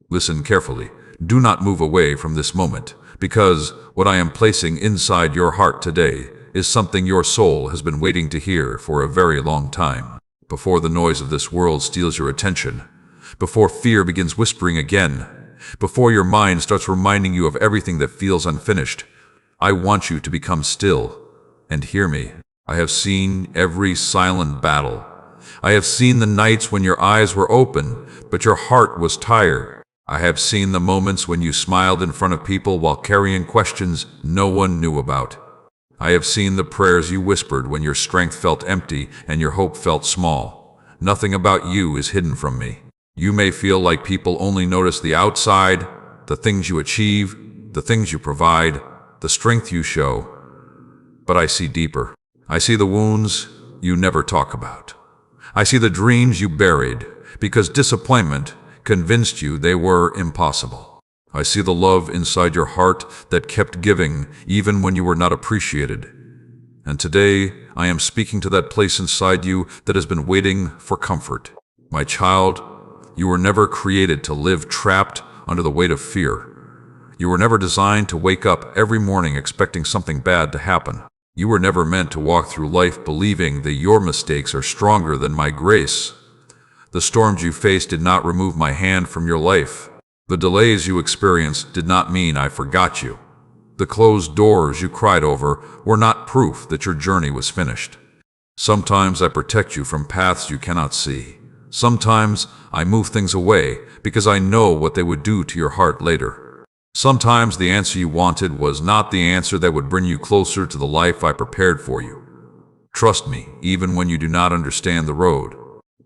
Listen carefully. Do not move away from this moment, because what I am placing inside your heart today is something your soul has been waiting to hear for a very long time. Before the noise of this world steals your attention, before fear begins whispering again, before your mind starts reminding you of everything that feels unfinished, I want you to become still and hear me. I have seen every silent battle. I have seen the nights when your eyes were open, but your heart was tired. I have seen the moments when you smiled in front of people while carrying questions no one knew about. I have seen the prayers you whispered when your strength felt empty and your hope felt small. Nothing about you is hidden from me. You may feel like people only notice the outside, the things you achieve, the things you provide, the strength you show. But I see deeper. I see the wounds you never talk about. I see the dreams you buried because disappointment convinced you they were impossible. I see the love inside your heart that kept giving even when you were not appreciated. And today, I am speaking to that place inside you that has been waiting for comfort. My child, you were never created to live trapped under the weight of fear. You were never designed to wake up every morning expecting something bad to happen. You were never meant to walk through life believing that your mistakes are stronger than my grace. The storms you faced did not remove my hand from your life. The delays you experienced did not mean I forgot you. The closed doors you cried over were not proof that your journey was finished. Sometimes I protect you from paths you cannot see. Sometimes I move things away because I know what they would do to your heart later. Sometimes the answer you wanted was not the answer that would bring you closer to the life I prepared for you. Trust me, even when you do not understand the road.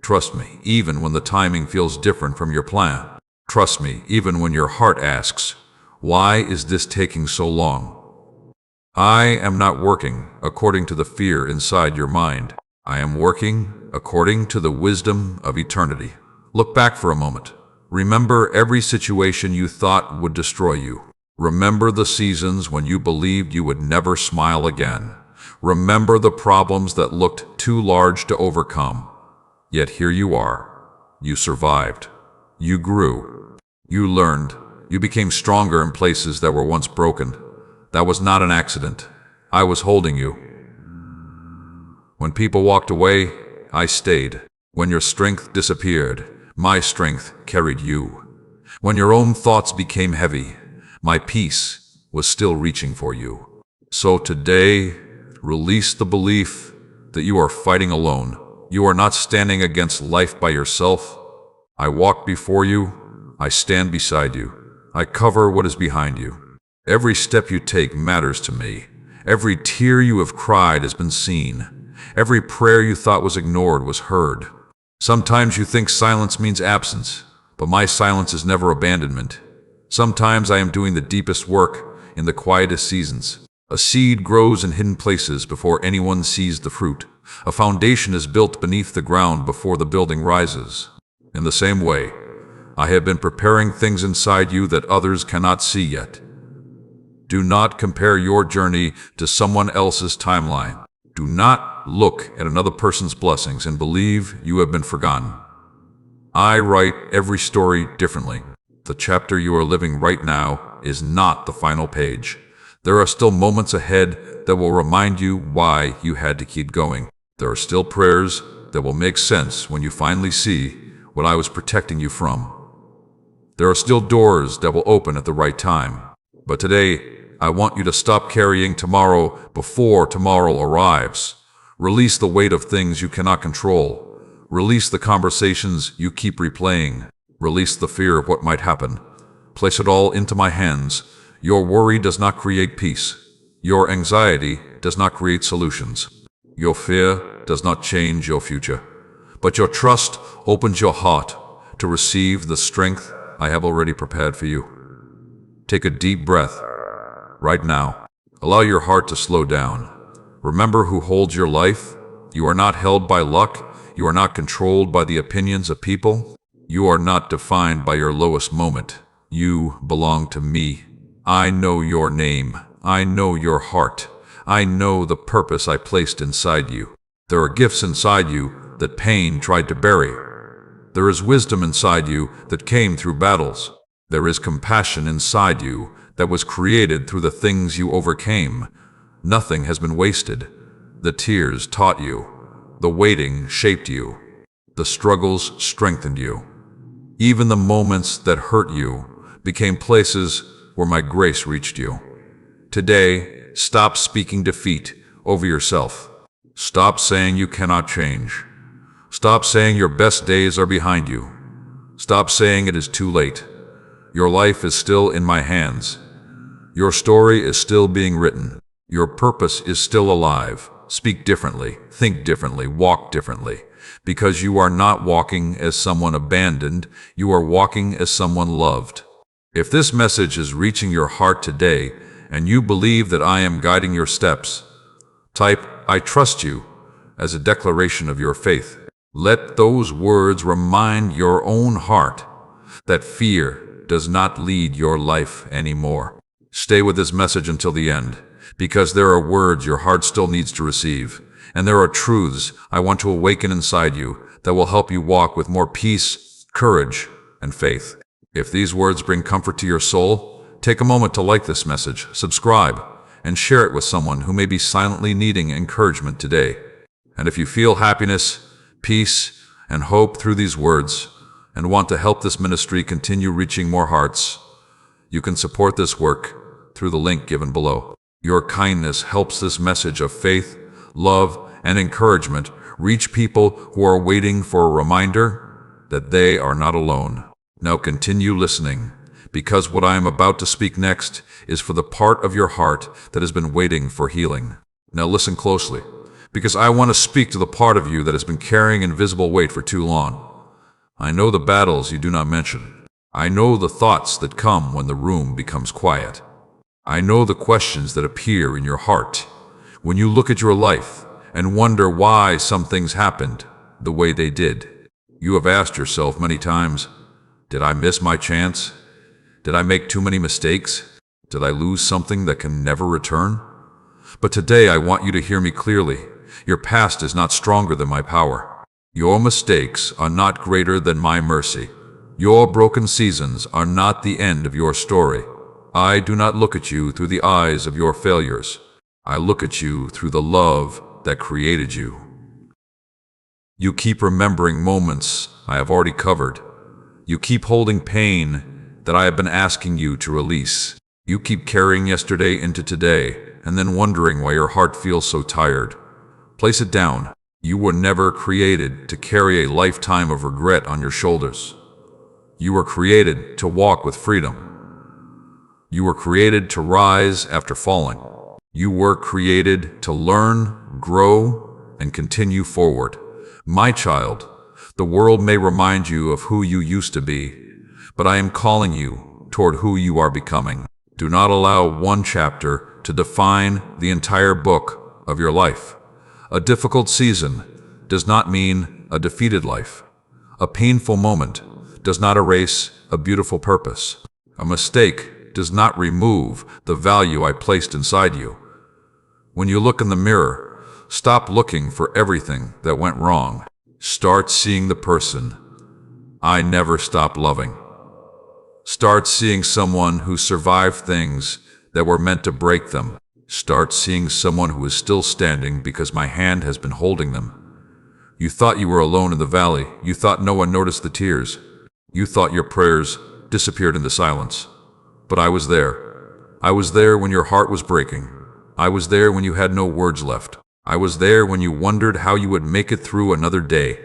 Trust me, even when the timing feels different from your plan. Trust me, even when your heart asks, why is this taking so long? I am not working according to the fear inside your mind. I am working according to the wisdom of eternity. Look back for a moment. Remember every situation you thought would destroy you. Remember the seasons when you believed you would never smile again. Remember the problems that looked too large to overcome. Yet here you are. You survived. You grew. You learned. You became stronger in places that were once broken. That was not an accident. I was holding you. When people walked away, I stayed. When your strength disappeared, my strength carried you. When your own thoughts became heavy, my peace was still reaching for you. So today, release the belief that you are fighting alone. You are not standing against life by yourself. I walk before you. I stand beside you. I cover what is behind you. Every step you take matters to me. Every tear you have cried has been seen. Every prayer you thought was ignored was heard. Sometimes you think silence means absence, but my silence is never abandonment. Sometimes I am doing the deepest work in the quietest seasons. A seed grows in hidden places before anyone sees the fruit. A foundation is built beneath the ground before the building rises. In the same way, I have been preparing things inside you that others cannot see yet. Do not compare your journey to someone else's timeline. Do not look at another person's blessings and believe you have been forgotten. I write every story differently. The chapter you are living right now is not the final page. There are still moments ahead that will remind you why you had to keep going. There are still prayers that will make sense when you finally see what I was protecting you from. There are still doors that will open at the right time. But today, I want you to stop carrying tomorrow before tomorrow arrives. Release the weight of things you cannot control. Release the conversations you keep replaying. Release the fear of what might happen. Place it all into my hands. Your worry does not create peace. Your anxiety does not create solutions. Your fear does not change your future. But your trust opens your heart to receive the strength I have already prepared for you. Take a deep breath right now. Allow your heart to slow down. Remember who holds your life. You are not held by luck. You are not controlled by the opinions of people. You are not defined by your lowest moment. You belong to me. I know your name. I know your heart. I know the purpose I placed inside you. There are gifts inside you that pain tried to bury. There is wisdom inside you that came through battles. There is compassion inside you that was created through the things you overcame. Nothing has been wasted. The tears taught you. The waiting shaped you. The struggles strengthened you. Even the moments that hurt you became places where my grace reached you. Today, stop speaking defeat over yourself. Stop saying you cannot change. Stop saying your best days are behind you. Stop saying it is too late. Your life is still in my hands. Your story is still being written. Your purpose is still alive. Speak differently, think differently, walk differently. Because you are not walking as someone abandoned, you are walking as someone loved. If this message is reaching your heart today, and you believe that I am guiding your steps, type, "I trust you," as a declaration of your faith. Let those words remind your own heart that fear does not lead your life anymore. Stay with this message until the end, because there are words your heart still needs to receive, and there are truths I want to awaken inside you that will help you walk with more peace, courage, and faith. If these words bring comfort to your soul, take a moment to like this message, subscribe, and share it with someone who may be silently needing encouragement today. And if you feel happiness, peace, and hope through these words, and want to help this ministry continue reaching more hearts, you can support this work through the link given below. Your kindness helps this message of faith, love, and encouragement reach people who are waiting for a reminder that they are not alone. Now continue listening, because what I am about to speak next is for the part of your heart that has been waiting for healing. Now listen closely, because I want to speak to the part of you that has been carrying invisible weight for too long. I know the battles you do not mention. I know the thoughts that come when the room becomes quiet. I know the questions that appear in your heart when you look at your life and wonder why some things happened the way they did. You have asked yourself many times, did I miss my chance? Did I make too many mistakes? Did I lose something that can never return? But today I want you to hear me clearly. Your past is not stronger than my power. Your mistakes are not greater than my mercy. Your broken seasons are not the end of your story. I do not look at you through the eyes of your failures. I look at you through the love that created you. You keep remembering moments I have already covered. You keep holding pain that I have been asking you to release. You keep carrying yesterday into today and then wondering why your heart feels so tired. Place it down. You were never created to carry a lifetime of regret on your shoulders. You were created to walk with freedom. You were created to rise after falling. You were created to learn, grow, and continue forward. My child, the world may remind you of who you used to be, but I am calling you toward who you are becoming. Do not allow one chapter to define the entire book of your life. A difficult season does not mean a defeated life. A painful moment does not erase a beautiful purpose. A mistake does not remove the value I placed inside you. When you look in the mirror, stop looking for everything that went wrong. Start seeing the person I never stopped loving. Start seeing someone who survived things that were meant to break them. Start seeing someone who is still standing because my hand has been holding them. You thought you were alone in the valley. You thought no one noticed the tears. You thought your prayers disappeared in the silence. But I was there. I was there when your heart was breaking. I was there when you had no words left. I was there when you wondered how you would make it through another day.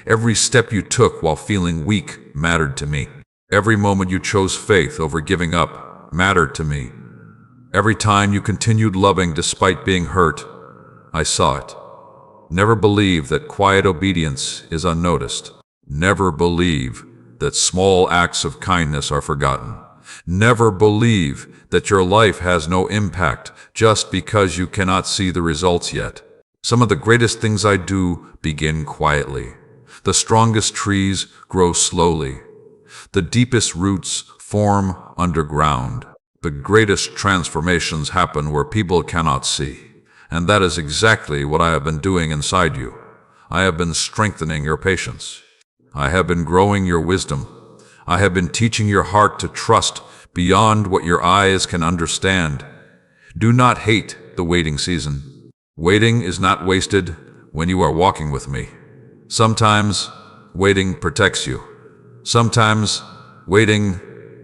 Every step you took while feeling weak mattered to me. Every moment you chose faith over giving up mattered to me. Every time you continued loving despite being hurt, I saw it. Never believe that quiet obedience is unnoticed. Never believe that small acts of kindness are forgotten. Never believe that your life has no impact just because you cannot see the results yet. Some of the greatest things I do begin quietly. The strongest trees grow slowly. The deepest roots form underground. The greatest transformations happen where people cannot see. And that is exactly what I have been doing inside you. I have been strengthening your patience. I have been growing your wisdom. I have been teaching your heart to trust beyond what your eyes can understand. Do not hate the waiting season. Waiting is not wasted when you are walking with me. Sometimes waiting protects you. Sometimes waiting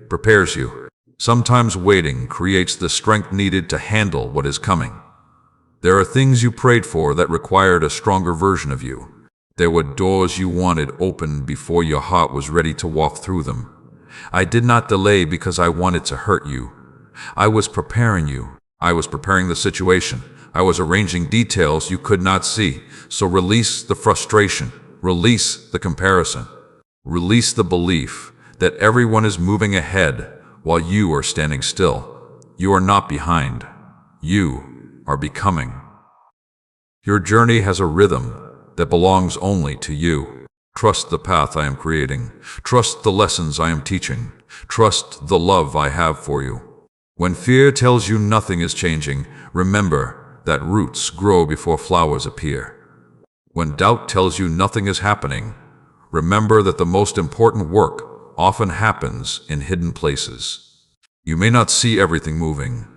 prepares you. Sometimes waiting creates the strength needed to handle what is coming. There are things you prayed for that required a stronger version of you. There were doors you wanted opened before your heart was ready to walk through them. I did not delay because I wanted to hurt you. I was preparing you. I was preparing the situation. I was arranging details you could not see. So release the frustration. Release the comparison. Release the belief that everyone is moving ahead while you are standing still. You are not behind. You are becoming. Your journey has a rhythm that belongs only to you. Trust the path I am creating. Trust the lessons I am teaching. Trust the love I have for you. When fear tells you nothing is changing, remember that roots grow before flowers appear. When doubt tells you nothing is happening, remember that the most important work often happens in hidden places. You may not see everything moving,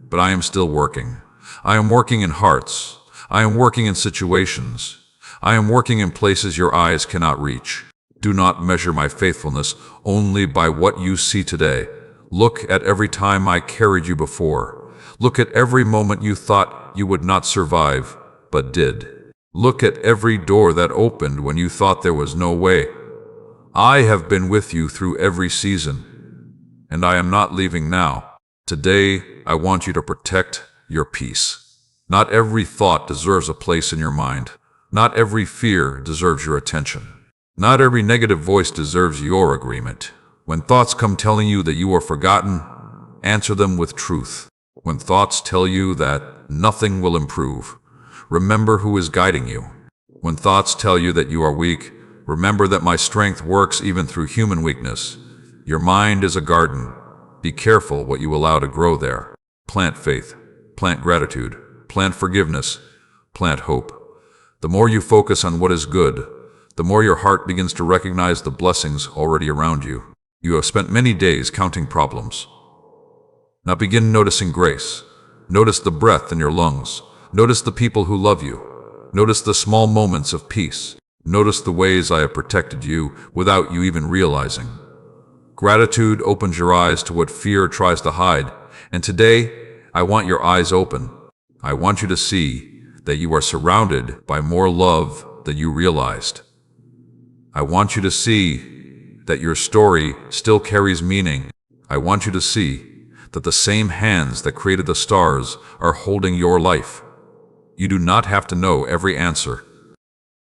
but I am still working. I am working in hearts. I am working in situations. I am working in places your eyes cannot reach. Do not measure my faithfulness only by what you see today. Look at every time I carried you before. Look at every moment you thought you would not survive, but did. Look at every door that opened when you thought there was no way. I have been with you through every season, and I am not leaving now. Today, I want you to protect your peace. Not every thought deserves a place in your mind. Not every fear deserves your attention. Not every negative voice deserves your agreement. When thoughts come telling you that you are forgotten, answer them with truth. When thoughts tell you that nothing will improve, remember who is guiding you. When thoughts tell you that you are weak, remember that my strength works even through human weakness. Your mind is a garden. Be careful what you allow to grow there. Plant faith, plant gratitude, plant forgiveness, plant hope. The more you focus on what is good, the more your heart begins to recognize the blessings already around you. You have spent many days counting problems. Now begin noticing grace. Notice the breath in your lungs. Notice the people who love you. Notice the small moments of peace. Notice the ways I have protected you without you even realizing. Gratitude opens your eyes to what fear tries to hide. And today, I want your eyes open. I want you to see that you are surrounded by more love than you realized. I want you to see that your story still carries meaning. I want you to see that the same hands that created the stars are holding your life. You do not have to know every answer.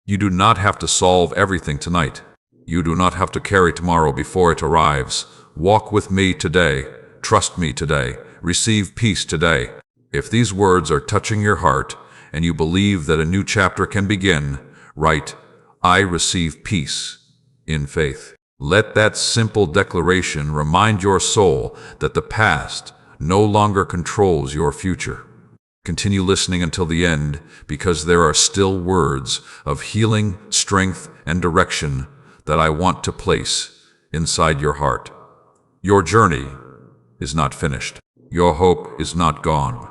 You do not have to solve everything tonight. You do not have to carry tomorrow before it arrives. Walk with me today. Trust me today. Receive peace today. If these words are touching your heart, and you believe that a new chapter can begin, write, I receive peace in faith. Let that simple declaration remind your soul that the past no longer controls your future. Continue listening until the end, because there are still words of healing, strength, and direction that I want to place inside your heart. Your journey is not finished. Your hope is not gone.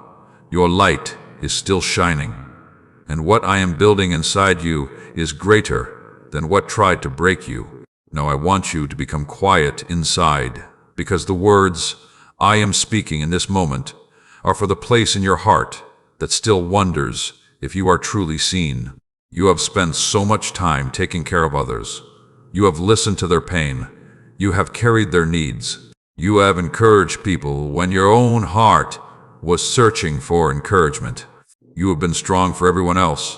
Your light is still shining, and what I am building inside you is greater than what tried to break you. Now I want you to become quiet inside, because the words I am speaking in this moment are for the place in your heart that still wonders if you are truly seen. You have spent so much time taking care of others. You have listened to their pain. You have carried their needs. You have encouraged people when your own heart was searching for encouragement. You have been strong for everyone else,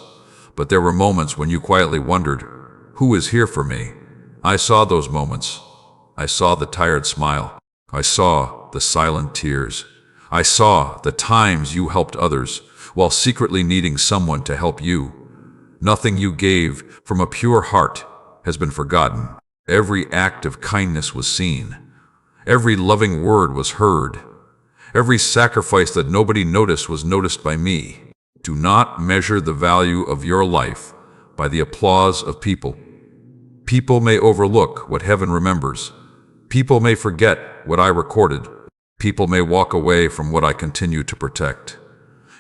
but there were moments when you quietly wondered, who is here for me? I saw those moments. I saw the tired smile. I saw the silent tears. I saw the times you helped others while secretly needing someone to help you. Nothing you gave from a pure heart has been forgotten. Every act of kindness was seen. Every loving word was heard. Every sacrifice that nobody noticed was noticed by me. Do not measure the value of your life by the applause of people. People may overlook what heaven remembers. People may forget what I recorded. People may walk away from what I continue to protect.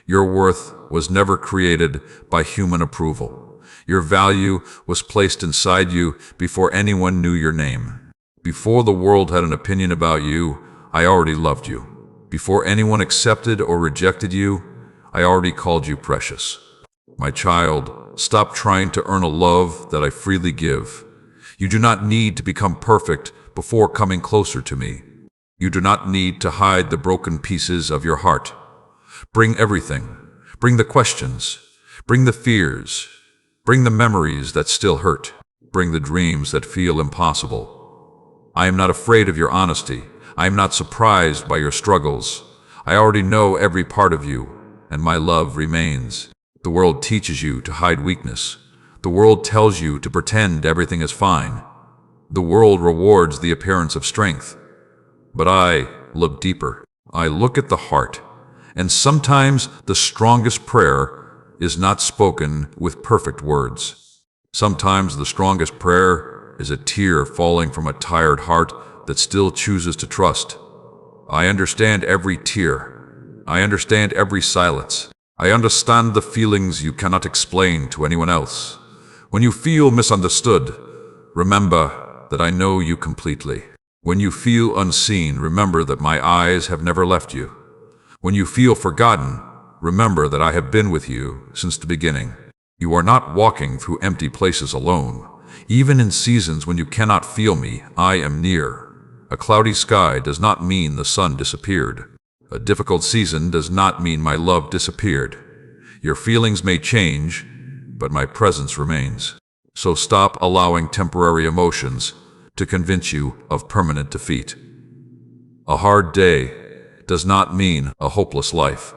Your worth was never created by human approval. Your value was placed inside you before anyone knew your name. Before the world had an opinion about you, I already loved you. Before anyone accepted or rejected you, I already called you precious. My child, stop trying to earn a love that I freely give. You do not need to become perfect before coming closer to me. You do not need to hide the broken pieces of your heart. Bring everything. Bring the questions. Bring the fears. Bring the memories that still hurt. Bring the dreams that feel impossible. I am not afraid of your honesty. I am not surprised by your struggles. I already know every part of you, and my love remains. The world teaches you to hide weakness. The world tells you to pretend everything is fine. The world rewards the appearance of strength. But I look deeper. I look at the heart. And sometimes the strongest prayer is not spoken with perfect words. Sometimes the strongest prayer is a tear falling from a tired heart that still chooses to trust. I understand every tear. I understand every silence. I understand the feelings you cannot explain to anyone else. When you feel misunderstood, remember that I know you completely. When you feel unseen, remember that my eyes have never left you. When you feel forgotten, remember that I have been with you since the beginning. You are not walking through empty places alone. Even in seasons when you cannot feel me, I am near. A cloudy sky does not mean the sun disappeared. A difficult season does not mean my love disappeared. Your feelings may change, but my presence remains. So stop allowing temporary emotions to convince you of permanent defeat. A hard day does not mean a hopeless life.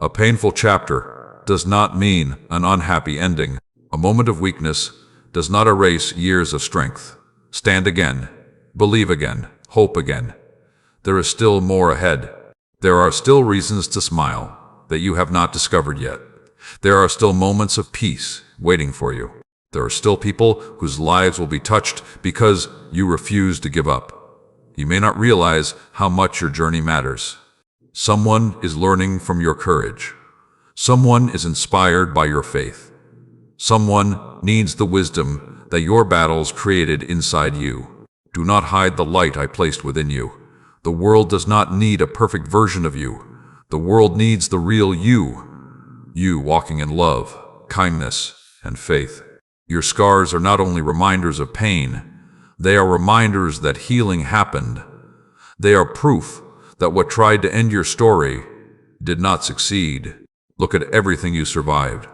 A painful chapter does not mean an unhappy ending. A moment of weakness does not erase years of strength. Stand again, believe again, hope again. There is still more ahead. There are still reasons to smile that you have not discovered yet. There are still moments of peace waiting for you. There are still people whose lives will be touched because you refuse to give up. You may not realize how much your journey matters. Someone is learning from your courage. Someone is inspired by your faith. Someone needs the wisdom that your battles created inside you. Do not hide the light I placed within you. The world does not need a perfect version of you. The world needs the real you. You walking in love, kindness, and faith. Your scars are not only reminders of pain, they are reminders that healing happened. They are proof that what tried to end your story did not succeed. Look at everything you survived.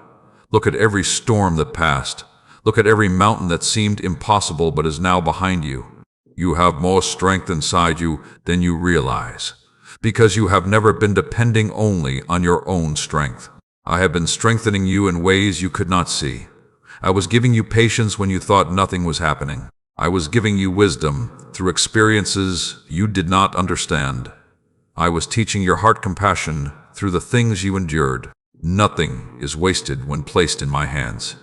Look at every storm that passed. Look at every mountain that seemed impossible but is now behind you. You have more strength inside you than you realize, because you have never been depending only on your own strength. I have been strengthening you in ways you could not see. I was giving you patience when you thought nothing was happening. I was giving you wisdom through experiences you did not understand. I was teaching your heart compassion through the things you endured. Nothing is wasted when placed in my hands.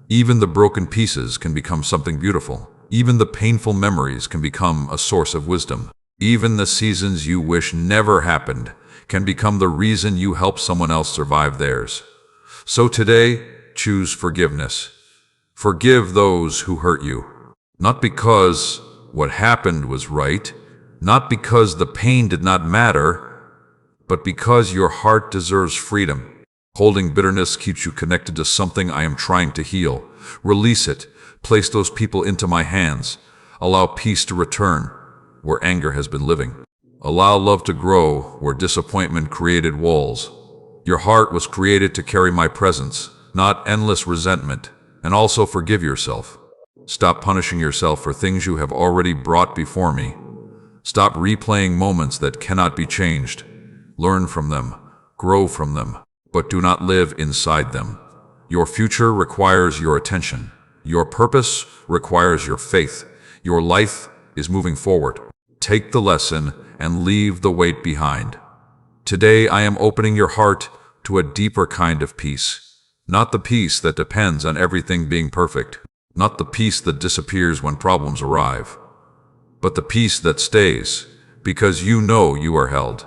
Even the broken pieces can become something beautiful. Even the painful memories can become a source of wisdom. Even the seasons you wish never happened can become the reason you help someone else survive theirs. So today, choose forgiveness. Forgive those who hurt you. Not because what happened was right, not because the pain did not matter, but because your heart deserves freedom. Holding bitterness keeps you connected to something I am trying to heal. Release it. Place those people into my hands. Allow peace to return where anger has been living. Allow love to grow where disappointment created walls. Your heart was created to carry my presence, not endless resentment. And also forgive yourself. Stop punishing yourself for things you have already brought before me. Stop replaying moments that cannot be changed. Learn from them, grow from them, but do not live inside them. Your future requires your attention. Your purpose requires your faith. Your life is moving forward. Take the lesson and leave the weight behind. Today I am opening your heart to a deeper kind of peace. Not the peace that depends on everything being perfect. Not the peace that disappears when problems arrive. but the peace that stays, because you know you are held.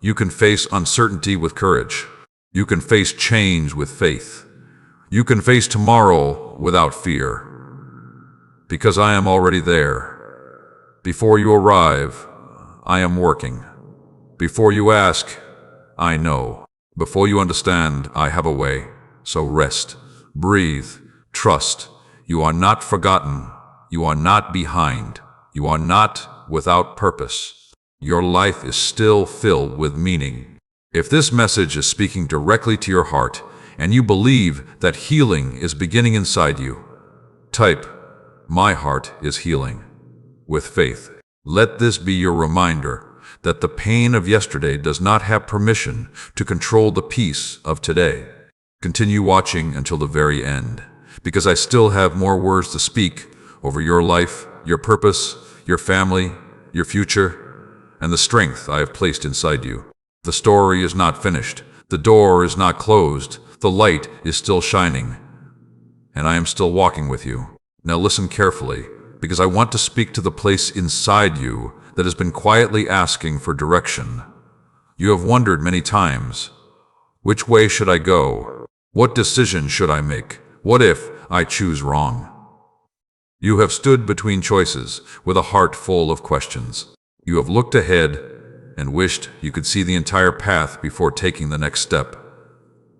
You can face uncertainty with courage. You can face change with faith. You can face tomorrow without fear, because I am already there. Before you arrive, I am working. Before you ask, I know. Before you understand, I have a way. So rest, breathe, trust. You are not forgotten. You are not behind. You are not without purpose. Your life is still filled with meaning. If this message is speaking directly to your heart, and you believe that healing is beginning inside you, type, "My heart is healing," with faith. Let this be your reminder that the pain of yesterday does not have permission to control the peace of today. Continue watching until the very end, because I still have more words to speak over your life, your purpose, your family, your future, and the strength I have placed inside you. The story is not finished. The door is not closed. The light is still shining, and I am still walking with you. Now listen carefully, because I want to speak to the place inside you that has been quietly asking for direction. You have wondered many times, which way should I go? What decision should I make? What if I choose wrong? You have stood between choices with a heart full of questions. You have looked ahead and wished you could see the entire path before taking the next step.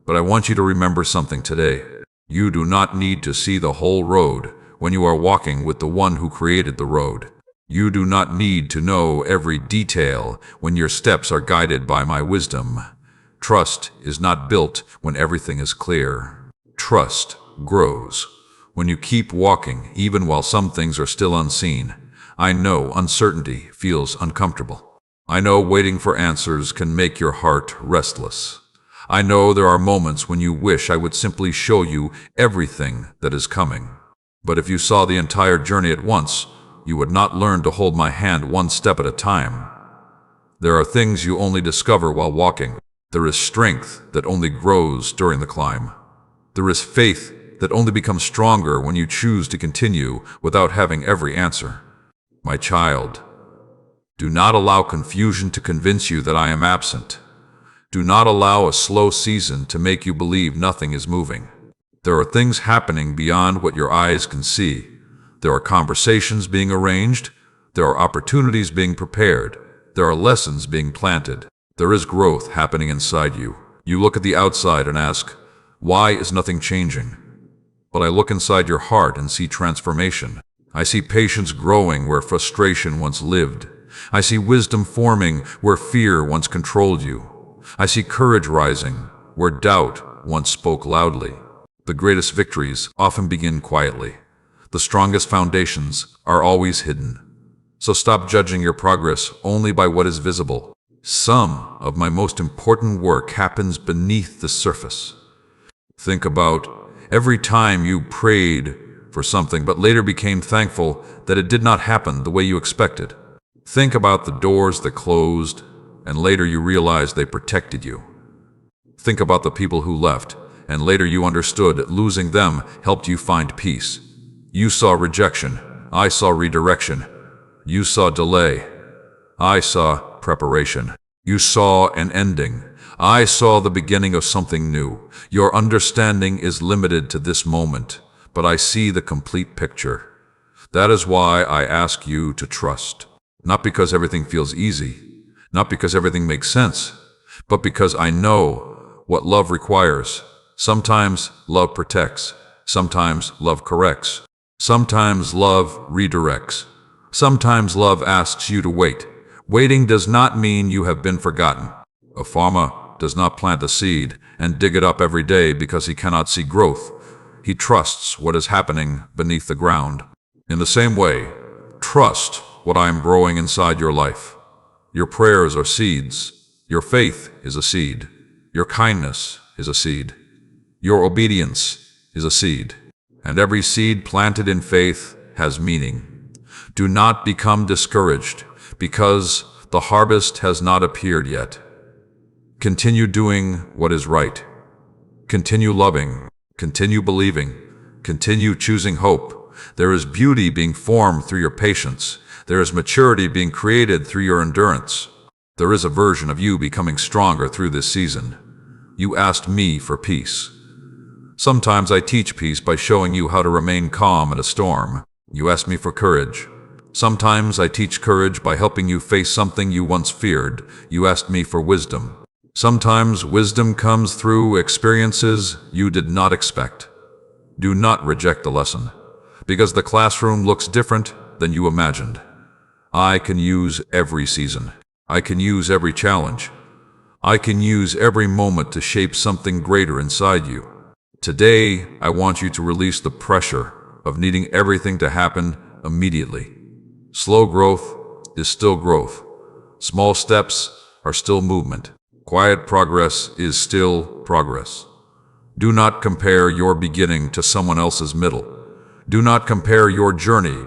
But I want you to remember something today. You do not need to see the whole road when you are walking with the one who created the road. You do not need to know every detail when your steps are guided by my wisdom. Trust is not built when everything is clear. Trust grows when you keep walking even while some things are still unseen. I know uncertainty feels uncomfortable. I know waiting for answers can make your heart restless. I know there are moments when you wish I would simply show you everything that is coming. But if you saw the entire journey at once, you would not learn to hold my hand one step at a time. There are things you only discover while walking. There is strength that only grows during the climb. There is faith that only becomes stronger when you choose to continue without having every answer. My child, do not allow confusion to convince you that I am absent. Do not allow a slow season to make you believe nothing is moving. There are things happening beyond what your eyes can see. There are conversations being arranged. There are opportunities being prepared. There are lessons being planted. There is growth happening inside you. You look at the outside and ask, why is nothing changing? But I look inside your heart and see transformation. I see patience growing where frustration once lived. I see wisdom forming where fear once controlled you. I see courage rising where doubt once spoke loudly. The greatest victories often begin quietly. The strongest foundations are always hidden. So stop judging your progress only by what is visible. Some of my most important work happens beneath the surface. Think about every time you prayed for something but later became thankful that it did not happen the way you expected. Think about the doors that closed and later you realized they protected you. Think about the people who left, and later you understood that losing them helped you find peace. You saw rejection. I saw redirection. You saw delay. I saw preparation. You saw an ending. I saw the beginning of something new. Your understanding is limited to this moment, but I see the complete picture. That is why I ask you to trust. Not because everything feels easy, not because everything makes sense, but because I know what love requires. Sometimes love protects. Sometimes love corrects. Sometimes love redirects. Sometimes love asks you to wait. Waiting does not mean you have been forgotten. A farmer does not plant a seed and dig it up every day because he cannot see growth. He trusts what is happening beneath the ground. In the same way, trust what I am growing inside your life. Your prayers are seeds. Your faith is a seed. Your kindness is a seed. Your obedience is a seed. And every seed planted in faith has meaning. Do not become discouraged because the harvest has not appeared yet. Continue doing what is right. Continue loving. Continue believing. Continue choosing hope. There is beauty being formed through your patience. There is maturity being created through your endurance. There is a version of you becoming stronger through this season. You asked me for peace. Sometimes I teach peace by showing you how to remain calm in a storm. You asked me for courage. Sometimes I teach courage by helping you face something you once feared. You asked me for wisdom. Sometimes wisdom comes through experiences you did not expect. Do not reject the lesson, because the classroom looks different than you imagined. I can use every season. I can use every challenge. I can use every moment to shape something greater inside you. Today, I want you to release the pressure of needing everything to happen immediately. Slow growth is still growth. Small steps are still movement. Quiet progress is still progress. Do not compare your beginning to someone else's middle. Do not compare your journey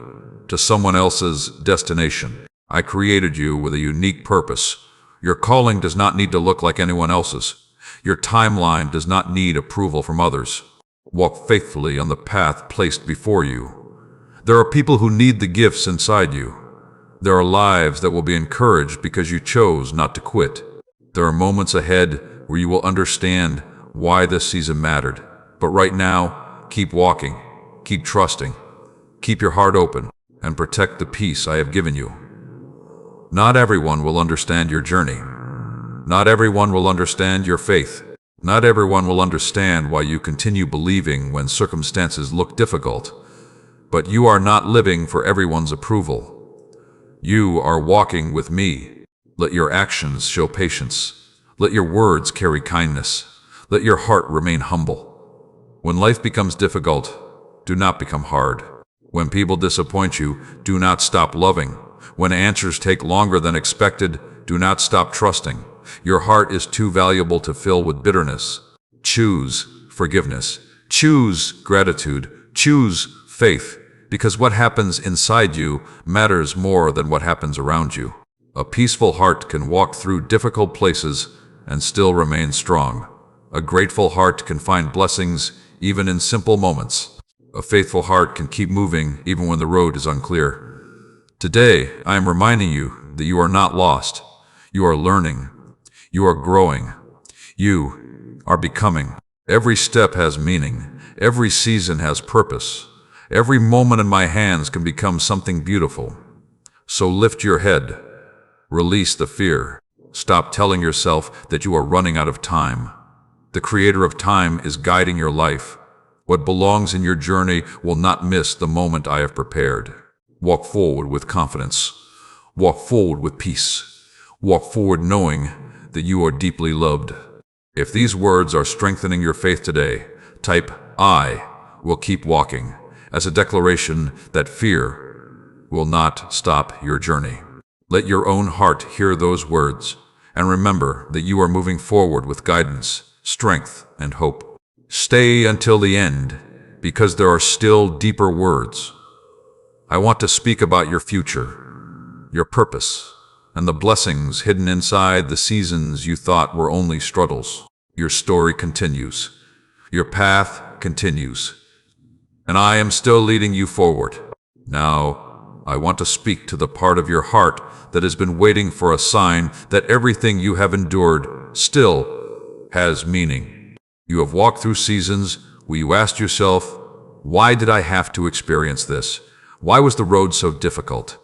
to someone else's destination. I created you with a unique purpose. Your calling does not need to look like anyone else's. Your timeline does not need approval from others. Walk faithfully on the path placed before you. There are people who need the gifts inside you. There are lives that will be encouraged because you chose not to quit. There are moments ahead where you will understand why this season mattered. But right now, keep walking, keep trusting, keep your heart open, and protect the peace I have given you. Not everyone will understand your journey. Not everyone will understand your faith. Not everyone will understand why you continue believing when circumstances look difficult. But you are not living for everyone's approval. You are walking with me. Let your actions show patience. Let your words carry kindness. Let your heart remain humble. When life becomes difficult, do not become hard. When people disappoint you, do not stop loving. When answers take longer than expected, do not stop trusting. Your heart is too valuable to fill with bitterness. Choose forgiveness. Choose gratitude. Choose faith, because what happens inside you matters more than what happens around you. A peaceful heart can walk through difficult places and still remain strong. A grateful heart can find blessings even in simple moments. A faithful heart can keep moving even when the road is unclear. Today, I am reminding you that you are not lost. You are learning. You are growing. You are becoming. Every step has meaning. Every season has purpose. Every moment in my hands can become something beautiful. So lift your head. Release the fear. Stop telling yourself that you are running out of time. The Creator of time is guiding your life. What belongs in your journey will not miss the moment I have prepared. Walk forward with confidence. Walk forward with peace. Walk forward knowing that you are deeply loved. If these words are strengthening your faith today, type "I will keep walking" as a declaration that fear will not stop your journey. Let your own heart hear those words, and remember that you are moving forward with guidance, strength, and hope. Stay until the end, because there are still deeper words. I want to speak about your future, your purpose, and the blessings hidden inside the seasons you thought were only struggles. Your story continues. Your path continues. And I am still leading you forward. Now, I want to speak to the part of your heart that has been waiting for a sign that everything you have endured still has meaning. You have walked through seasons where you asked yourself, why did I have to experience this? Why was the road so difficult?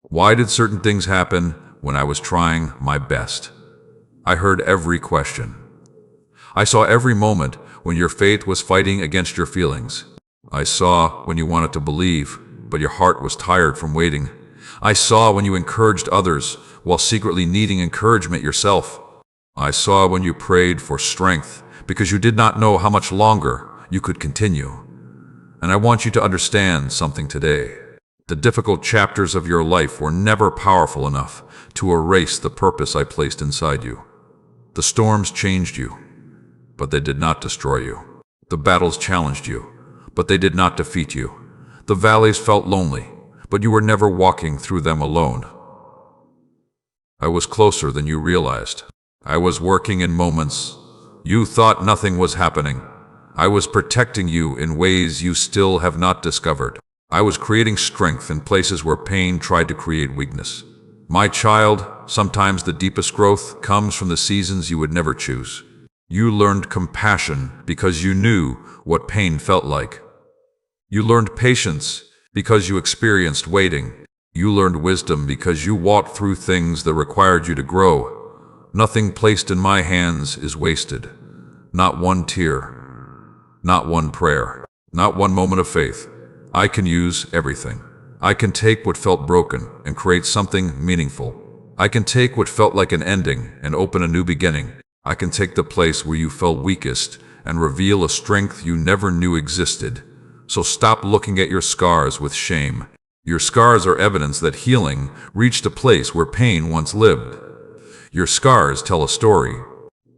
Why did certain things happen when I was trying my best? I heard every question. I saw every moment when your faith was fighting against your feelings. I saw when you wanted to believe, but your heart was tired from waiting. I saw when you encouraged others while secretly needing encouragement yourself. I saw when you prayed for strength because you did not know how much longer you could continue. And I want you to understand something today. The difficult chapters of your life were never powerful enough to erase the purpose I placed inside you. The storms changed you, but they did not destroy you. The battles challenged you, but they did not defeat you. The valleys felt lonely, but you were never walking through them alone. I was closer than you realized. I was working in moments you thought nothing was happening. I was protecting you in ways you still have not discovered. I was creating strength in places where pain tried to create weakness. My child, sometimes the deepest growth comes from the seasons you would never choose. You learned compassion because you knew what pain felt like. You learned patience because you experienced waiting. You learned wisdom because you walked through things that required you to grow. Nothing placed in my hands is wasted. Not one tear, not one prayer, not one moment of faith. I can use everything. I can take what felt broken and create something meaningful. I can take what felt like an ending and open a new beginning. I can take the place where you felt weakest and reveal a strength you never knew existed. So stop looking at your scars with shame. Your scars are evidence that healing reached a place where pain once lived. Your scars tell a story.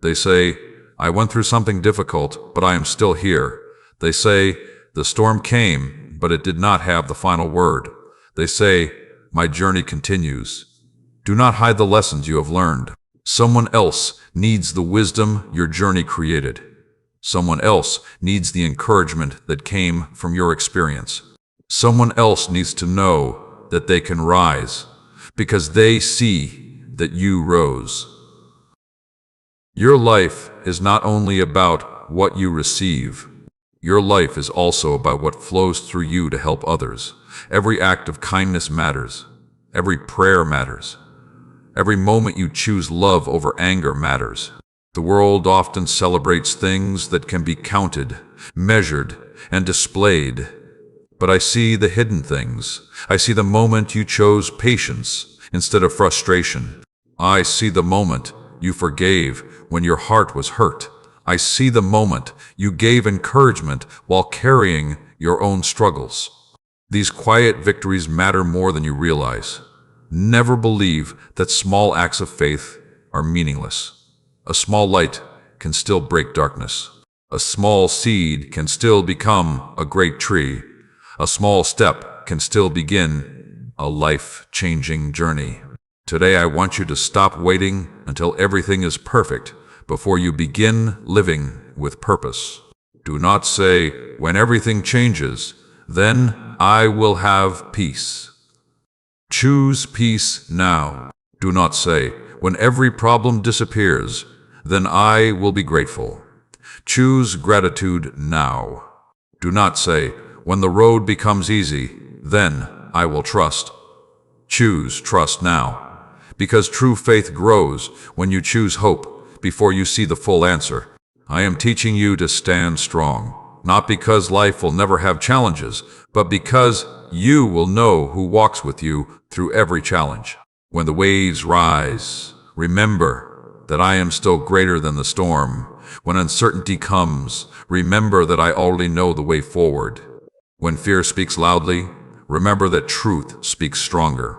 They say, I went through something difficult, but I am still here. They say, the storm came, but it did not have the final word. They say, my journey continues. Do not hide the lessons you have learned. Someone else needs the wisdom your journey created. Someone else needs the encouragement that came from your experience. Someone else needs to know that they can rise because they see that you rose. Your life is not only about what you receive. Your life is also about what flows through you to help others. Every act of kindness matters. Every prayer matters. Every moment you choose love over anger matters. The world often celebrates things that can be counted, measured, and displayed. But I see the hidden things. I see the moment you chose patience instead of frustration. I see the moment you forgave when your heart was hurt. I see the moment you gave encouragement while carrying your own struggles. These quiet victories matter more than you realize. Never believe that small acts of faith are meaningless. A small light can still break darkness. A small seed can still become a great tree. A small step can still begin a life-changing journey. Today I want you to stop waiting until everything is perfect before you begin living with purpose. Do not say, when everything changes, then I will have peace. Choose peace now. Do not say, when every problem disappears, then I will be grateful. Choose gratitude now. Do not say, when the road becomes easy, then I will trust. Choose trust now, because true faith grows when you choose hope before you see the full answer. I am teaching you to stand strong, not because life will never have challenges, but because you will know who walks with you through every challenge. When the waves rise, remember that I am still greater than the storm. When uncertainty comes, remember that I already know the way forward. When fear speaks loudly, remember that truth speaks stronger.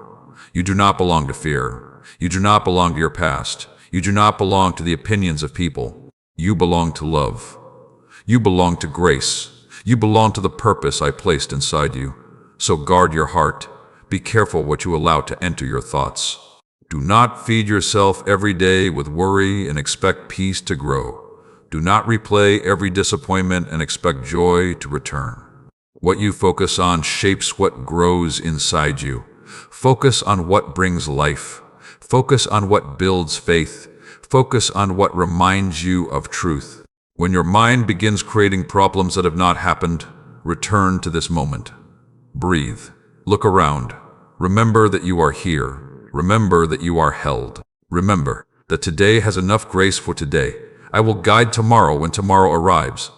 You do not belong to fear. You do not belong to your past. You do not belong to the opinions of people. You belong to love. You belong to grace. You belong to the purpose I placed inside you. So guard your heart. Be careful what you allow to enter your thoughts. Do not feed yourself every day with worry and expect peace to grow. Do not replay every disappointment and expect joy to return. What you focus on shapes what grows inside you. Focus on what brings life. Focus on what builds faith. Focus on what reminds you of truth. When your mind begins creating problems that have not happened, return to this moment. Breathe. Look around. Remember that you are here. Remember that you are held. Remember that today has enough grace for today. I will guide tomorrow when tomorrow arrives.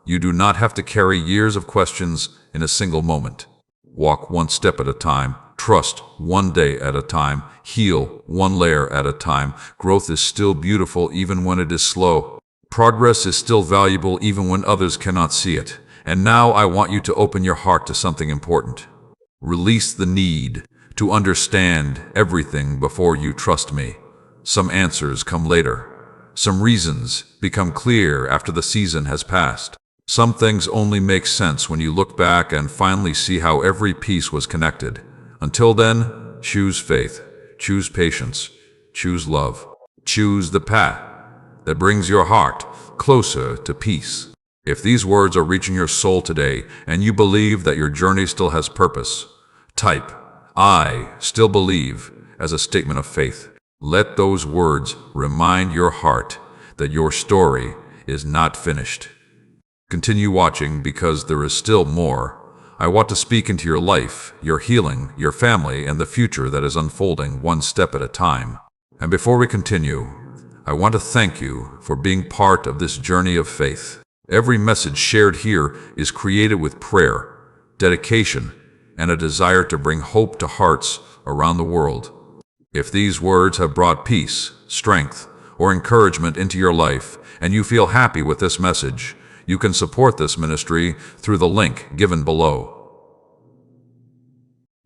You do not have to carry years of questions in a single moment. Walk one step at a time. Trust one day at a time. Heal one layer at a time. Growth is still beautiful even when it is slow. Progress is still valuable even when others cannot see it. And now I want you to open your heart to something important. Release the need to understand everything before you trust me. Some answers come later. Some reasons become clear after the season has passed. Some things only make sense when you look back and finally see how every piece was connected. Until then, choose faith, choose patience, choose love, choose the path that brings your heart closer to peace. If these words are reaching your soul today and you believe that your journey still has purpose, type "I still believe" as a statement of faith. Let those words remind your heart that your story is not finished. Continue watching because there is still more. I want to speak into your life, your healing, your family, and the future that is unfolding one step at a time. And before we continue, I want to thank you for being part of this journey of faith. Every message shared here is created with prayer, dedication, and a desire to bring hope to hearts around the world. If these words have brought peace, strength, or encouragement into your life, and you feel happy with this message, you can support this ministry through the link given below.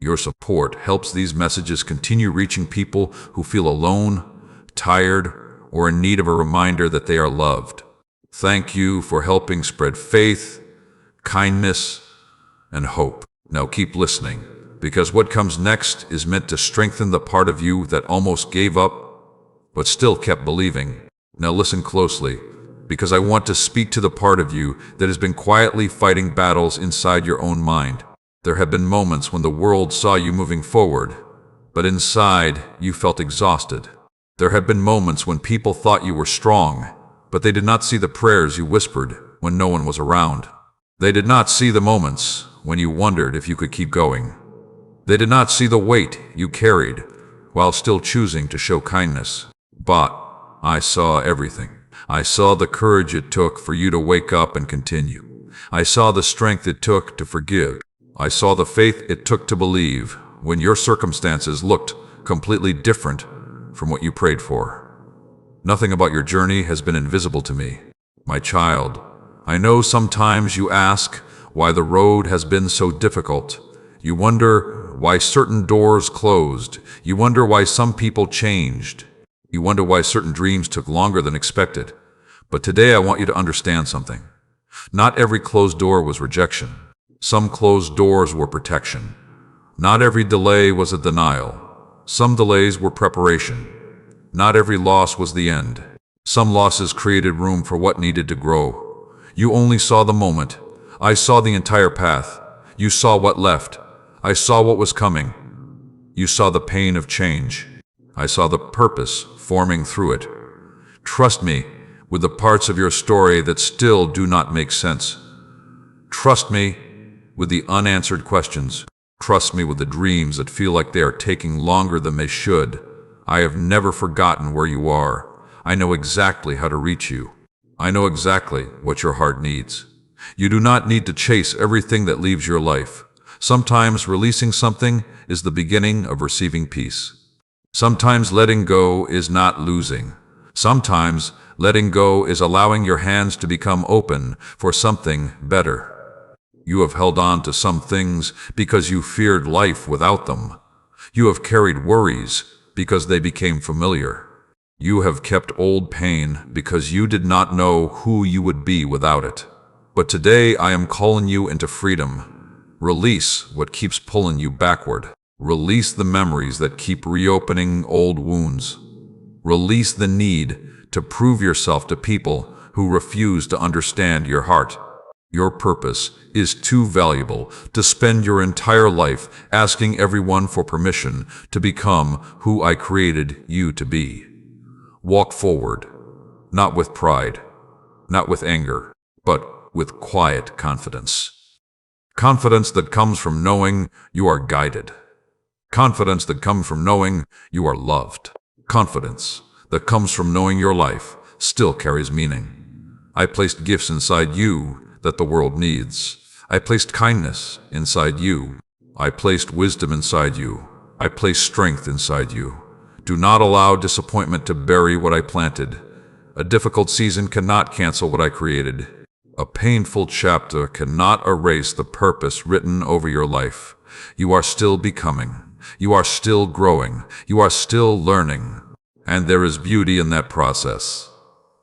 Your support helps these messages continue reaching people who feel alone, tired, or in need of a reminder that they are loved. Thank you for helping spread faith, kindness, and hope. Now keep listening, because what comes next is meant to strengthen the part of you that almost gave up, but still kept believing. Now listen closely, because I want to speak to the part of you that has been quietly fighting battles inside your own mind. There have been moments when the world saw you moving forward, but inside you felt exhausted. There have been moments when people thought you were strong, but they did not see the prayers you whispered when no one was around. They did not see the moments when you wondered if you could keep going. They did not see the weight you carried while still choosing to show kindness. But I saw everything. I saw the courage it took for you to wake up and continue. I saw the strength it took to forgive. I saw the faith it took to believe when your circumstances looked completely different from what you prayed for. Nothing about your journey has been invisible to me. My child, I know sometimes you ask why the road has been so difficult. You wonder why certain doors closed. You wonder why some people changed. You wonder why certain dreams took longer than expected. But today I want you to understand something. Not every closed door was rejection. Some closed doors were protection. Not every delay was a denial. Some delays were preparation. Not every loss was the end. Some losses created room for what needed to grow. You only saw the moment. I saw the entire path. You saw what left. I saw what was coming. You saw the pain of change. I saw the purpose forming through it. Trust me with the parts of your story that still do not make sense. Trust me with the unanswered questions. Trust me with the dreams that feel like they are taking longer than they should. I have never forgotten where you are. I know exactly how to reach you. I know exactly what your heart needs. You do not need to chase everything that leaves your life. Sometimes releasing something is the beginning of receiving peace. Sometimes letting go is not losing. Sometimes letting go is allowing your hands to become open for something better. You have held on to some things because you feared life without them. You have carried worries because they became familiar. You have kept old pain because you did not know who you would be without it. But today I am calling you into freedom. Release what keeps pulling you backward. Release the memories that keep reopening old wounds. Release the need to prove yourself to people who refuse to understand your heart. Your purpose is too valuable to spend your entire life asking everyone for permission to become who I created you to be. Walk forward, not with pride, not with anger, but with quiet confidence. Confidence that comes from knowing you are guided. Confidence that comes from knowing you are loved. Confidence that comes from knowing your life still carries meaning. I placed gifts inside you that the world needs. I placed kindness inside you. I placed wisdom inside you. I placed strength inside you. Do not allow disappointment to bury what I planted. A difficult season cannot cancel what I created. A painful chapter cannot erase the purpose written over your life. You are still becoming. You are still growing. You are still learning. And there is beauty in that process.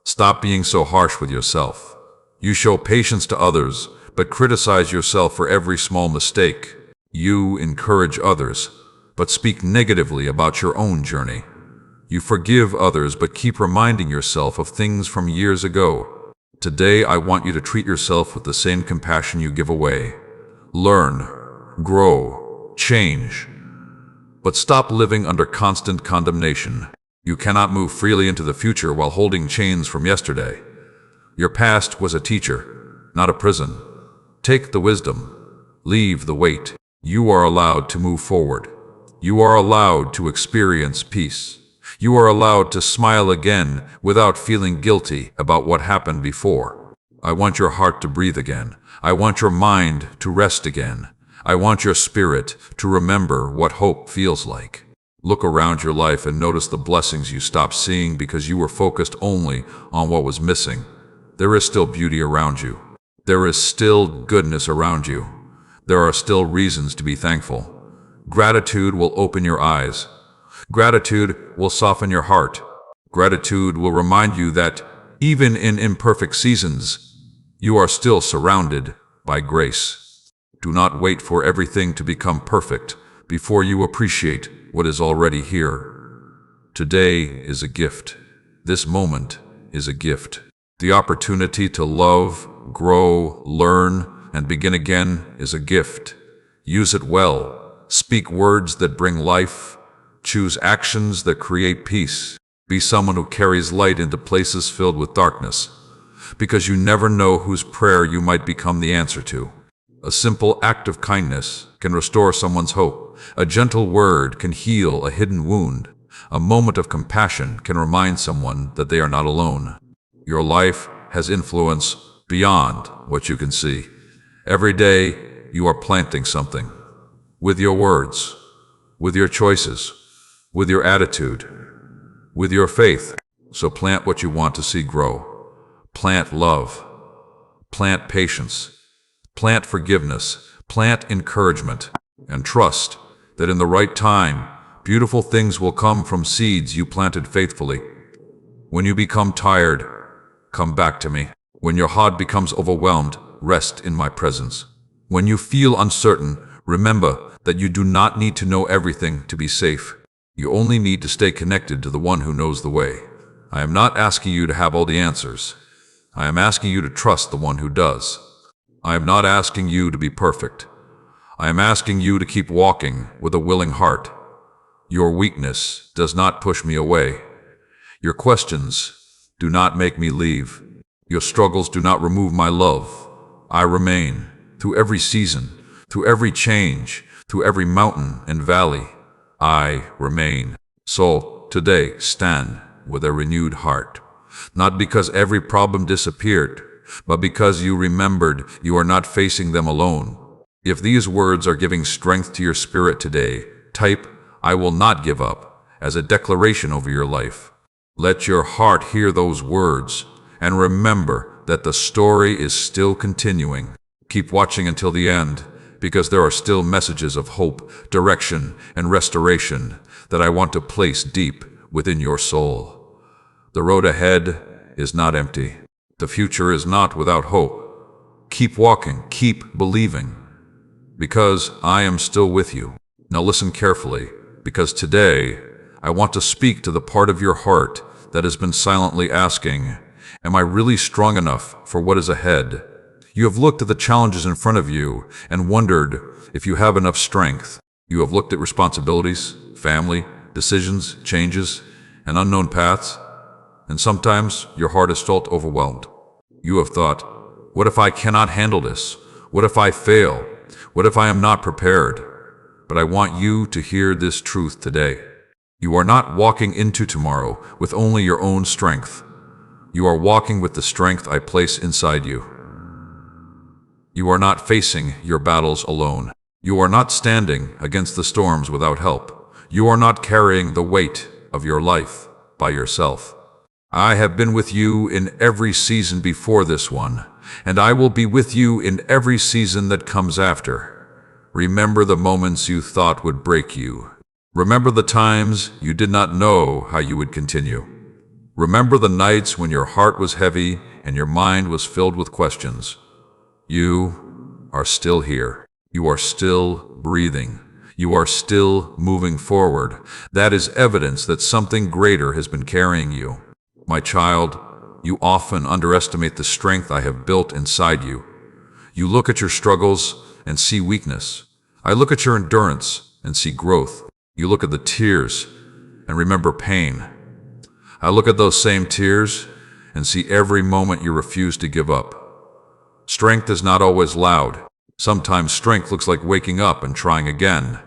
Stop being so harsh with yourself. You show patience to others, but criticize yourself for every small mistake. You encourage others, but speak negatively about your own journey. You forgive others, but keep reminding yourself of things from years ago. Today, I want you to treat yourself with the same compassion you give away. Learn, grow, change. But stop living under constant condemnation. You cannot move freely into the future while holding chains from yesterday. Your past was a teacher, not a prison. Take the wisdom. Leave the weight. You are allowed to move forward. You are allowed to experience peace. You are allowed to smile again without feeling guilty about what happened before. I want your heart to breathe again. I want your mind to rest again. I want your spirit to remember what hope feels like. Look around your life and notice the blessings you stopped seeing because you were focused only on what was missing. There is still beauty around you. There is still goodness around you. There are still reasons to be thankful. Gratitude will open your eyes. Gratitude will soften your heart. Gratitude will remind you that even in imperfect seasons, you are still surrounded by grace. Do not wait for everything to become perfect before you appreciate what is already here. Today is a gift. This moment is a gift. The opportunity to love, grow, learn, and begin again is a gift. Use it well. Speak words that bring life. Choose actions that create peace. Be someone who carries light into places filled with darkness, because you never know whose prayer you might become the answer to. A simple act of kindness can restore someone's hope. A gentle word can heal a hidden wound. A moment of compassion can remind someone that they are not alone. Your life has influence beyond what you can see. Every day, you are planting something. With your words, with your choices, with your attitude, with your faith. So plant what you want to see grow. Plant love. Plant patience. Plant forgiveness. Plant encouragement. And trust that in the right time, beautiful things will come from seeds you planted faithfully. When you become tired, come back to me. When your heart becomes overwhelmed, rest in my presence. When you feel uncertain, remember that you do not need to know everything to be safe. You only need to stay connected to the one who knows the way. I am not asking you to have all the answers. I am asking you to trust the one who does. I am not asking you to be perfect. I am asking you to keep walking with a willing heart. Your weakness does not push me away. Your questions do not make me leave. Your struggles do not remove my love. I remain through every season, through every change, through every mountain and valley. I remain. So today, stand with a renewed heart. Not because every problem disappeared, but because you remembered you are not facing them alone. If these words are giving strength to your spirit today, type, "I will not give up," as a declaration over your life. Let your heart hear those words, and remember that the story is still continuing. Keep watching until the end, because there are still messages of hope, direction, and restoration that I want to place deep within your soul. The road ahead is not empty. The future is not without hope. Keep walking, keep believing, because I am still with you. Now listen carefully, because today I want to speak to the part of your heart that has been silently asking, am I really strong enough for what is ahead? You have looked at the challenges in front of you and wondered if you have enough strength. You have looked at responsibilities, family, decisions, changes, and unknown paths, and sometimes your heart has felt overwhelmed. You have thought, what if I cannot handle this? What if I fail? What if I am not prepared? But I want you to hear this truth today. You are not walking into tomorrow with only your own strength. You are walking with the strength I place inside you. You are not facing your battles alone. You are not standing against the storms without help. You are not carrying the weight of your life by yourself. I have been with you in every season before this one, and I will be with you in every season that comes after. Remember the moments you thought would break you. Remember the times you did not know how you would continue. Remember the nights when your heart was heavy and your mind was filled with questions. You are still here. You are still breathing. You are still moving forward. That is evidence that something greater has been carrying you. My child, you often underestimate the strength I have built inside you. You look at your struggles and see weakness. I look at your endurance and see growth. You look at the tears and remember pain. I look at those same tears and see every moment you refuse to give up. Strength is not always loud. Sometimes strength looks like waking up and trying again.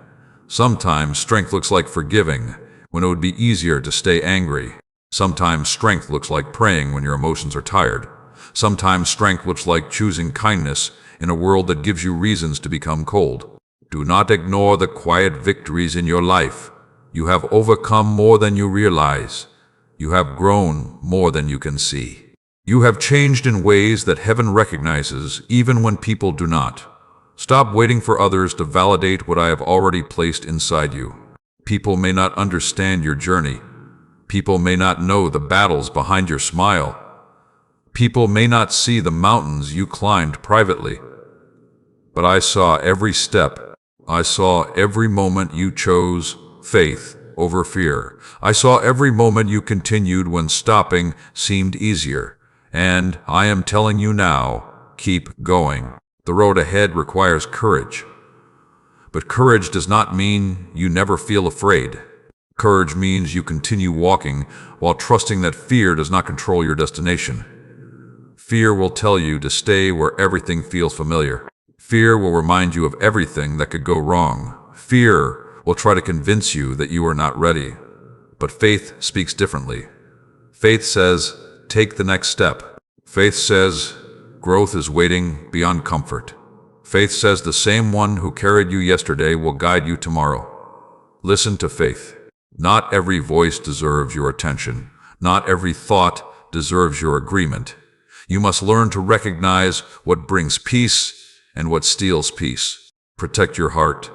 Sometimes strength looks like forgiving when it would be easier to stay angry. Sometimes strength looks like praying when your emotions are tired. Sometimes strength looks like choosing kindness in a world that gives you reasons to become cold. Do not ignore the quiet victories in your life. You have overcome more than you realize. You have grown more than you can see. You have changed in ways that heaven recognizes even when people do not. Stop waiting for others to validate what I have already placed inside you. People may not understand your journey. People may not know the battles behind your smile. People may not see the mountains you climbed privately. But I saw every step. I saw every moment you chose faith over fear. I saw every moment you continued when stopping seemed easier. And I am telling you now, keep going. The road ahead requires courage. But courage does not mean you never feel afraid. Courage means you continue walking while trusting that fear does not control your destination. Fear will tell you to stay where everything feels familiar. Fear will remind you of everything that could go wrong. Fear will try to convince you that you are not ready. But faith speaks differently. Faith says, take the next step. Faith says, growth is waiting beyond comfort. Faith says the same one who carried you yesterday will guide you tomorrow. Listen to faith. Not every voice deserves your attention. Not every thought deserves your agreement. You must learn to recognize what brings peace and what steals peace. Protect your heart.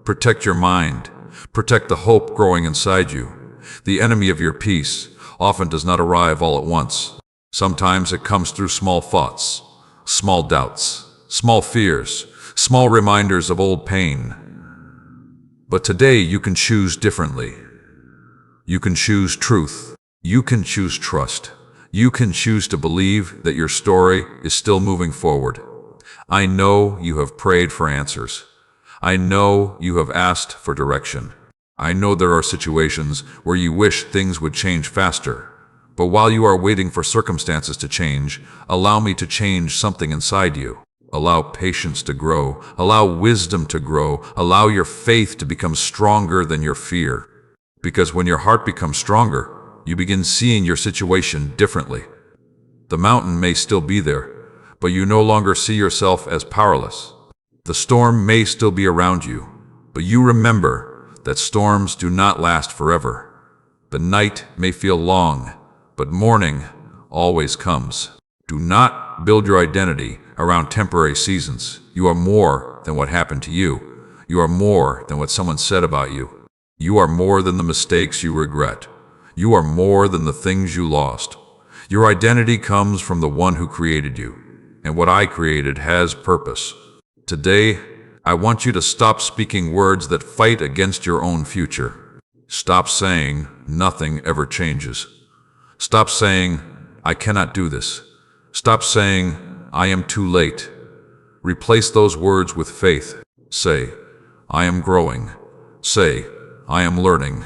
Protect your mind. Protect the hope growing inside you. The enemy of your peace often does not arrive all at once. Sometimes it comes through small thoughts, small doubts, small fears, small reminders of old pain. But today you can choose differently. You can choose truth. You can choose trust. You can choose to believe that your story is still moving forward. I know you have prayed for answers. I know you have asked for direction. I know there are situations where you wish things would change faster. But while you are waiting for circumstances to change, allow me to change something inside you. Allow patience to grow. Allow wisdom to grow. Allow your faith to become stronger than your fear. Because when your heart becomes stronger, you begin seeing your situation differently. The mountain may still be there, but you no longer see yourself as powerless. The storm may still be around you, but you remember that storms do not last forever. The night may feel long, but morning always comes. Do not build your identity around temporary seasons. You are more than what happened to you. You are more than what someone said about you. You are more than the mistakes you regret. You are more than the things you lost. Your identity comes from the one who created you, and what I created has purpose. Today, I want you to stop speaking words that fight against your own future. Stop saying, nothing ever changes. Stop saying, I cannot do this. Stop saying, I am too late. Replace those words with faith. Say, I am growing. Say, I am learning.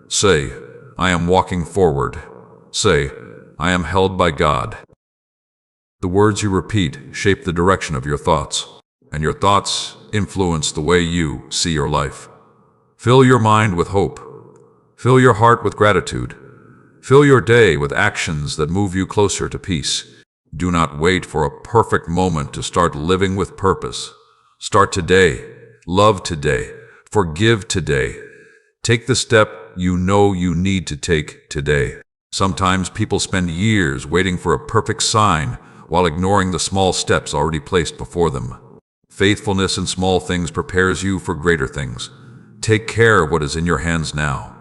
Say, I am walking forward. Say, I am held by God. The words you repeat shape the direction of your thoughts, and your thoughts influence the way you see your life. Fill your mind with hope. Fill your heart with gratitude. Fill your day with actions that move you closer to peace. Do not wait for a perfect moment to start living with purpose. Start today. Love today. Forgive today. Take the step you know you need to take today. Sometimes people spend years waiting for a perfect sign while ignoring the small steps already placed before them. Faithfulness in small things prepares you for greater things. Take care of what is in your hands now.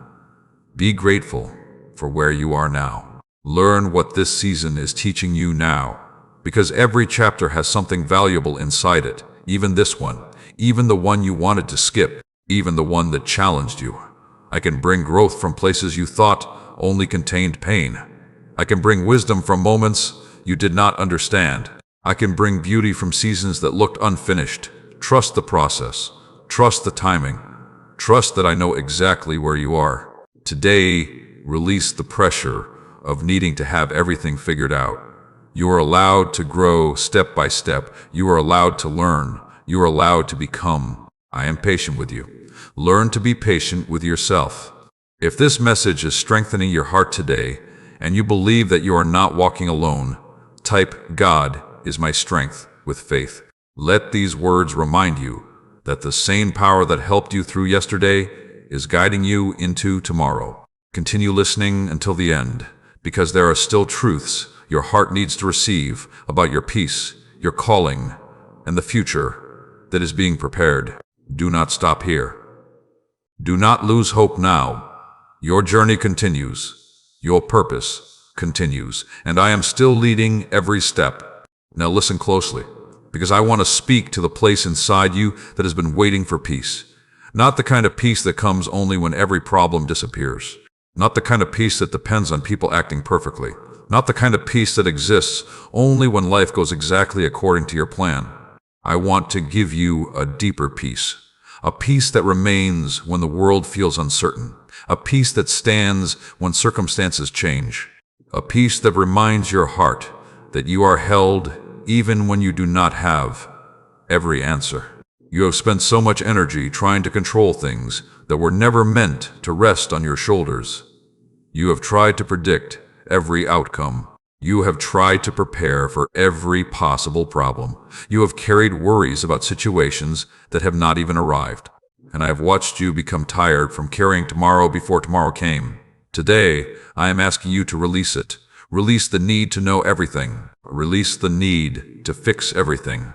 Be grateful for where you are now. Learn what this season is teaching you now, because every chapter has something valuable inside it, even this one, even the one you wanted to skip, even the one that challenged you. I can bring growth from places you thought only contained pain. I can bring wisdom from moments you did not understand. I can bring beauty from seasons that looked unfinished. Trust the process. Trust the timing. Trust that I know exactly where you are. Today, release the pressure of needing to have everything figured out. You are allowed to grow step by step. You are allowed to learn. You are allowed to become. I am patient with you. Learn to be patient with yourself. If this message is strengthening your heart today, and you believe that you are not walking alone, type "God is my strength" with faith. Let these words remind you that the same power that helped you through yesterday is guiding you into tomorrow. Continue listening until the end, because there are still truths your heart needs to receive about your peace, your calling, and the future that is being prepared. Do not stop here. Do not lose hope now. Your journey continues. Your purpose continues, and I am still leading every step. Now listen closely, because I want to speak to the place inside you that has been waiting for peace. Not the kind of peace that comes only when every problem disappears. Not the kind of peace that depends on people acting perfectly. Not the kind of peace that exists only when life goes exactly according to your plan. I want to give you a deeper peace. A peace that remains when the world feels uncertain. A peace that stands when circumstances change. A peace that reminds your heart that you are held even when you do not have every answer. You have spent so much energy trying to control things that were never meant to rest on your shoulders. You have tried to predict every outcome. You have tried to prepare for every possible problem. You have carried worries about situations that have not even arrived. And I have watched you become tired from carrying tomorrow before tomorrow came. Today, I am asking you to release it. Release the need to know everything. Release the need to fix everything.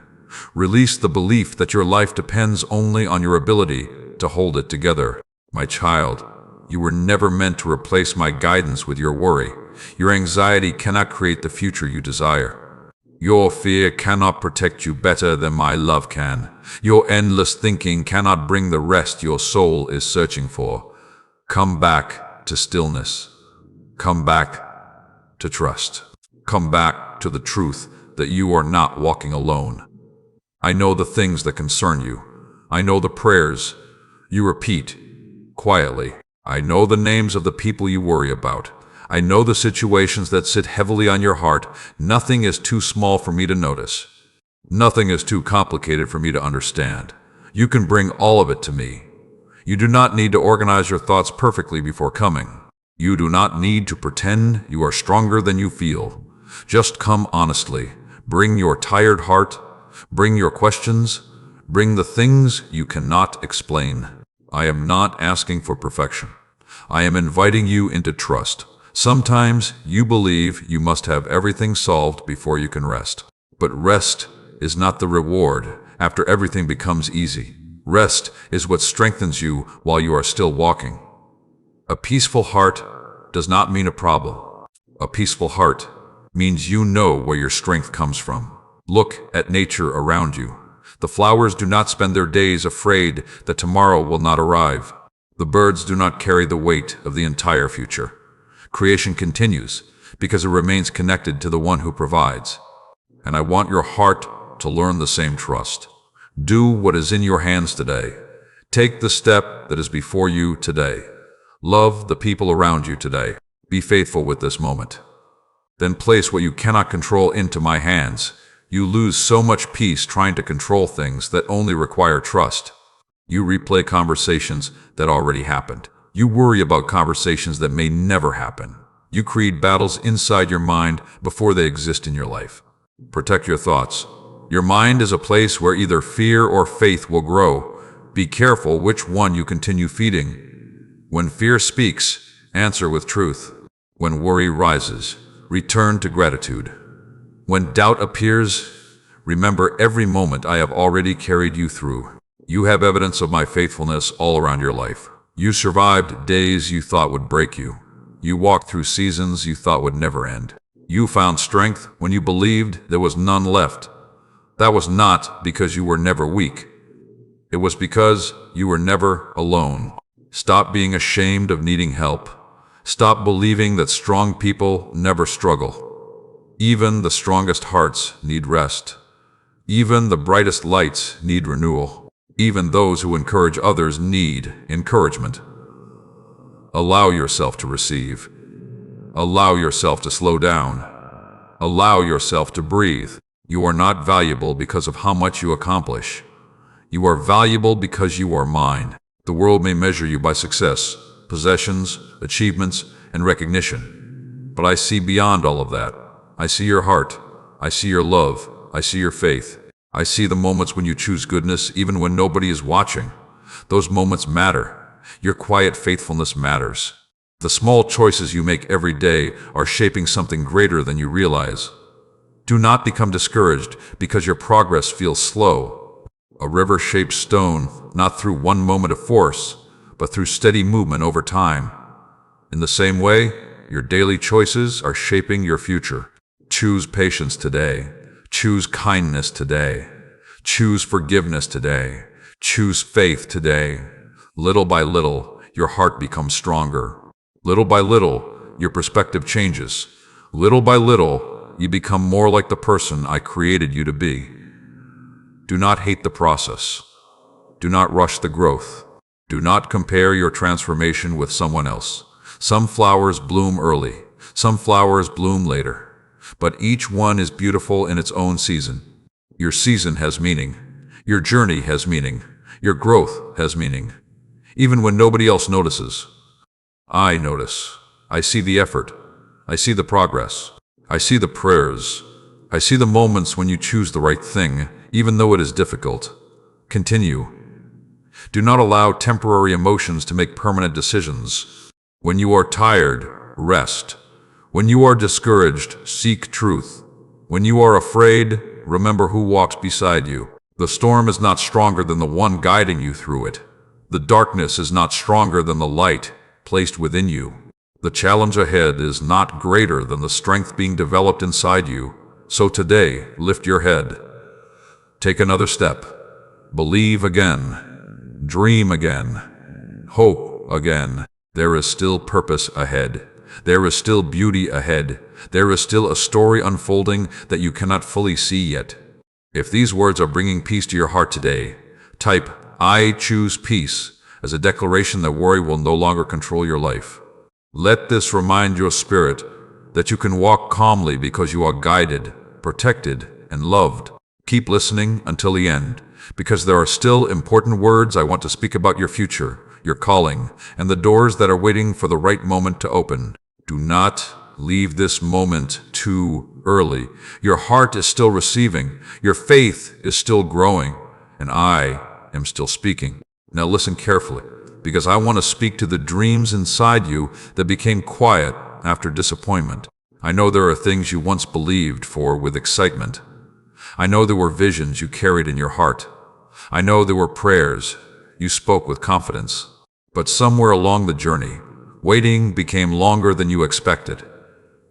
Release the belief that your life depends only on your ability to hold it together. My child, you were never meant to replace my guidance with your worry. Your anxiety cannot create the future you desire. Your fear cannot protect you better than my love can. Your endless thinking cannot bring the rest your soul is searching for. Come back to stillness. Come back to trust. Come back to the truth that you are not walking alone. I know the things that concern you. I know the prayers you repeat quietly. I know the names of the people you worry about. I know the situations that sit heavily on your heart. Nothing is too small for me to notice. Nothing is too complicated for me to understand. You can bring all of it to me. You do not need to organize your thoughts perfectly before coming. You do not need to pretend you are stronger than you feel. Just come honestly. Bring your tired heart. Bring your questions. Bring the things you cannot explain. I am not asking for perfection. I am inviting you into trust. Sometimes you believe you must have everything solved before you can rest. But rest is not the reward after everything becomes easy. Rest is what strengthens you while you are still walking. A peaceful heart does not mean a problem. A peaceful heart means you know where your strength comes from. Look at nature around you. The flowers do not spend their days afraid that tomorrow will not arrive. The birds do not carry the weight of the entire future. Creation continues because it remains connected to the one who provides. And I want your heart to learn the same trust. Do what is in your hands today. Take the step that is before you today. Love the people around you today. Be faithful with this moment. Then place what you cannot control into my hands. You lose so much peace trying to control things that only require trust. You replay conversations that already happened. You worry about conversations that may never happen. You create battles inside your mind before they exist in your life. Protect your thoughts. Your mind is a place where either fear or faith will grow. Be careful which one you continue feeding. When fear speaks, answer with truth. When worry rises, return to gratitude. When doubt appears, remember every moment I have already carried you through. You have evidence of my faithfulness all around your life. You survived days you thought would break you. You walked through seasons you thought would never end. You found strength when you believed there was none left. That was not because you were never weak. It was because you were never alone. Stop being ashamed of needing help. Stop believing that strong people never struggle. Even the strongest hearts need rest. Even the brightest lights need renewal. Even those who encourage others need encouragement. Allow yourself to receive. Allow yourself to slow down. Allow yourself to breathe. You are not valuable because of how much you accomplish. You are valuable because you are mine. The world may measure you by success, possessions, achievements, and recognition. But I see beyond all of that. I see your heart. I see your love. I see your faith. I see the moments when you choose goodness even when nobody is watching. Those moments matter. Your quiet faithfulness matters. The small choices you make every day are shaping something greater than you realize. Do not become discouraged because your progress feels slow. A river shapes stone not through one moment of force, but through steady movement over time. In the same way, your daily choices are shaping your future. Choose patience today. Choose kindness today. Choose forgiveness today. Choose faith today. Little by little, your heart becomes stronger. Little by little, your perspective changes. Little by little, you become more like the person I created you to be. Do not hate the process. Do not rush the growth. Do not compare your transformation with someone else. Some flowers bloom early. Some flowers bloom later. But each one is beautiful in its own season. Your season has meaning. Your journey has meaning. Your growth has meaning. Even when nobody else notices. I notice. I see the effort. I see the progress. I see the prayers. I see the moments when you choose the right thing, even though it is difficult. Continue. Do not allow temporary emotions to make permanent decisions. When you are tired, rest. When you are discouraged, seek truth. When you are afraid, remember who walks beside you. The storm is not stronger than the one guiding you through it. The darkness is not stronger than the light placed within you. The challenge ahead is not greater than the strength being developed inside you. So today, lift your head. Take another step. Believe again. Dream again. Hope again. There is still purpose ahead. There is still beauty ahead. There is still a story unfolding that you cannot fully see yet. If these words are bringing peace to your heart today, type "I choose peace" as a declaration that worry will no longer control your life. Let this remind your spirit that you can walk calmly because you are guided, protected, and loved. Keep listening until the end, because there are still important words I want to speak about your future, your calling, and the doors that are waiting for the right moment to open. Do not leave this moment too early. Your heart is still receiving, your faith is still growing, and I am still speaking. Now listen carefully, because I want to speak to the dreams inside you that became quiet after disappointment. I know there are things you once believed for with excitement. I know there were visions you carried in your heart. I know there were prayers you spoke with confidence. But somewhere along the journey, waiting became longer than you expected.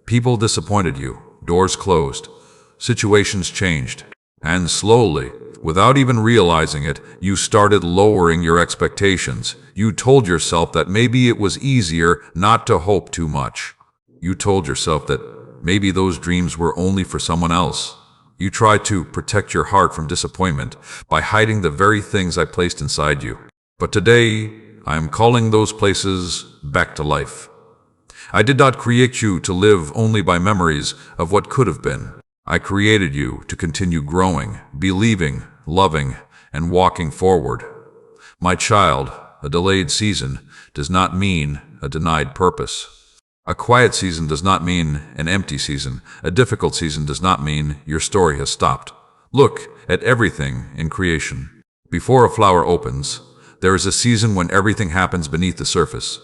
People disappointed you, doors closed, situations changed, and slowly, without even realizing it, you started lowering your expectations. You told yourself that maybe it was easier not to hope too much. You told yourself that maybe those dreams were only for someone else. You tried to protect your heart from disappointment by hiding the very things I placed inside you. But today, I am calling those places back to life. I did not create you to live only by memories of what could have been. I created you to continue growing, believing, loving, and walking forward. My child, a delayed season does not mean a denied purpose. A quiet season does not mean an empty season. A difficult season does not mean your story has stopped. Look at everything in creation. Before a flower opens, there is a season when everything happens beneath the surface.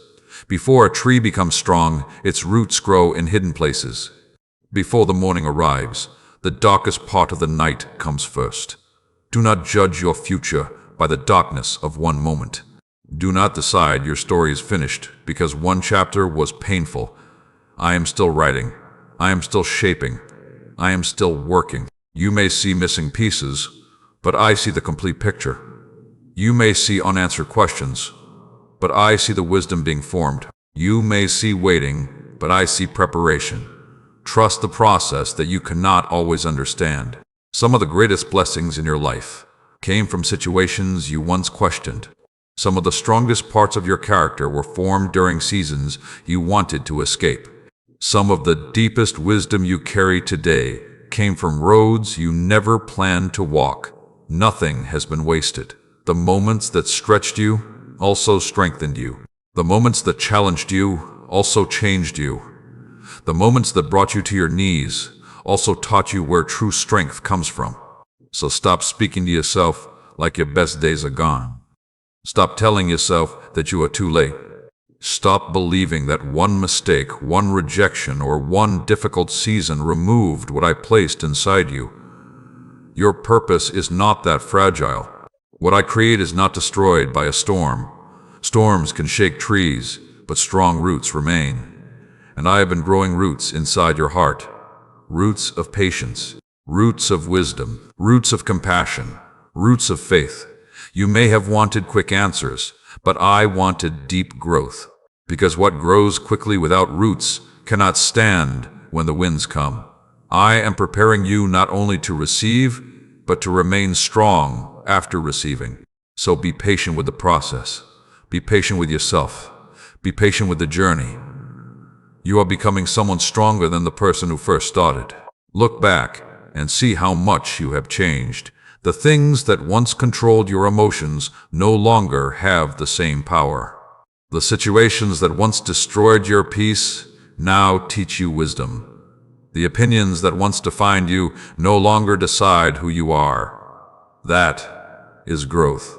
Before a tree becomes strong, its roots grow in hidden places. Before the morning arrives, the darkest part of the night comes first. Do not judge your future by the darkness of one moment. Do not decide your story is finished because one chapter was painful. I am still writing. I am still shaping. I am still working. You may see missing pieces, but I see the complete picture. You may see unanswered questions, but I see the wisdom being formed. You may see waiting, but I see preparation. Trust the process that you cannot always understand. Some of the greatest blessings in your life came from situations you once questioned. Some of the strongest parts of your character were formed during seasons you wanted to escape. Some of the deepest wisdom you carry today came from roads you never planned to walk. Nothing has been wasted. The moments that stretched you also strengthened you. The moments that challenged you also changed you. The moments that brought you to your knees also taught you where true strength comes from. So stop speaking to yourself like your best days are gone. Stop telling yourself that you are too late. Stop believing that one mistake, one rejection, or one difficult season removed what I placed inside you. Your purpose is not that fragile. What I create is not destroyed by a storm. Storms can shake trees, but strong roots remain. And I have been growing roots inside your heart. Roots of patience, roots of wisdom, roots of compassion, roots of faith. You may have wanted quick answers, but I wanted deep growth. Because what grows quickly without roots cannot stand when the winds come. I am preparing you not only to receive, but to remain strong after receiving. So be patient with the process. Be patient with yourself. Be patient with the journey. You are becoming someone stronger than the person who first started. Look back and see how much you have changed. The things that once controlled your emotions no longer have the same power. The situations that once destroyed your peace now teach you wisdom. The opinions that once defined you no longer decide who you are. That is growth.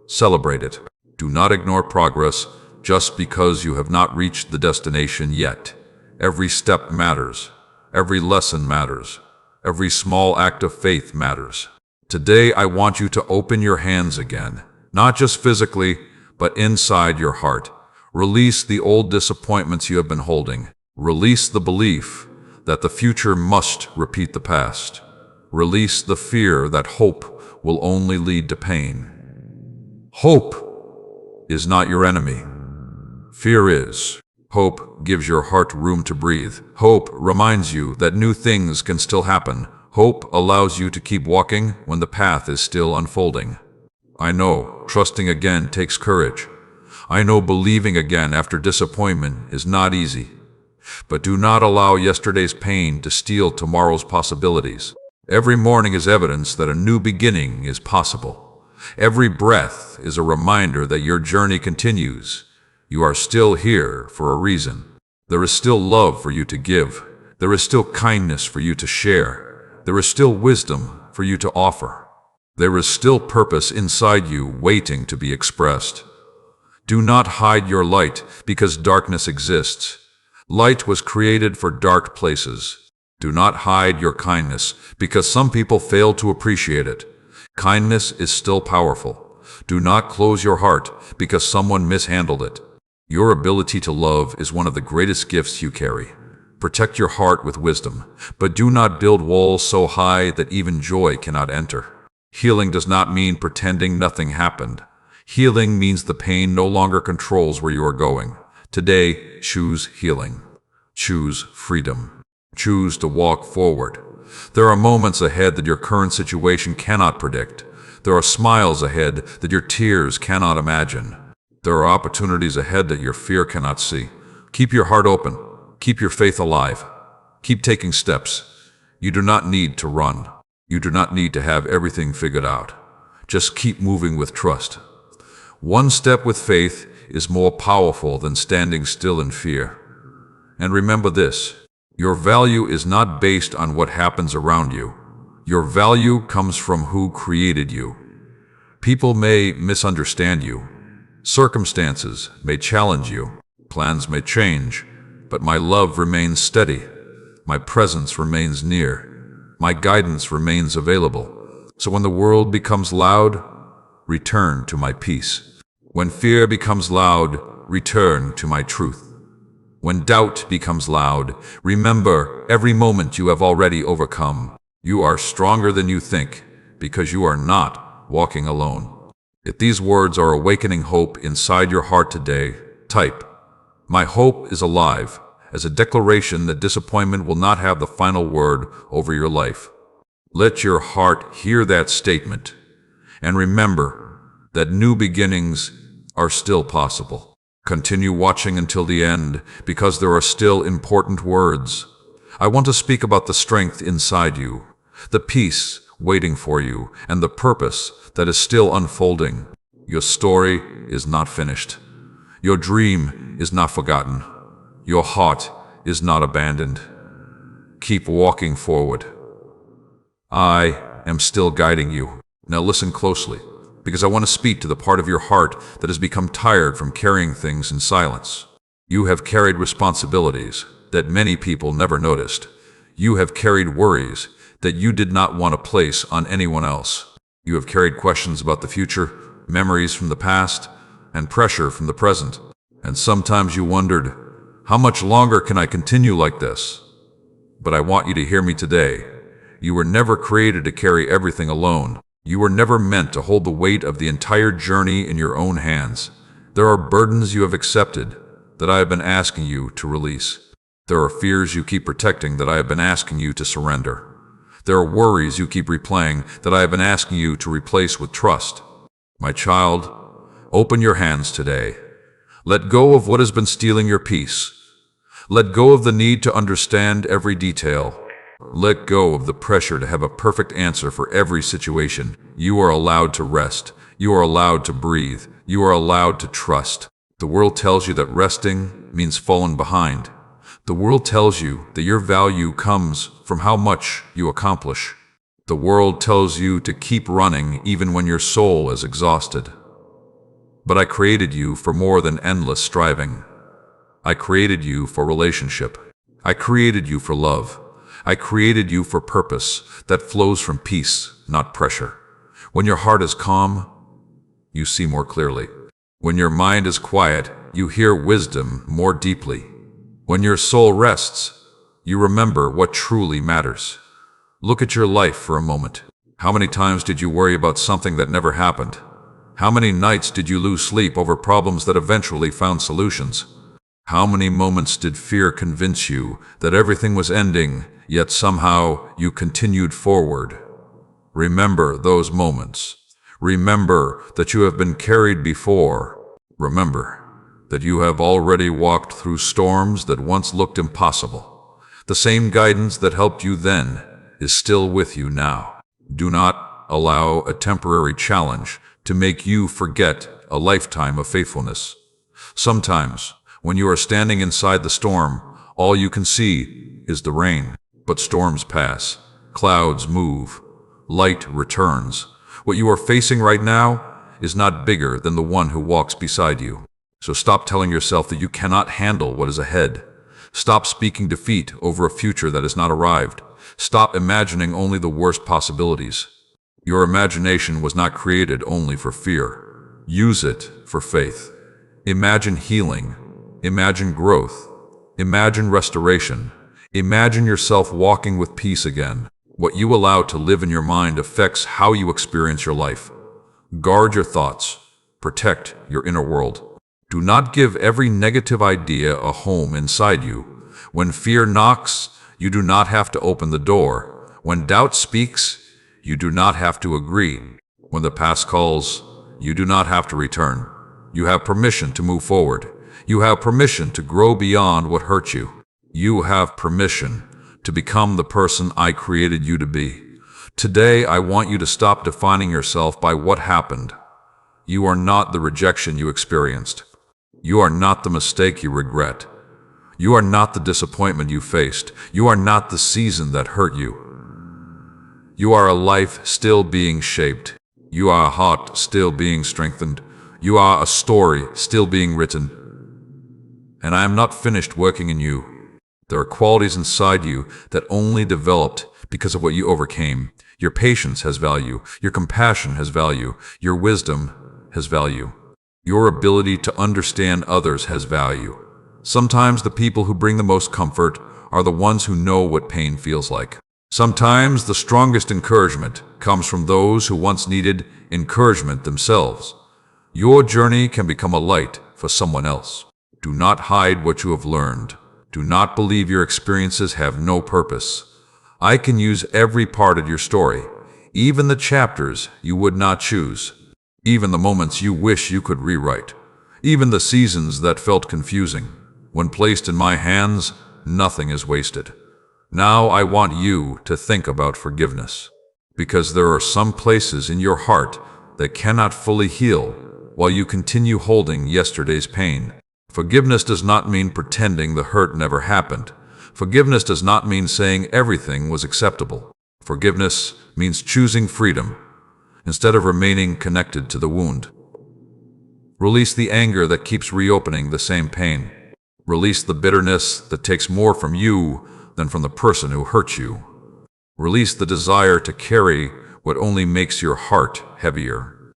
Celebrate it. Do not ignore progress just because you have not reached the destination yet. Every step matters. Every lesson matters. Every small act of faith matters. Today, I want you to open your hands again, not just physically, but inside your heart. Release the old disappointments you have been holding. Release the belief that the future must repeat the past. Release the fear that hope will only lead to pain. Hope is not your enemy. Fear is. Hope gives your heart room to breathe. Hope reminds you that new things can still happen. Hope allows you to keep walking when the path is still unfolding. I know trusting again takes courage. I know believing again after disappointment is not easy. But do not allow yesterday's pain to steal tomorrow's possibilities. Every morning is evidence that a new beginning is possible. Every breath is a reminder that your journey continues. You are still here for a reason. There is still love for you to give. There is still kindness for you to share. There is still wisdom for you to offer. There is still purpose inside you waiting to be expressed. Do not hide your light because darkness exists. Light was created for dark places. Do not hide your kindness because some people fail to appreciate it. Kindness is still powerful. Do not close your heart because someone mishandled it. Your ability to love is one of the greatest gifts you carry. Protect your heart with wisdom, but do not build walls so high that even joy cannot enter. Healing does not mean pretending nothing happened. Healing means the pain no longer controls where you are going. Today, choose healing. Choose freedom. Choose to walk forward. There are moments ahead that your current situation cannot predict. There are smiles ahead that your tears cannot imagine. There are opportunities ahead that your fear cannot see. Keep your heart open. Keep your faith alive. Keep taking steps. You do not need to run. You do not need to have everything figured out. Just keep moving with trust. One step with faith is more powerful than standing still in fear. And remember this, your value is not based on what happens around you. Your value comes from who created you. People may misunderstand you. Circumstances may challenge you. Plans may change. But my love remains steady. My presence remains near. My guidance remains available. So when the world becomes loud, return to my peace. When fear becomes loud, return to my truth. When doubt becomes loud, remember every moment you have already overcome. You are stronger than you think because you are not walking alone. If these words are awakening hope inside your heart today, type My hope is alive, as a declaration that disappointment will not have the final word over your life. Let your heart hear that statement, and remember that new beginnings are still possible. Continue watching until the end, because there are still important words. I want to speak about the strength inside you, the peace waiting for you, and the purpose that is still unfolding. Your story is not finished. Your dream is not forgotten. Your heart is not abandoned. Keep walking forward. I am still guiding you. Now listen closely, because I want to speak to the part of your heart that has become tired from carrying things in silence. You have carried responsibilities that many people never noticed. You have carried worries that you did not want to place on anyone else. You have carried questions about the future, memories from the past, and pressure from the present. And sometimes you wondered, how much longer can I continue like this? But I want you to hear me today. You were never created to carry everything alone. You were never meant to hold the weight of the entire journey in your own hands. There are burdens you have accepted that I have been asking you to release. There are fears you keep protecting that I have been asking you to surrender. There are worries you keep replaying that I have been asking you to replace with trust. My child, open your hands today. Let go of what has been stealing your peace. Let go of the need to understand every detail. Let go of the pressure to have a perfect answer for every situation. You are allowed to rest. You are allowed to breathe. You are allowed to trust. The world tells you that resting means falling behind. The world tells you that your value comes from how much you accomplish. The world tells you to keep running even when your soul is exhausted. But I created you for more than endless striving. I created you for relationship. I created you for love. I created you for purpose that flows from peace, not pressure. When your heart is calm, you see more clearly. When your mind is quiet, you hear wisdom more deeply. When your soul rests, you remember what truly matters. Look at your life for a moment. How many times did you worry about something that never happened? How many nights did you lose sleep over problems that eventually found solutions? How many moments did fear convince you that everything was ending, yet somehow you continued forward? Remember those moments. Remember that you have been carried before. Remember that you have already walked through storms that once looked impossible. The same guidance that helped you then is still with you now. Do not allow a temporary challenge to make you forget a lifetime of faithfulness. Sometimes, when you are standing inside the storm, all you can see is the rain. But storms pass, clouds move, light returns. What you are facing right now is not bigger than the one who walks beside you. So stop telling yourself that you cannot handle what is ahead. Stop speaking defeat over a future that has not arrived. Stop imagining only the worst possibilities. Your imagination was not created only for fear. Use it for faith. Imagine healing. Imagine growth. Imagine restoration. Imagine yourself walking with peace again. What you allow to live in your mind affects how you experience your life. Guard your thoughts. Protect your inner world. Do not give every negative idea a home inside you. When fear knocks, you do not have to open the door. When doubt speaks, you do not have to agree. When the past calls, you do not have to return. You have permission to move forward. You have permission to grow beyond what hurt you. You have permission to become the person I created you to be. Today, I want you to stop defining yourself by what happened. You are not the rejection you experienced. You are not the mistake you regret. You are not the disappointment you faced. You are not the season that hurt you. You are a life still being shaped. You are a heart still being strengthened. You are a story still being written. And I am not finished working in you. There are qualities inside you that only developed because of what you overcame. Your patience has value. Your compassion has value. Your wisdom has value. Your ability to understand others has value. Sometimes the people who bring the most comfort are the ones who know what pain feels like. Sometimes the strongest encouragement comes from those who once needed encouragement themselves. Your journey can become a light for someone else. Do not hide what you have learned. Do not believe your experiences have no purpose. I can use every part of your story, even the chapters you would not choose, even the moments you wish you could rewrite, even the seasons that felt confusing. When placed in my hands, nothing is wasted. Now I want you to think about forgiveness, because there are some places in your heart that cannot fully heal while you continue holding yesterday's pain. Forgiveness does not mean pretending the hurt never happened. Forgiveness does not mean saying everything was acceptable. Forgiveness means choosing freedom instead of remaining connected to the wound. Release the anger that keeps reopening the same pain. Release the bitterness that takes more from you than from the person who hurt you. Release the desire to carry what only makes your heart heavier.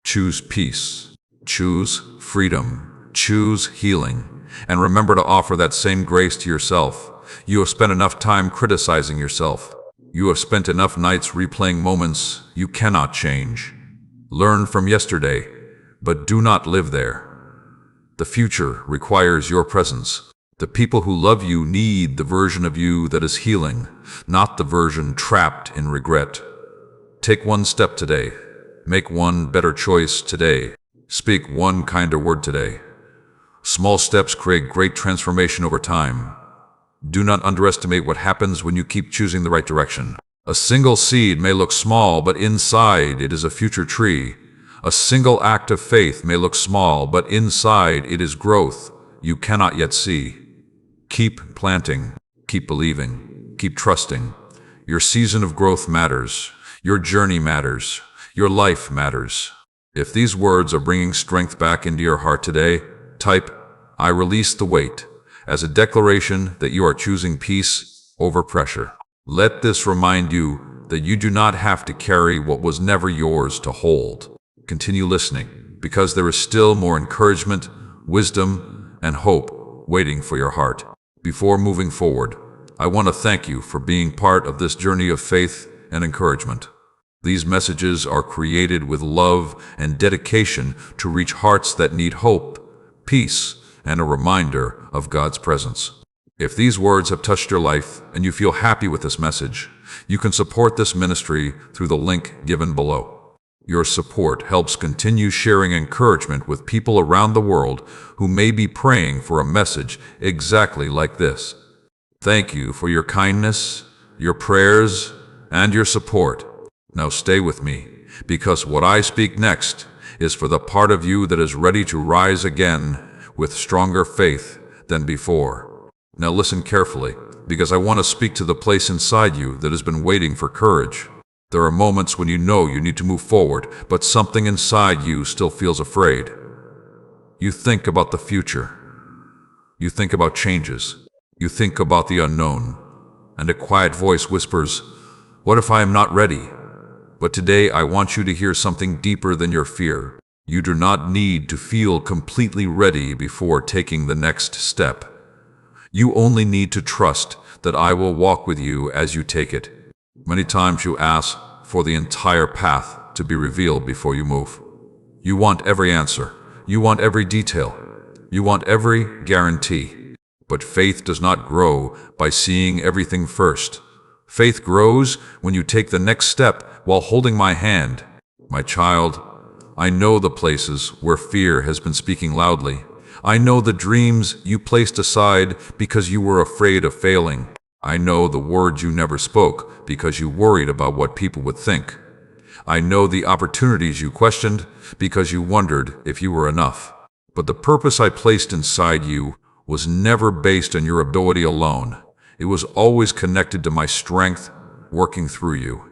Choose peace. Choose freedom. Choose healing. And remember to offer that same grace to yourself. You have spent enough time criticizing yourself. You have spent enough nights replaying moments you cannot change. Learn from yesterday, but do not live there. The future requires your presence. The people who love you need the version of you that is healing, not the version trapped in regret. Take one step today. Make one better choice today. Speak one kinder word today. Small steps create great transformation over time. Do not underestimate what happens when you keep choosing the right direction. A single seed may look small, but inside it is a future tree. A single act of faith may look small, but inside it is growth you cannot yet see. Keep planting, keep believing, keep trusting. Your season of growth matters. Your journey matters. Your life matters. If these words are bringing strength back into your heart today, type, "I release the weight," as a declaration that you are choosing peace over pressure. Let this remind you that you do not have to carry what was never yours to hold. Continue listening, because there is still more encouragement, wisdom, and hope waiting for your heart. Before moving forward, I want to thank you for being part of this journey of faith and encouragement. These messages are created with love and dedication to reach hearts that need hope, peace, and a reminder of God's presence. If these words have touched your life and you feel happy with this message, you can support this ministry through the link given below. Your support helps continue sharing encouragement with people around the world who may be praying for a message exactly like this. Thank you for your kindness, your prayers, and your support. Now stay with me, because what I speak next is for the part of you that is ready to rise again with stronger faith than before. Now listen carefully, because I want to speak to the place inside you that has been waiting for courage. There are moments when you know you need to move forward, but something inside you still feels afraid. You think about the future. You think about changes. You think about the unknown. And a quiet voice whispers, "What if I am not ready?" But today I want you to hear something deeper than your fear. You do not need to feel completely ready before taking the next step. You only need to trust that I will walk with you as you take it. Many times you ask for the entire path to be revealed before you move. You want every answer. You want every detail. You want every guarantee. But faith does not grow by seeing everything first. Faith grows when you take the next step while holding my hand. My child, I know the places where fear has been speaking loudly. I know the dreams you placed aside because you were afraid of failing. I know the words you never spoke because you worried about what people would think. I know the opportunities you questioned because you wondered if you were enough. But the purpose I placed inside you was never based on your ability alone. It was always connected to my strength working through you.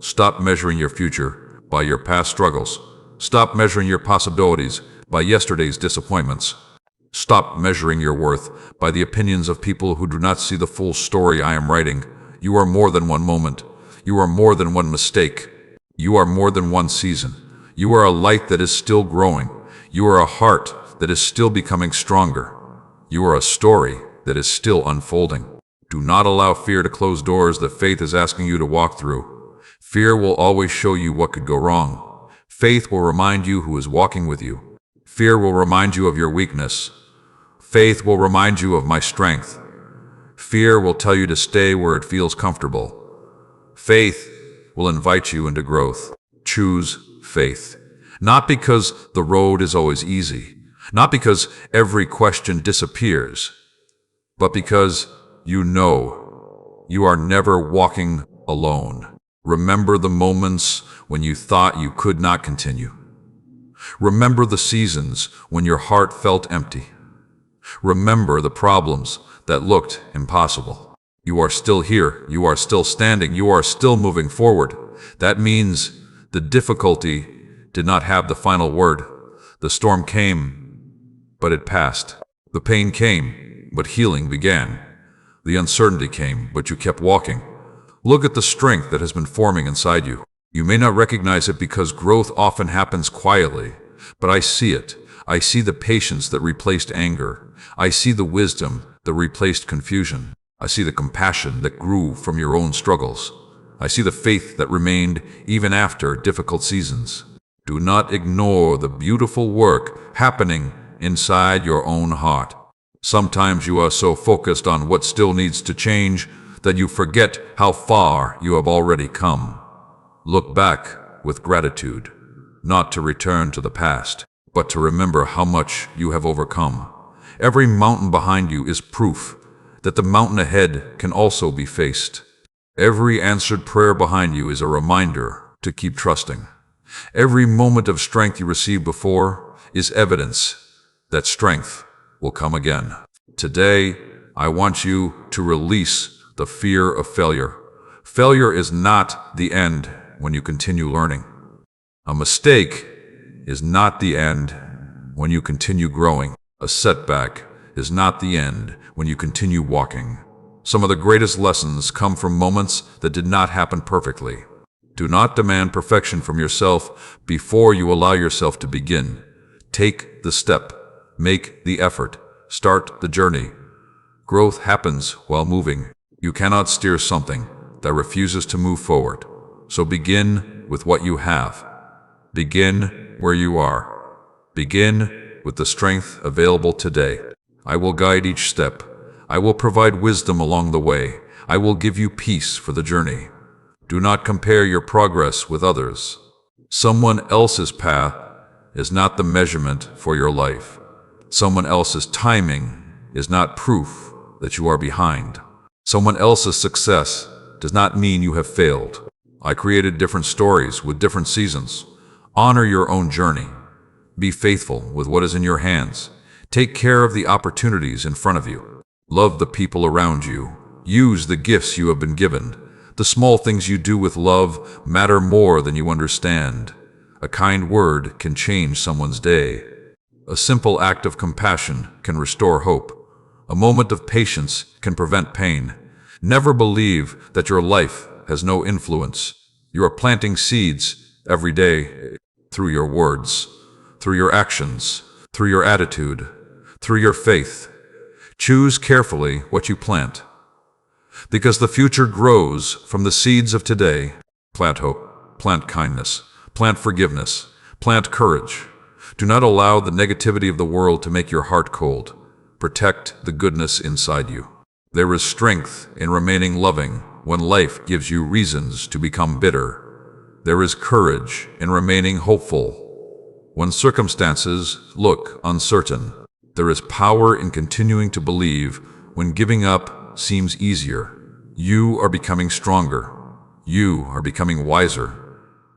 Stop measuring your future by your past struggles. Stop measuring your possibilities by yesterday's disappointments. Stop measuring your worth by the opinions of people who do not see the full story I am writing. You are more than one moment. You are more than one mistake. You are more than one season. You are a light that is still growing. You are a heart that is still becoming stronger. You are a story that is still unfolding. Do not allow fear to close doors that faith is asking you to walk through. Fear will always show you what could go wrong. Faith will remind you who is walking with you. Fear will remind you of your weakness. Faith will remind you of my strength. Fear will tell you to stay where it feels comfortable. Faith will invite you into growth. Choose faith. Not because the road is always easy, not because every question disappears, but because you know you are never walking alone. Remember the moments when you thought you could not continue. Remember the seasons when your heart felt empty. Remember the problems that looked impossible. You are still here. You are still standing. You are still moving forward. That means the difficulty did not have the final word. The storm came, but it passed. The pain came, but healing began. The uncertainty came, but you kept walking. Look at the strength that has been forming inside you. You may not recognize it because growth often happens quietly, but I see it. I see the patience that replaced anger. I see the wisdom that replaced confusion. I see the compassion that grew from your own struggles. I see the faith that remained even after difficult seasons. Do not ignore the beautiful work happening inside your own heart. Sometimes you are so focused on what still needs to change that you forget how far you have already come. Look back with gratitude, not to return to the past, but to remember how much you have overcome. Every mountain behind you is proof that the mountain ahead can also be faced. Every answered prayer behind you is a reminder to keep trusting. Every moment of strength you received before is evidence that strength will come again. Today, I want you to release the fear of failure. Failure is not the end when you continue learning. A mistake is not the end when you continue growing. A setback is not the end when you continue walking. Some of the greatest lessons come from moments that did not happen perfectly. Do not demand perfection from yourself before you allow yourself to begin. Take the step. Make the effort. Start the journey. Growth happens while moving. You cannot steer something that refuses to move forward. So begin with what you have. Begin where you are. Begin with the strength available today. I will guide each step. I will provide wisdom along the way. I will give you peace for the journey. Do not compare your progress with others. Someone else's path is not the measurement for your life. Someone else's timing is not proof that you are behind. Someone else's success does not mean you have failed. I created different stories with different seasons. Honor your own journey. Be faithful with what is in your hands. Take care of the opportunities in front of you. Love the people around you. Use the gifts you have been given. The small things you do with love matter more than you understand. A kind word can change someone's day. A simple act of compassion can restore hope. A moment of patience can prevent pain. Never believe that your life has no influence. You are planting seeds every day through your words, through your actions, through your attitude, through your faith. Choose carefully what you plant, because the future grows from the seeds of today. Plant hope, plant kindness, plant forgiveness, plant courage. Do not allow the negativity of the world to make your heart cold. Protect the goodness inside you. There is strength in remaining loving when life gives you reasons to become bitter. There is courage in remaining hopeful when circumstances look uncertain. There is power in continuing to believe when giving up seems easier. You are becoming stronger. You are becoming wiser.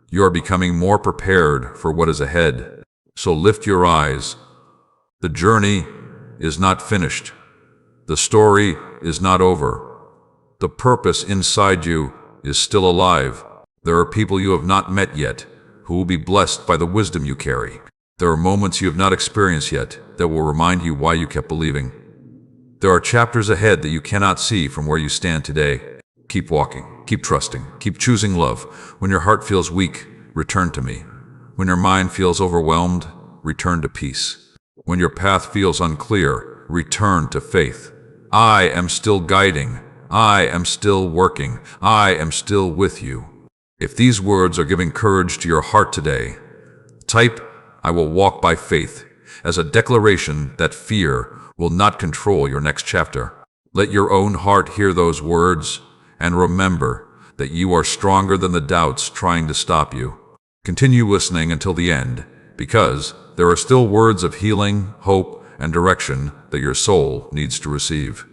You are becoming more prepared for what is ahead. So lift your eyes. The journey is not finished. The story is not over. The purpose inside you is still alive. There are people you have not met yet who will be blessed by the wisdom you carry. There are moments you have not experienced yet that will remind you why you kept believing. There are chapters ahead that you cannot see from where you stand today. Keep walking, keep trusting, keep choosing love. When your heart feels weak, return to me. When your mind feels overwhelmed, return to peace. When your path feels unclear, return to faith. I am still guiding. I am still working. I am still with you. If these words are giving courage to your heart today, type, "I will walk by faith." as a declaration that fear will not control your next chapter. Let your own heart hear those words, and remember that you are stronger than the doubts trying to stop you. Continue listening until the end, because there are still words of healing, hope, and direction that your soul needs to receive.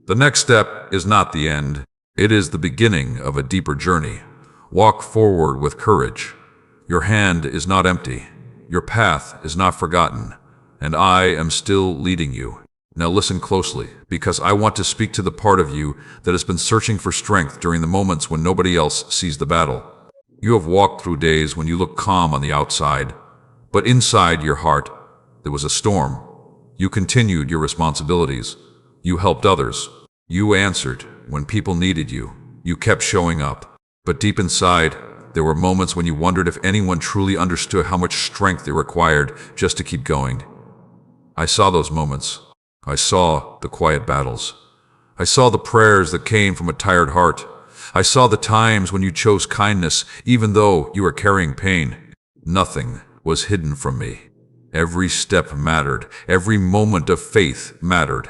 The next step is not the end. It is the beginning of a deeper journey. Walk forward with courage. Your hand is not empty. Your path is not forgotten, and I am still leading you. Now listen closely, because I want to speak to the part of you that has been searching for strength during the moments when nobody else sees the battle. You have walked through days when you look calm on the outside, but inside your heart, there was a storm. You continued your responsibilities. You helped others. You answered when people needed you. You kept showing up. But deep inside, there were moments when you wondered if anyone truly understood how much strength it required just to keep going. I saw those moments. I saw the quiet battles. I saw the prayers that came from a tired heart. I saw the times when you chose kindness even though you were carrying pain. Nothing was hidden from me. Every step mattered. Every moment of faith mattered.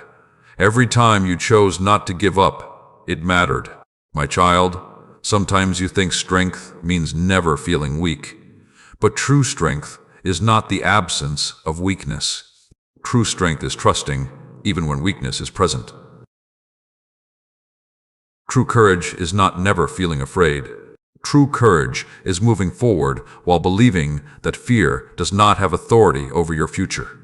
Every time you chose not to give up, it mattered. My child, sometimes you think strength means never feeling weak. But true strength is not the absence of weakness. True strength is trusting even when weakness is present. True courage is not never feeling afraid. True courage is moving forward while believing that fear does not have authority over your future.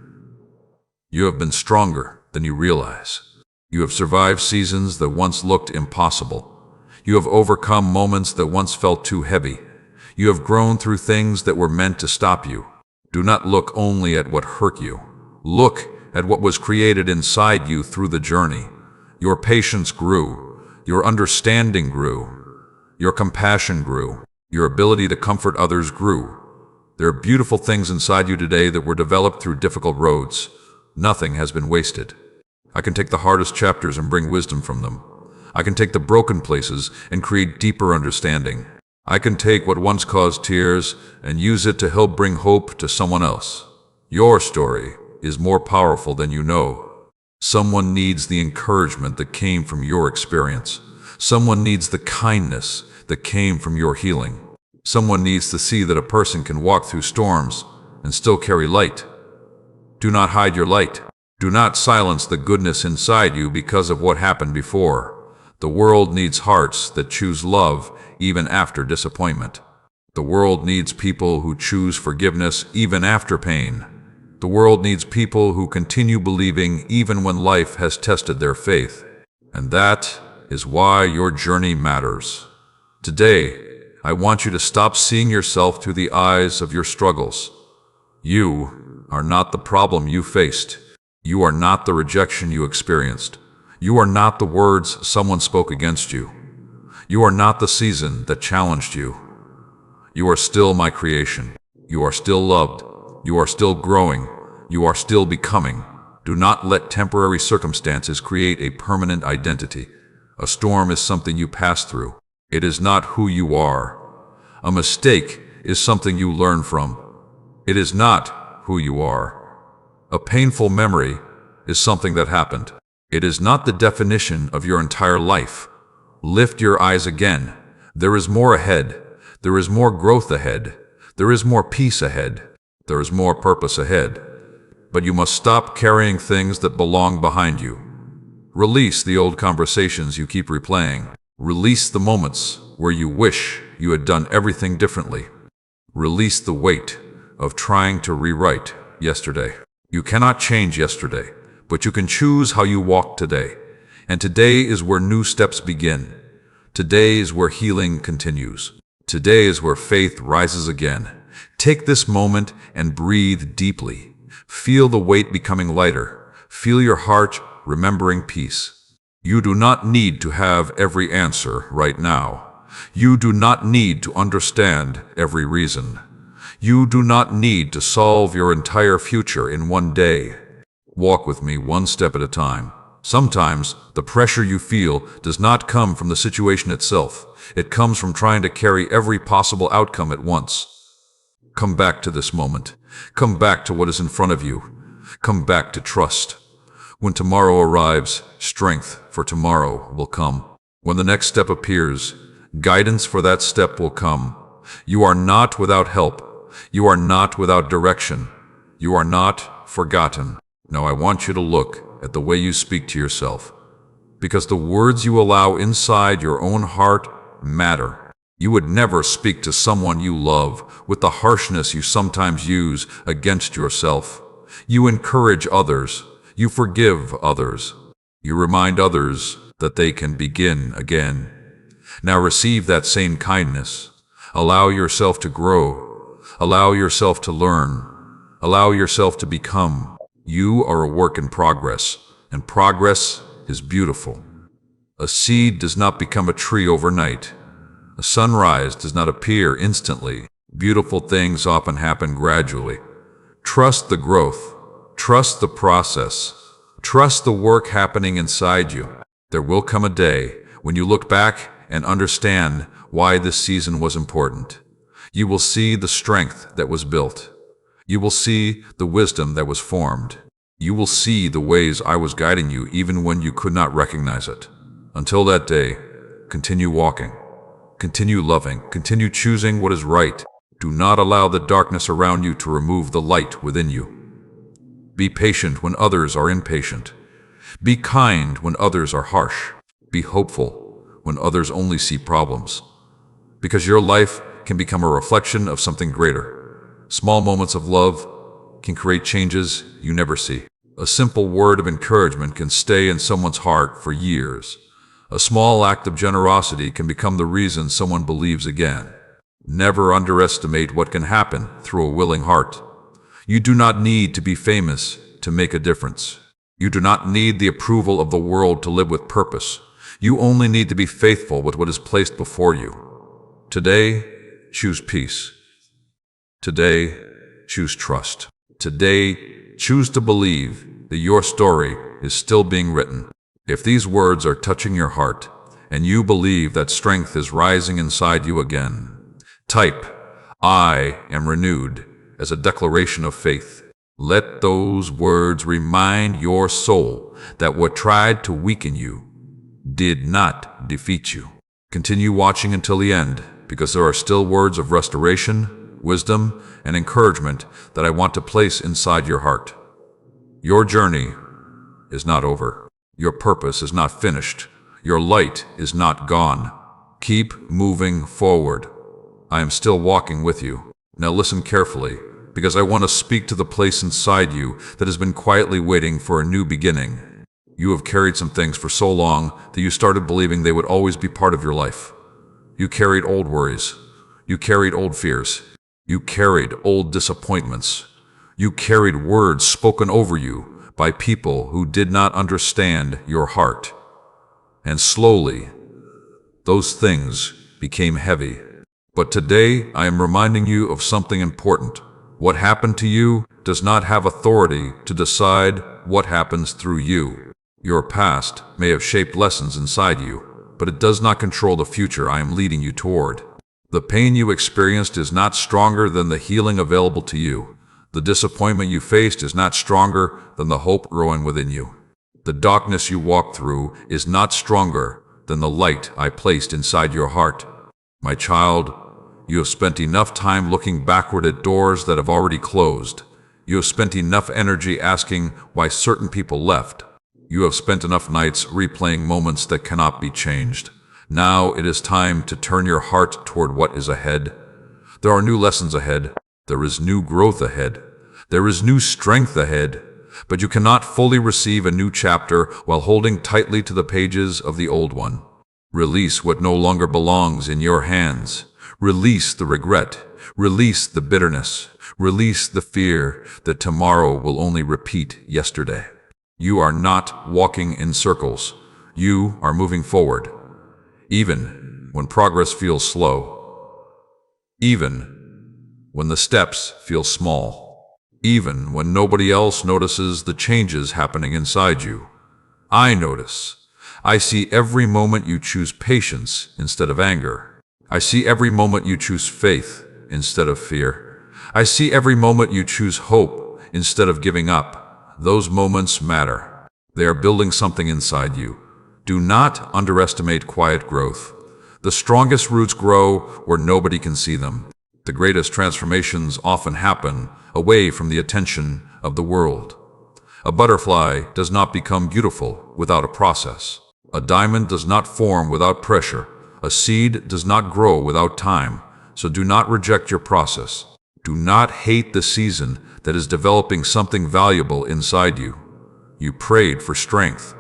You have been stronger than you realize. You have survived seasons that once looked impossible. You have overcome moments that once felt too heavy. You have grown through things that were meant to stop you. Do not look only at what hurt you. Look at what was created inside you through the journey. Your patience grew. Your understanding grew. Your compassion grew. Your ability to comfort others grew. There are beautiful things inside you today that were developed through difficult roads. Nothing has been wasted. I can take the hardest chapters and bring wisdom from them. I can take the broken places and create deeper understanding. I can take what once caused tears and use it to help bring hope to someone else. Your story is more powerful than you know. Someone needs the encouragement that came from your experience. Someone needs the kindness that came from your healing. Someone needs to see that a person can walk through storms and still carry light. Do not hide your light. Do not silence the goodness inside you because of what happened before. The world needs hearts that choose love even after disappointment. The world needs people who choose forgiveness even after pain. The world needs people who continue believing even when life has tested their faith. And that is why your journey matters. Today, I want you to stop seeing yourself through the eyes of your struggles. You are not the problem you faced. You are not the rejection you experienced. You are not the words someone spoke against you. You are not the season that challenged you. You are still my creation. You are still loved. You are still growing. You are still becoming. Do not let temporary circumstances create a permanent identity. A storm is something you pass through. It is not who you are. A mistake is something you learn from. It is not who you are. A painful memory is something that happened. It is not the definition of your entire life. Lift your eyes again. There is more ahead. There is more growth ahead. There is more peace ahead. There is more purpose ahead. But you must stop carrying things that belong behind you. Release the old conversations you keep replaying. Release the moments where you wish you had done everything differently. Release the weight of trying to rewrite yesterday. You cannot change yesterday, but you can choose how you walk today. And today is where new steps begin. Today is where healing continues. Today is where faith rises again. Take this moment and breathe deeply. Feel the weight becoming lighter. Feel your heart remembering peace. You do not need to have every answer right now. You do not need to understand every reason. You do not need to solve your entire future in one day. Walk with me one step at a time. Sometimes the pressure you feel does not come from the situation itself. It comes from trying to carry every possible outcome at once. Come back to this moment. Come back to what is in front of you. Come back to trust. When tomorrow arrives, strength for tomorrow will come. When the next step appears, guidance for that step will come. You are not without help. You are not without direction. You are not forgotten. Now I want you to look at the way you speak to yourself, because the words you allow inside your own heart matter. You would never speak to someone you love with the harshness you sometimes use against yourself. You encourage others. You forgive others. You remind others that they can begin again. Now receive that same kindness. Allow yourself to grow. Allow yourself to learn. Allow yourself to become. You are a work in progress, and progress is beautiful. A seed does not become a tree overnight. A sunrise does not appear instantly. Beautiful things often happen gradually. Trust the growth. Trust the process. Trust the work happening inside you. There will come a day when you look back and understand why this season was important. You will see the strength that was built. You will see the wisdom that was formed. You will see the ways I was guiding you even when you could not recognize it. Until that day, continue walking. Continue loving. Continue choosing what is right. Do not allow the darkness around you to remove the light within you. Be patient when others are impatient. Be kind when others are harsh. Be hopeful when others only see problems. Because your life can become a reflection of something greater. Small moments of love can create changes you never see. A simple word of encouragement can stay in someone's heart for years. A small act of generosity can become the reason someone believes again. Never underestimate what can happen through a willing heart. You do not need to be famous to make a difference. You do not need the approval of the world to live with purpose. You only need to be faithful with what is placed before you. Today, choose peace. Today, choose trust. Today, choose to believe that your story is still being written. If these words are touching your heart, and you believe that strength is rising inside you again, type, "I am renewed," as a declaration of faith. Let those words remind your soul that what tried to weaken you did not defeat you. Continue watching until the end, because there are still words of restoration, wisdom, and encouragement that I want to place inside your heart. Your journey is not over. Your purpose is not finished. Your light is not gone. Keep moving forward. I am still walking with you. Now listen carefully, because I want to speak to the place inside you that has been quietly waiting for a new beginning. You have carried some things for so long that you started believing they would always be part of your life. You carried old worries. You carried old fears. You carried old disappointments. You carried words spoken over you by people who did not understand your heart. And slowly, those things became heavy. But today, I am reminding you of something important. What happened to you does not have authority to decide what happens through you. Your past may have shaped lessons inside you, but it does not control the future I am leading you toward. The pain you experienced is not stronger than the healing available to you. The disappointment you faced is not stronger than the hope growing within you. The darkness you walked through is not stronger than the light I placed inside your heart. My child, you have spent enough time looking backward at doors that have already closed. You have spent enough energy asking why certain people left. You have spent enough nights replaying moments that cannot be changed. Now it is time to turn your heart toward what is ahead. There are new lessons ahead. There is new growth ahead. There is new strength ahead. But you cannot fully receive a new chapter while holding tightly to the pages of the old one. Release what no longer belongs in your hands. Release the regret. Release the bitterness. Release the fear that tomorrow will only repeat yesterday. You are not walking in circles. You are moving forward. Even when progress feels slow. Even when the steps feel small. Even when nobody else notices the changes happening inside you. I notice. I see every moment you choose patience instead of anger. I see every moment you choose faith instead of fear. I see every moment you choose hope instead of giving up. Those moments matter. They are building something inside you. Do not underestimate quiet growth. The strongest roots grow where nobody can see them. The greatest transformations often happen away from the attention of the world. A butterfly does not become beautiful without a process. A diamond does not form without pressure. A seed does not grow without time. So do not reject your process. Do not hate the season that is developing something valuable inside you. You prayed for strength.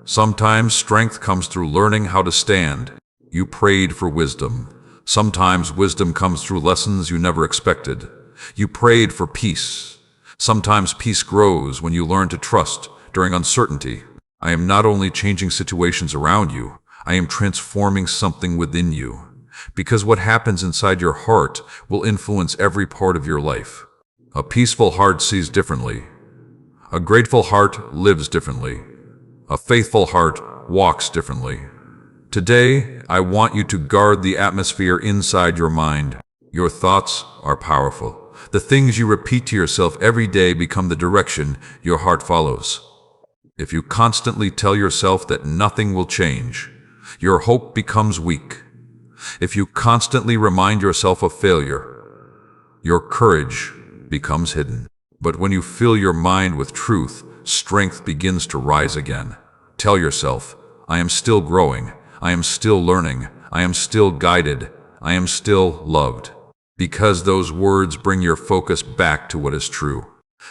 Sometimes strength comes through learning how to stand. You prayed for wisdom. Sometimes wisdom comes through lessons you never expected. You prayed for peace. Sometimes peace grows when you learn to trust during uncertainty. I am not only changing situations around you, I am transforming something within you. Because what happens inside your heart will influence every part of your life. A peaceful heart sees differently. A grateful heart lives differently. A faithful heart walks differently. Today, I want you to guard the atmosphere inside your mind. Your thoughts are powerful. The things you repeat to yourself every day become the direction your heart follows. If you constantly tell yourself that nothing will change, your hope becomes weak. If you constantly remind yourself of failure, your courage becomes hidden. But when you fill your mind with truth, strength begins to rise again. Tell yourself, I am still growing. I am still learning. I am still guided. I am still loved. Because those words bring your focus back to what is true.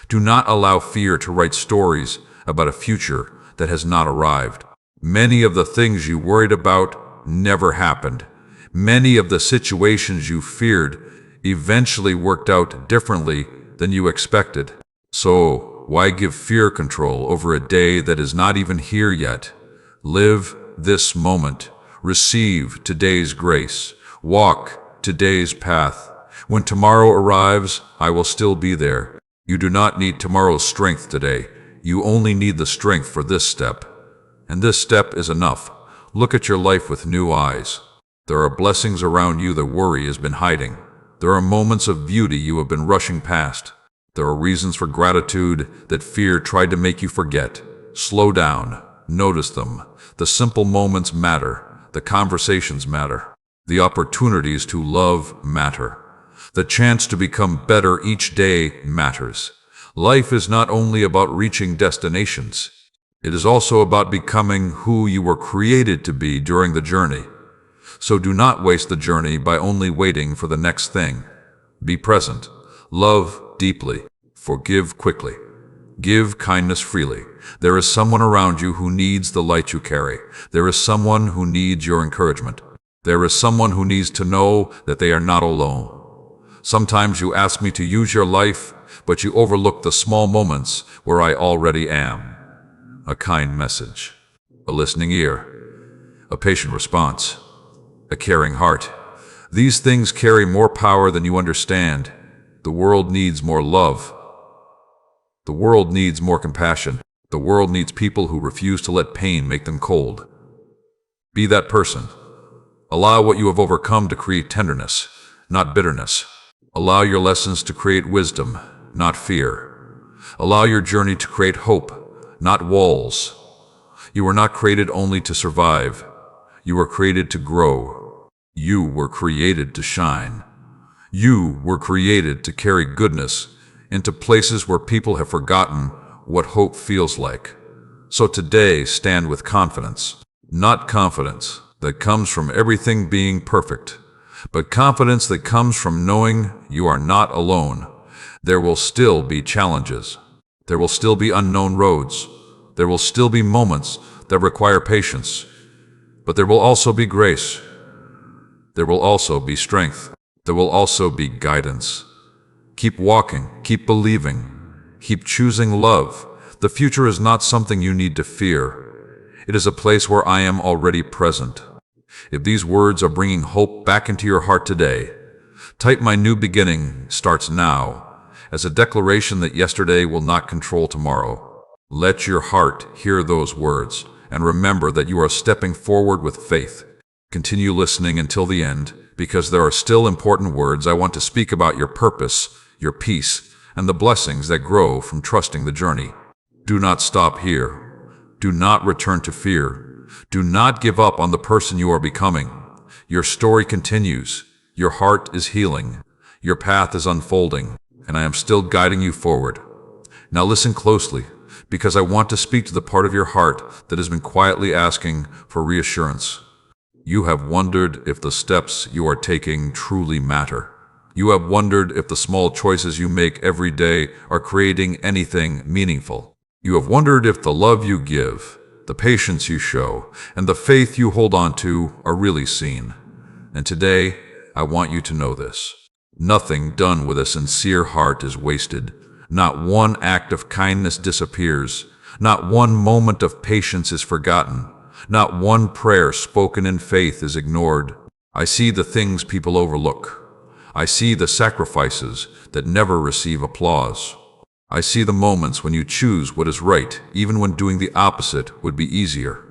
Do not allow fear to write stories about a future that has not arrived. Many of the things you worried about never happened. Many of the situations you feared eventually worked out differently than you expected. So, why give fear control over a day that is not even here yet? Live this moment. Receive today's grace. Walk today's path. When tomorrow arrives, I will still be there. You do not need tomorrow's strength today. You only need the strength for this step. And this step is enough. Look at your life with new eyes. There are blessings around you that worry has been hiding. There are moments of beauty you have been rushing past. There are reasons for gratitude that fear tried to make you forget. Slow down. Notice them. The simple moments matter. The conversations matter. The opportunities to love matter. The chance to become better each day matters. Life is not only about reaching destinations. It is also about becoming who you were created to be during the journey. So do not waste the journey by only waiting for the next thing. Be present. Love deeply. Forgive quickly. Give kindness freely. There is someone around you who needs the light you carry. There is someone who needs your encouragement. There is someone who needs to know that they are not alone. Sometimes you ask me to use your life, but you overlook the small moments where I already am. A kind message. A listening ear. A patient response. A caring heart. These things carry more power than you understand. The world needs more love. The world needs more compassion. The world needs people who refuse to let pain make them cold. Be that person. Allow what you have overcome to create tenderness, not bitterness. Allow your lessons to create wisdom, not fear. Allow your journey to create hope, not walls. You were not created only to survive. You were created to grow. You were created to shine. You were created to carry goodness into places where people have forgotten what hope feels like. So today, stand with confidence. Not confidence that comes from everything being perfect, but confidence that comes from knowing you are not alone. There will still be challenges. There will still be unknown roads. There will still be moments that require patience. But there will also be grace. There will also be strength. There will also be guidance. Keep walking, keep believing, keep choosing love. The future is not something you need to fear. It is a place where I am already present. If these words are bringing hope back into your heart today, type "My new beginning starts now" as a declaration that yesterday will not control tomorrow. Let your heart hear those words and remember that you are stepping forward with faith. Continue listening until the end, because there are still important words I want to speak about your purpose, your peace, and the blessings that grow from trusting the journey. Do not stop here. Do not return to fear. Do not give up on the person you are becoming. Your story continues. Your heart is healing. Your path is unfolding, and I am still guiding you forward. Now listen closely, because I want to speak to the part of your heart that has been quietly asking for reassurance. You have wondered if the steps you are taking truly matter. You have wondered if the small choices you make every day are creating anything meaningful. You have wondered if the love you give, the patience you show, and the faith you hold on to are really seen. And today, I want you to know this. Nothing done with a sincere heart is wasted. Not one act of kindness disappears. Not one moment of patience is forgotten. Not one prayer spoken in faith is ignored. I see the things people overlook. I see the sacrifices that never receive applause. I see the moments when you choose what is right, even when doing the opposite would be easier.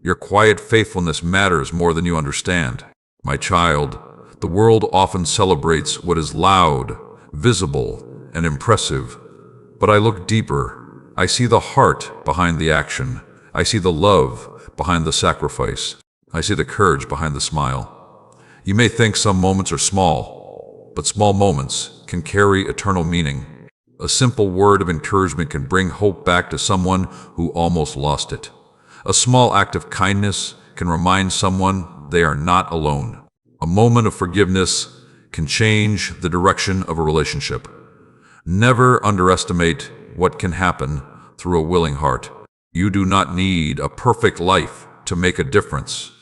Your quiet faithfulness matters more than you understand. My child, the world often celebrates what is loud, visible, and impressive. But I look deeper. I see the heart behind the action. I see the love behind the sacrifice. I see the courage behind the smile. You may think some moments are small, but small moments can carry eternal meaning. A simple word of encouragement can bring hope back to someone who almost lost it. A small act of kindness can remind someone they are not alone. A moment of forgiveness can change the direction of a relationship. Never underestimate what can happen through a willing heart. You do not need a perfect life to make a difference.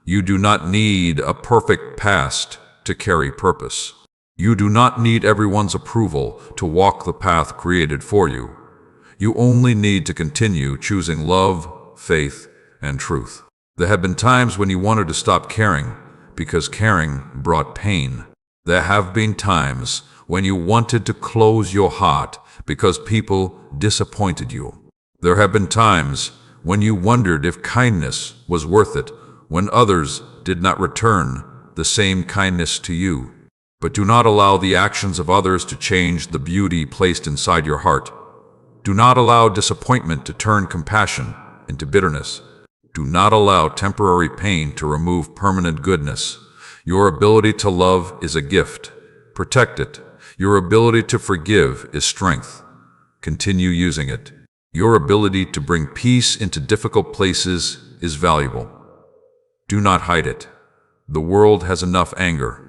You do not need a perfect past to carry purpose. You do not need everyone's approval to walk the path created for you. You only need to continue choosing love, faith, and truth. There have been times when you wanted to stop caring because caring brought pain. There have been times when you wanted to close your heart because people disappointed you. There have been times when you wondered if kindness was worth it when others did not return the same kindness to you. But do not allow the actions of others to change the beauty placed inside your heart. Do not allow disappointment to turn compassion into bitterness. Do not allow temporary pain to remove permanent goodness. Your ability to love is a gift. Protect it. Your ability to forgive is strength. Continue using it. Your ability to bring peace into difficult places is valuable. Do not hide it. The world has enough anger.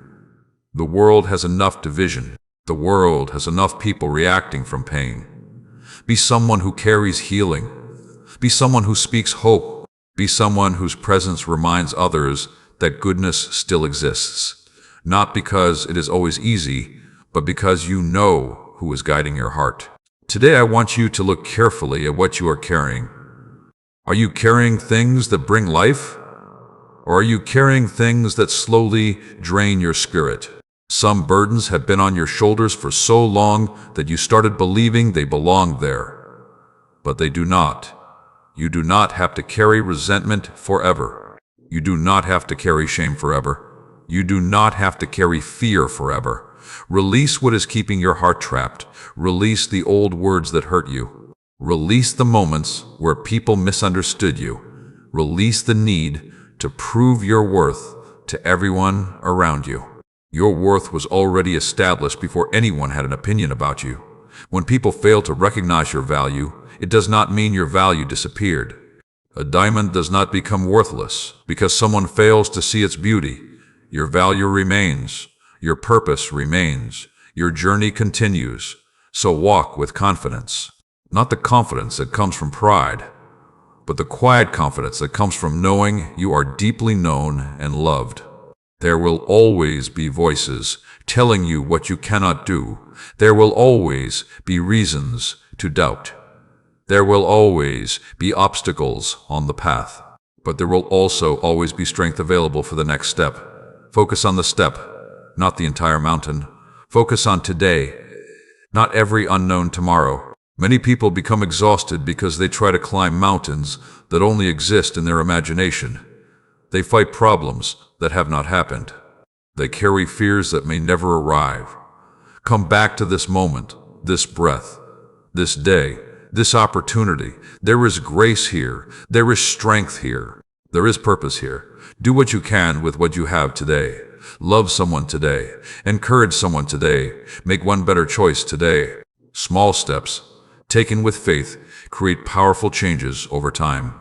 The world has enough division. The world has enough people reacting from pain. Be someone who carries healing. Be someone who speaks hope. Be someone whose presence reminds others that goodness still exists. Not because it is always easy, but because you know who is guiding your heart. Today I want you to look carefully at what you are carrying. Are you carrying things that bring life? Or are you carrying things that slowly drain your spirit? Some burdens have been on your shoulders for so long that you started believing they belonged there. But they do not. You do not have to carry resentment forever. You do not have to carry shame forever. You do not have to carry fear forever. Release what is keeping your heart trapped. Release the old words that hurt you. Release the moments where people misunderstood you. Release the need to prove your worth to everyone around you. Your worth was already established before anyone had an opinion about you. When people fail to recognize your value, it does not mean your value disappeared. A diamond does not become worthless because someone fails to see its beauty. Your value remains. Your purpose remains. Your journey continues. So walk with confidence. Not the confidence that comes from pride, but the quiet confidence that comes from knowing you are deeply known and loved. There will always be voices telling you what you cannot do. There will always be reasons to doubt. There will always be obstacles on the path. But there will also always be strength available for the next step. Focus on the step, not the entire mountain. Focus on today, not every unknown tomorrow. Many people become exhausted because they try to climb mountains that only exist in their imagination. They fight problems that have not happened. They carry fears that may never arrive. Come back to this moment, this breath, this day, this opportunity. There is grace here. There is strength here. There is purpose here. Do what you can with what you have today. Love someone today. Encourage someone today. Make one better choice today. Small steps, taken with faith, create powerful changes over time.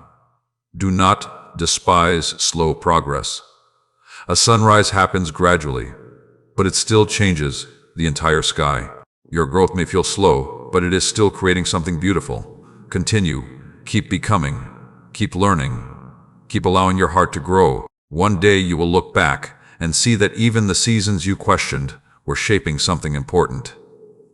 Do not despise slow progress. A sunrise happens gradually, but it still changes the entire sky. Your growth may feel slow, but it is still creating something beautiful. Continue, keep becoming, keep learning, keep allowing your heart to grow. One day you will look back and see that even the seasons you questioned were shaping something important.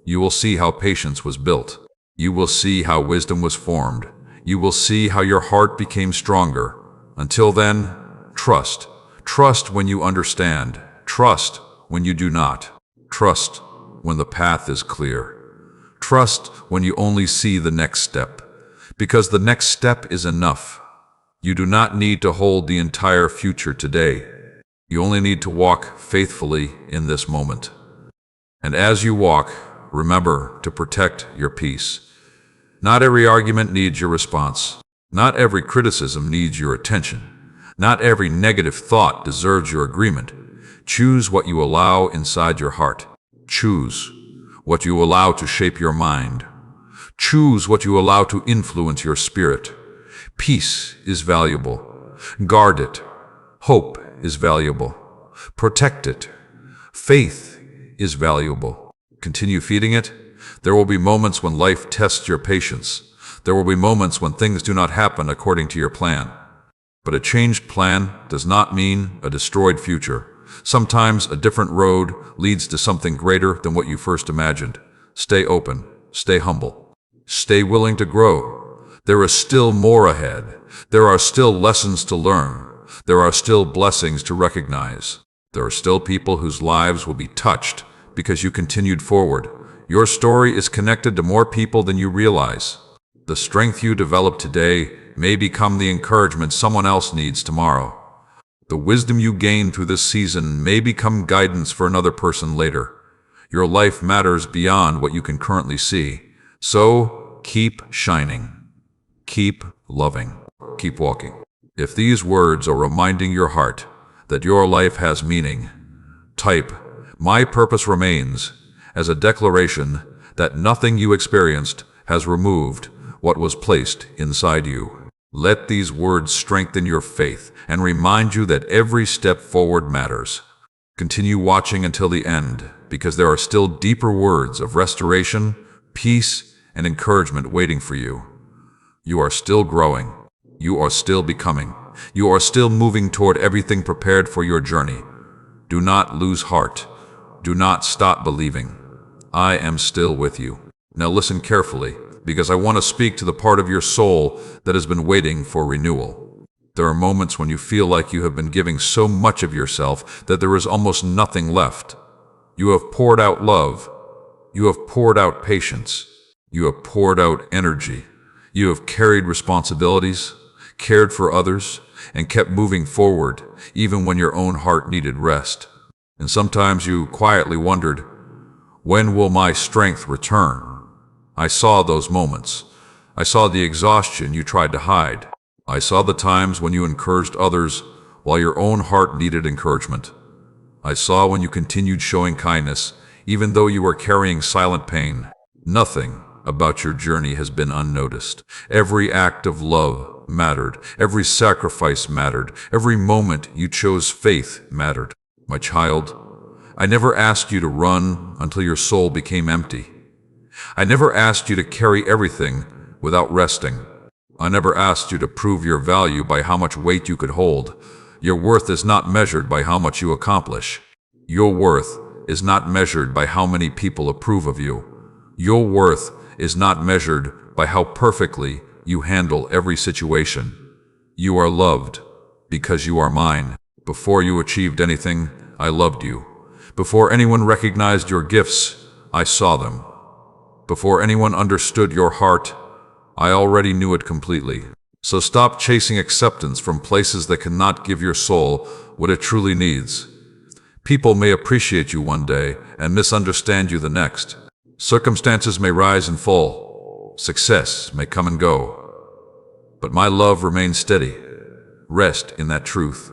You will see how patience was built. You will see how wisdom was formed. You will see how your heart became stronger. Until then, trust. Trust when you understand. Trust when you do not. Trust when the path is clear. Trust when you only see the next step, because the next step is enough. You do not need to hold the entire future today. You only need to walk faithfully in this moment. And as you walk, remember to protect your peace. Not every argument needs your response. Not every criticism needs your attention. Not every negative thought deserves your agreement. Choose what you allow inside your heart. Choose what you allow to shape your mind. Choose what you allow to influence your spirit. Peace is valuable. Guard it. Hope is valuable. Protect it. Faith is valuable. Continue feeding it. There will be moments when life tests your patience. There will be moments when things do not happen according to your plan. But a changed plan does not mean a destroyed future. Sometimes a different road leads to something greater than what you first imagined. Stay open. Stay humble. Stay willing to grow. There is still more ahead. There are still lessons to learn. There are still blessings to recognize. There are still people whose lives will be touched because you continued forward. Your story is connected to more people than you realize. The strength you develop today may become the encouragement someone else needs tomorrow. The wisdom you gain through this season may become guidance for another person later. Your life matters beyond what you can currently see. So keep shining. Keep loving. Keep walking. If these words are reminding your heart that your life has meaning, type, "My purpose remains," as a declaration that nothing you experienced has removed what was placed inside you. Let these words strengthen your faith and remind you that every step forward matters. Continue watching until the end, because there are still deeper words of restoration, peace, and encouragement waiting for you. You are still growing. You are still becoming. You are still moving toward everything prepared for your journey. Do not lose heart. Do not stop believing. I am still with you. Now listen carefully, because I want to speak to the part of your soul that has been waiting for renewal. There are moments when you feel like you have been giving so much of yourself that there is almost nothing left. You have poured out love. You have poured out patience. You have poured out energy. You have carried responsibilities, cared for others, and kept moving forward, even when your own heart needed rest. And sometimes you quietly wondered, when will my strength return? I saw those moments. I saw the exhaustion you tried to hide. I saw the times when you encouraged others while your own heart needed encouragement. I saw when you continued showing kindness, even though you were carrying silent pain. Nothing about your journey has been unnoticed. Every act of love mattered. Every sacrifice mattered. Every moment you chose faith mattered. My child, I never asked you to run until your soul became empty. I never asked you to carry everything without resting. I never asked you to prove your value by how much weight you could hold. Your worth is not measured by how much you accomplish. Your worth is not measured by how many people approve of you. Your worth is not measured by how perfectly you handle every situation. You are loved because you are mine. Before you achieved anything, I loved you. Before anyone recognized your gifts, I saw them. Before anyone understood your heart, I already knew it completely. So stop chasing acceptance from places that cannot give your soul what it truly needs. People may appreciate you one day and misunderstand you the next. Circumstances may rise and fall. Success may come and go. But my love remains steady. Rest in that truth.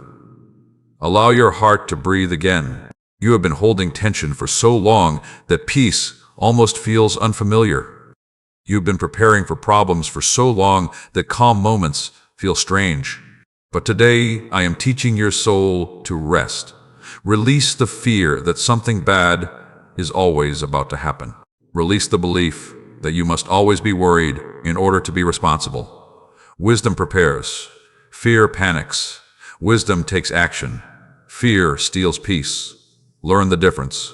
Allow your heart to breathe again. You have been holding tension for so long that peace almost feels unfamiliar. You've been preparing for problems for so long that calm moments feel strange. But today, I am teaching your soul to rest. Release the fear that something bad is always about to happen. Release the belief that you must always be worried in order to be responsible. Wisdom prepares. Fear panics. Wisdom takes action. Fear steals peace. Learn the difference.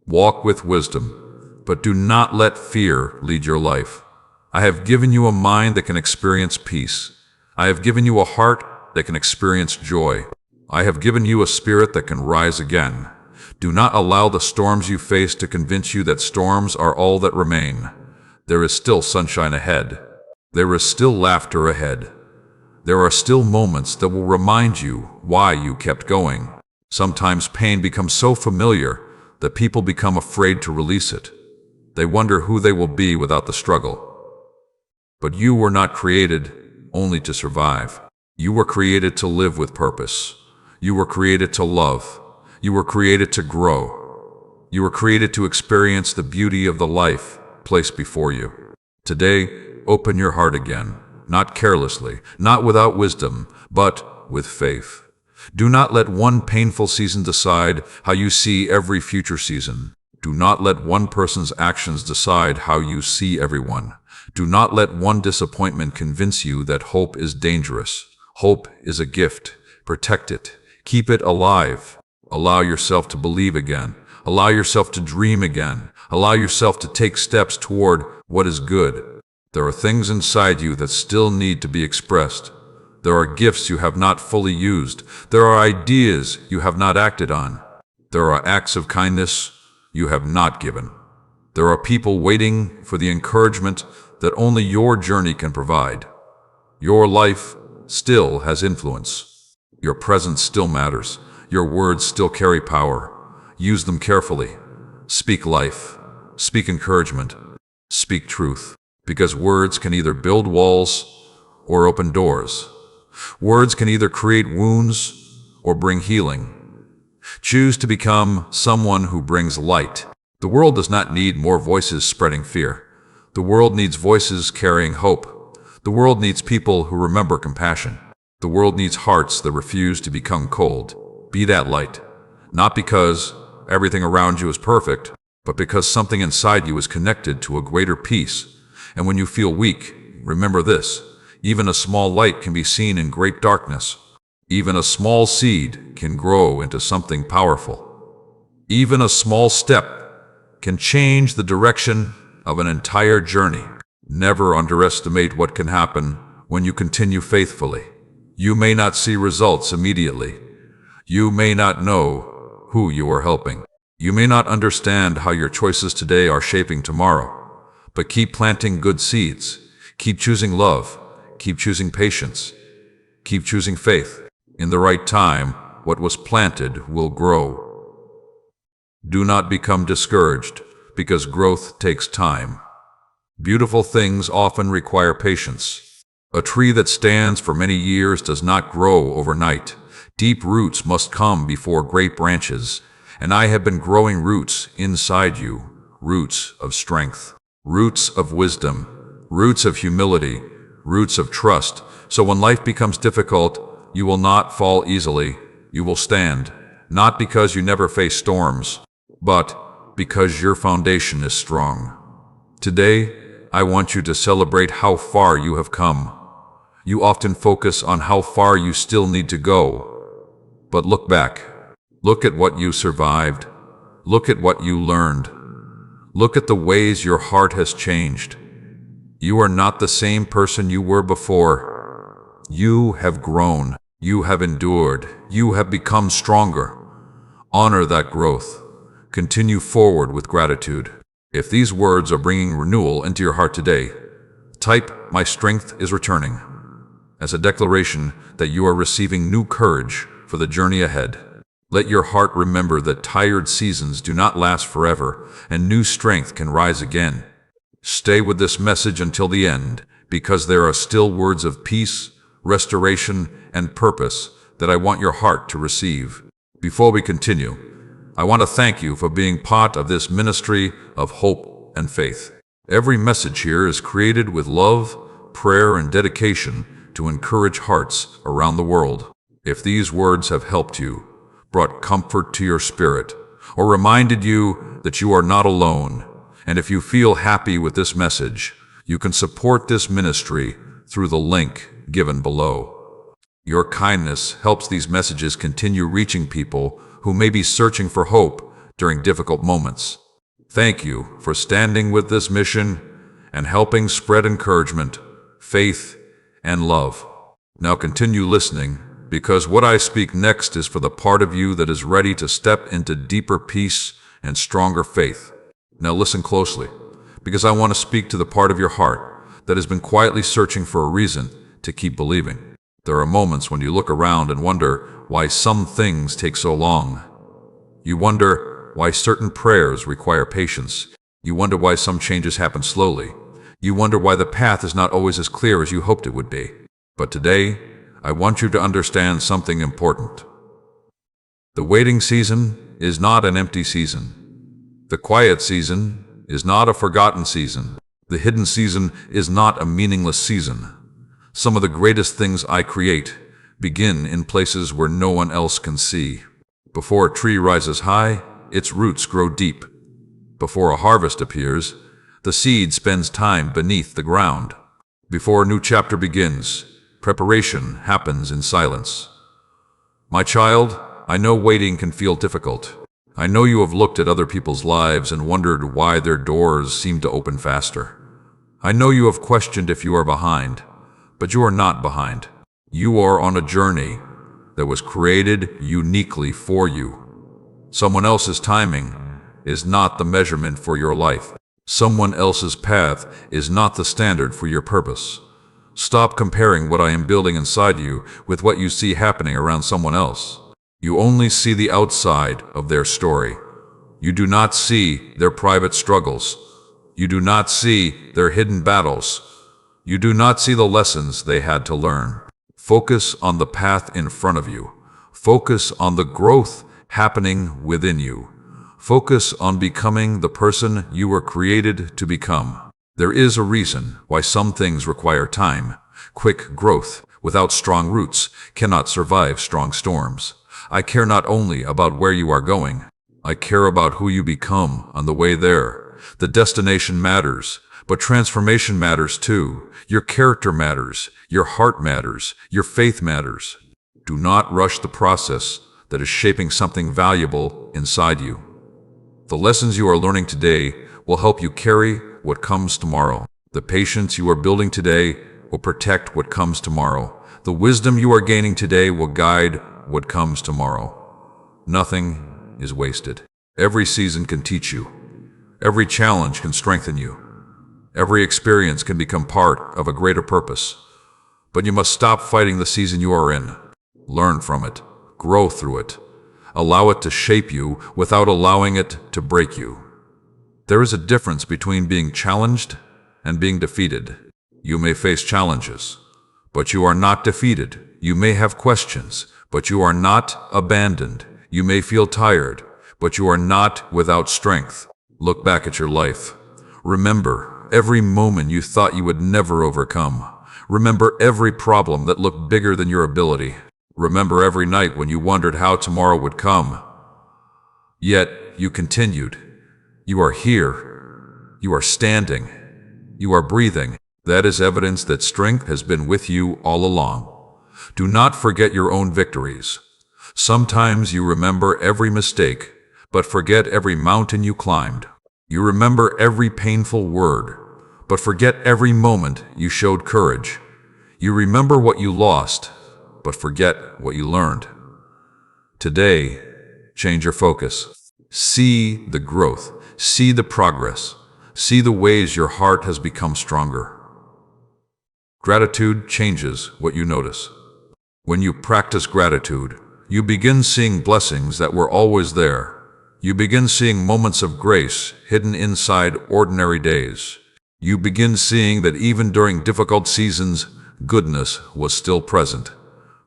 Walk with wisdom, but do not let fear lead your life. I have given you a mind that can experience peace. I have given you a heart that can experience joy. I have given you a spirit that can rise again. Do not allow the storms you face to convince you that storms are all that remain. There is still sunshine ahead. There is still laughter ahead. There are still moments that will remind you why you kept going. Sometimes pain becomes so familiar that people become afraid to release it. They wonder who they will be without the struggle. But you were not created only to survive. You were created to live with purpose. You were created to love. You were created to grow. You were created to experience the beauty of the life placed before you. Today, open your heart again, not carelessly, not without wisdom, but with faith. Do not let one painful season decide how you see every future season. Do not let one person's actions decide how you see everyone. Do not let one disappointment convince you that hope is dangerous. Hope is a gift. Protect it. Keep it alive. Allow yourself to believe again. Allow yourself to dream again. Allow yourself to take steps toward what is good. There are things inside you that still need to be expressed. There are gifts you have not fully used. There are ideas you have not acted on. There are acts of kindness you have not given. There are people waiting for the encouragement that only your journey can provide. Your life still has influence. Your presence still matters. Your words still carry power. Use them carefully. Speak life. Speak encouragement. Speak truth. Because words can either build walls or open doors. Words can either create wounds or bring healing. Choose to become someone who brings light. The world does not need more voices spreading fear. The world needs voices carrying hope. The world needs people who remember compassion. The world needs hearts that refuse to become cold. Be that light. Not because everything around you is perfect, but because something inside you is connected to a greater peace. And when you feel weak, remember this. Even a small light can be seen in great darkness. Even a small seed can grow into something powerful. Even a small step can change the direction of an entire journey. Never underestimate what can happen when you continue faithfully. You may not see results immediately. You may not know who you are helping. You may not understand how your choices today are shaping tomorrow. But keep planting good seeds. Keep choosing love. Keep choosing patience. Keep choosing faith. In the right time, what was planted will grow. Do not become discouraged, because growth takes time. Beautiful things often require patience. A tree that stands for many years does not grow overnight. Deep roots must come before great branches, and I have been growing roots inside you, roots of strength, roots of wisdom, roots of humility, roots of trust, so when life becomes difficult, you will not fall easily. You will stand, not because you never face storms, but because your foundation is strong. Today, I want you to celebrate how far you have come. You often focus on how far you still need to go. But look back. Look at what you survived. Look at what you learned. Look at the ways your heart has changed. You are not the same person you were before. You have grown. You have endured. You have become stronger. Honor that growth. Continue forward with gratitude. If these words are bringing renewal into your heart today, type "My strength is returning" as a declaration that you are receiving new courage for the journey ahead. Let your heart remember that tired seasons do not last forever, and new strength can rise again. Stay with this message until the end, because there are still words of peace, restoration, and purpose that I want your heart to receive. Before we continue, I want to thank you for being part of this ministry of hope and faith. Every message here is created with love, prayer, and dedication to encourage hearts around the world. If these words have helped you, brought comfort to your spirit, or reminded you that you are not alone, and if you feel happy with this message, you can support this ministry through the link given below. Your kindness helps these messages continue reaching people who may be searching for hope during difficult moments. Thank you for standing with this mission and helping spread encouragement, faith, and love. Now continue listening, because what I speak next is for the part of you that is ready to step into deeper peace and stronger faith. Now listen closely, because I want to speak to the part of your heart that has been quietly searching for a reason to keep believing. There are moments when you look around and wonder why some things take so long. You wonder why certain prayers require patience. You wonder why some changes happen slowly. You wonder why the path is not always as clear as you hoped it would be. But today, I want you to understand something important. The waiting season is not an empty season. The quiet season is not a forgotten season. The hidden season is not a meaningless season. Some of the greatest things I create begin in places where no one else can see. Before a tree rises high, its roots grow deep. Before a harvest appears, the seed spends time beneath the ground. Before a new chapter begins, preparation happens in silence. My child, I know waiting can feel difficult. I know you have looked at other people's lives and wondered why their doors seem to open faster. I know you have questioned if you are behind, but you are not behind. You are on a journey that was created uniquely for you. Someone else's timing is not the measurement for your life. Someone else's path is not the standard for your purpose. Stop comparing what I am building inside you with what you see happening around someone else. You only see the outside of their story. You do not see their private struggles. You do not see their hidden battles. You do not see the lessons they had to learn. Focus on the path in front of you. Focus on the growth happening within you. Focus on becoming the person you were created to become. There is a reason why some things require time. Quick growth without strong roots cannot survive strong storms. I care not only about where you are going. I care about who you become on the way there. The destination matters, but transformation matters too. Your character matters. Your heart matters. Your faith matters. Do not rush the process that is shaping something valuable inside you. The lessons you are learning today will help you carry what comes tomorrow. The patience you are building today will protect what comes tomorrow. The wisdom you are gaining today will guide what comes tomorrow. Nothing is wasted. Every season can teach you. Every challenge can strengthen you. Every experience can become part of a greater purpose. But you must stop fighting the season you are in. Learn from it. Grow through it. Allow it to shape you without allowing it to break you. There is a difference between being challenged and being defeated. You may face challenges, but you are not defeated. You may have questions, but you are not abandoned. You may feel tired, but you are not without strength. Look back at your life. Remember every moment you thought you would never overcome. Remember every problem that looked bigger than your ability. Remember every night when you wondered how tomorrow would come. Yet you continued. You are here. You are standing. You are breathing. That is evidence that strength has been with you all along. Do not forget your own victories. Sometimes you remember every mistake, but forget every mountain you climbed. You remember every painful word, but forget every moment you showed courage. You remember what you lost, but forget what you learned. Today, change your focus. See the growth. See the progress. See the ways your heart has become stronger. Gratitude changes what you notice. When you practice gratitude, you begin seeing blessings that were always there. You begin seeing moments of grace hidden inside ordinary days. You begin seeing that even during difficult seasons, goodness was still present.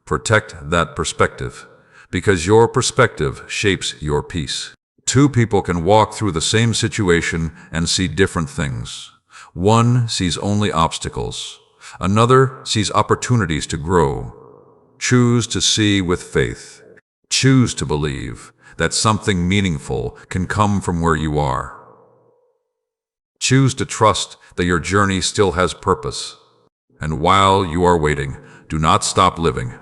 Protect that perspective, because your perspective shapes your peace. Two people can walk through the same situation and see different things. One sees only obstacles. Another sees opportunities to grow. Choose to see with faith. Choose to believe that something meaningful can come from where you are. Choose to trust that your journey still has purpose. And while you are waiting, do not stop living.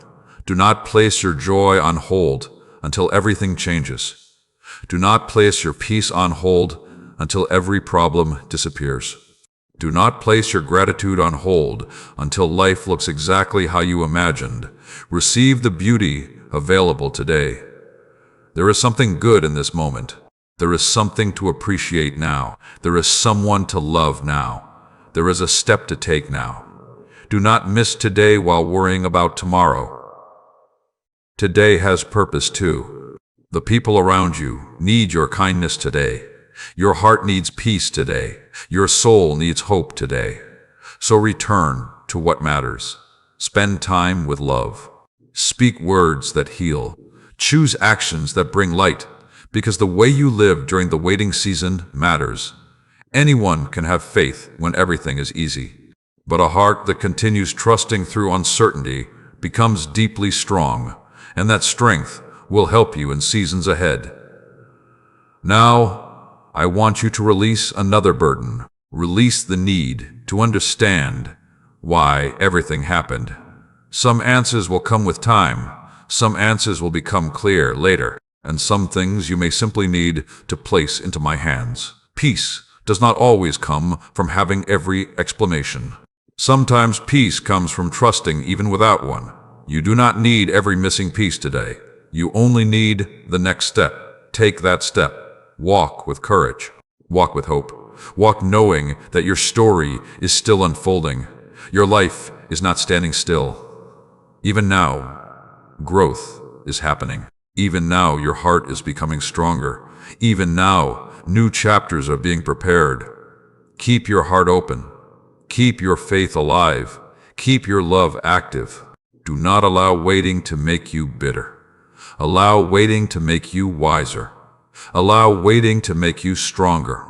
Do not place your joy on hold until everything changes. Do not place your peace on hold until every problem disappears. Do not place your gratitude on hold until life looks exactly how you imagined. Receive the beauty available today. There is something good in this moment. There is something to appreciate now. There is someone to love now. There is a step to take now. Do not miss today while worrying about tomorrow. Today has purpose too. The people around you need your kindness today. Your heart needs peace today. Your soul needs hope today. So return to what matters. Spend time with love. Speak words that heal. Choose actions that bring light, because the way you live during the waiting season matters. Anyone can have faith when everything is easy, but a heart that continues trusting through uncertainty becomes deeply strong, and that strength will help you in seasons ahead. Now, I want you to release another burden. Release the need to understand why everything happened. Some answers will come with time. Some answers will become clear later. And some things you may simply need to place into my hands. Peace does not always come from having every explanation. Sometimes peace comes from trusting even without one. You do not need every missing piece today. You only need the next step. Take that step. Walk with courage. Walk with hope. Walk knowing that your story is still unfolding. Your life is not standing still. Even now, growth is happening. Even now, your heart is becoming stronger. Even now, new chapters are being prepared. Keep your heart open. Keep your faith alive. Keep your love active. Do not allow waiting to make you bitter. Allow waiting to make you wiser. Allow waiting to make you stronger.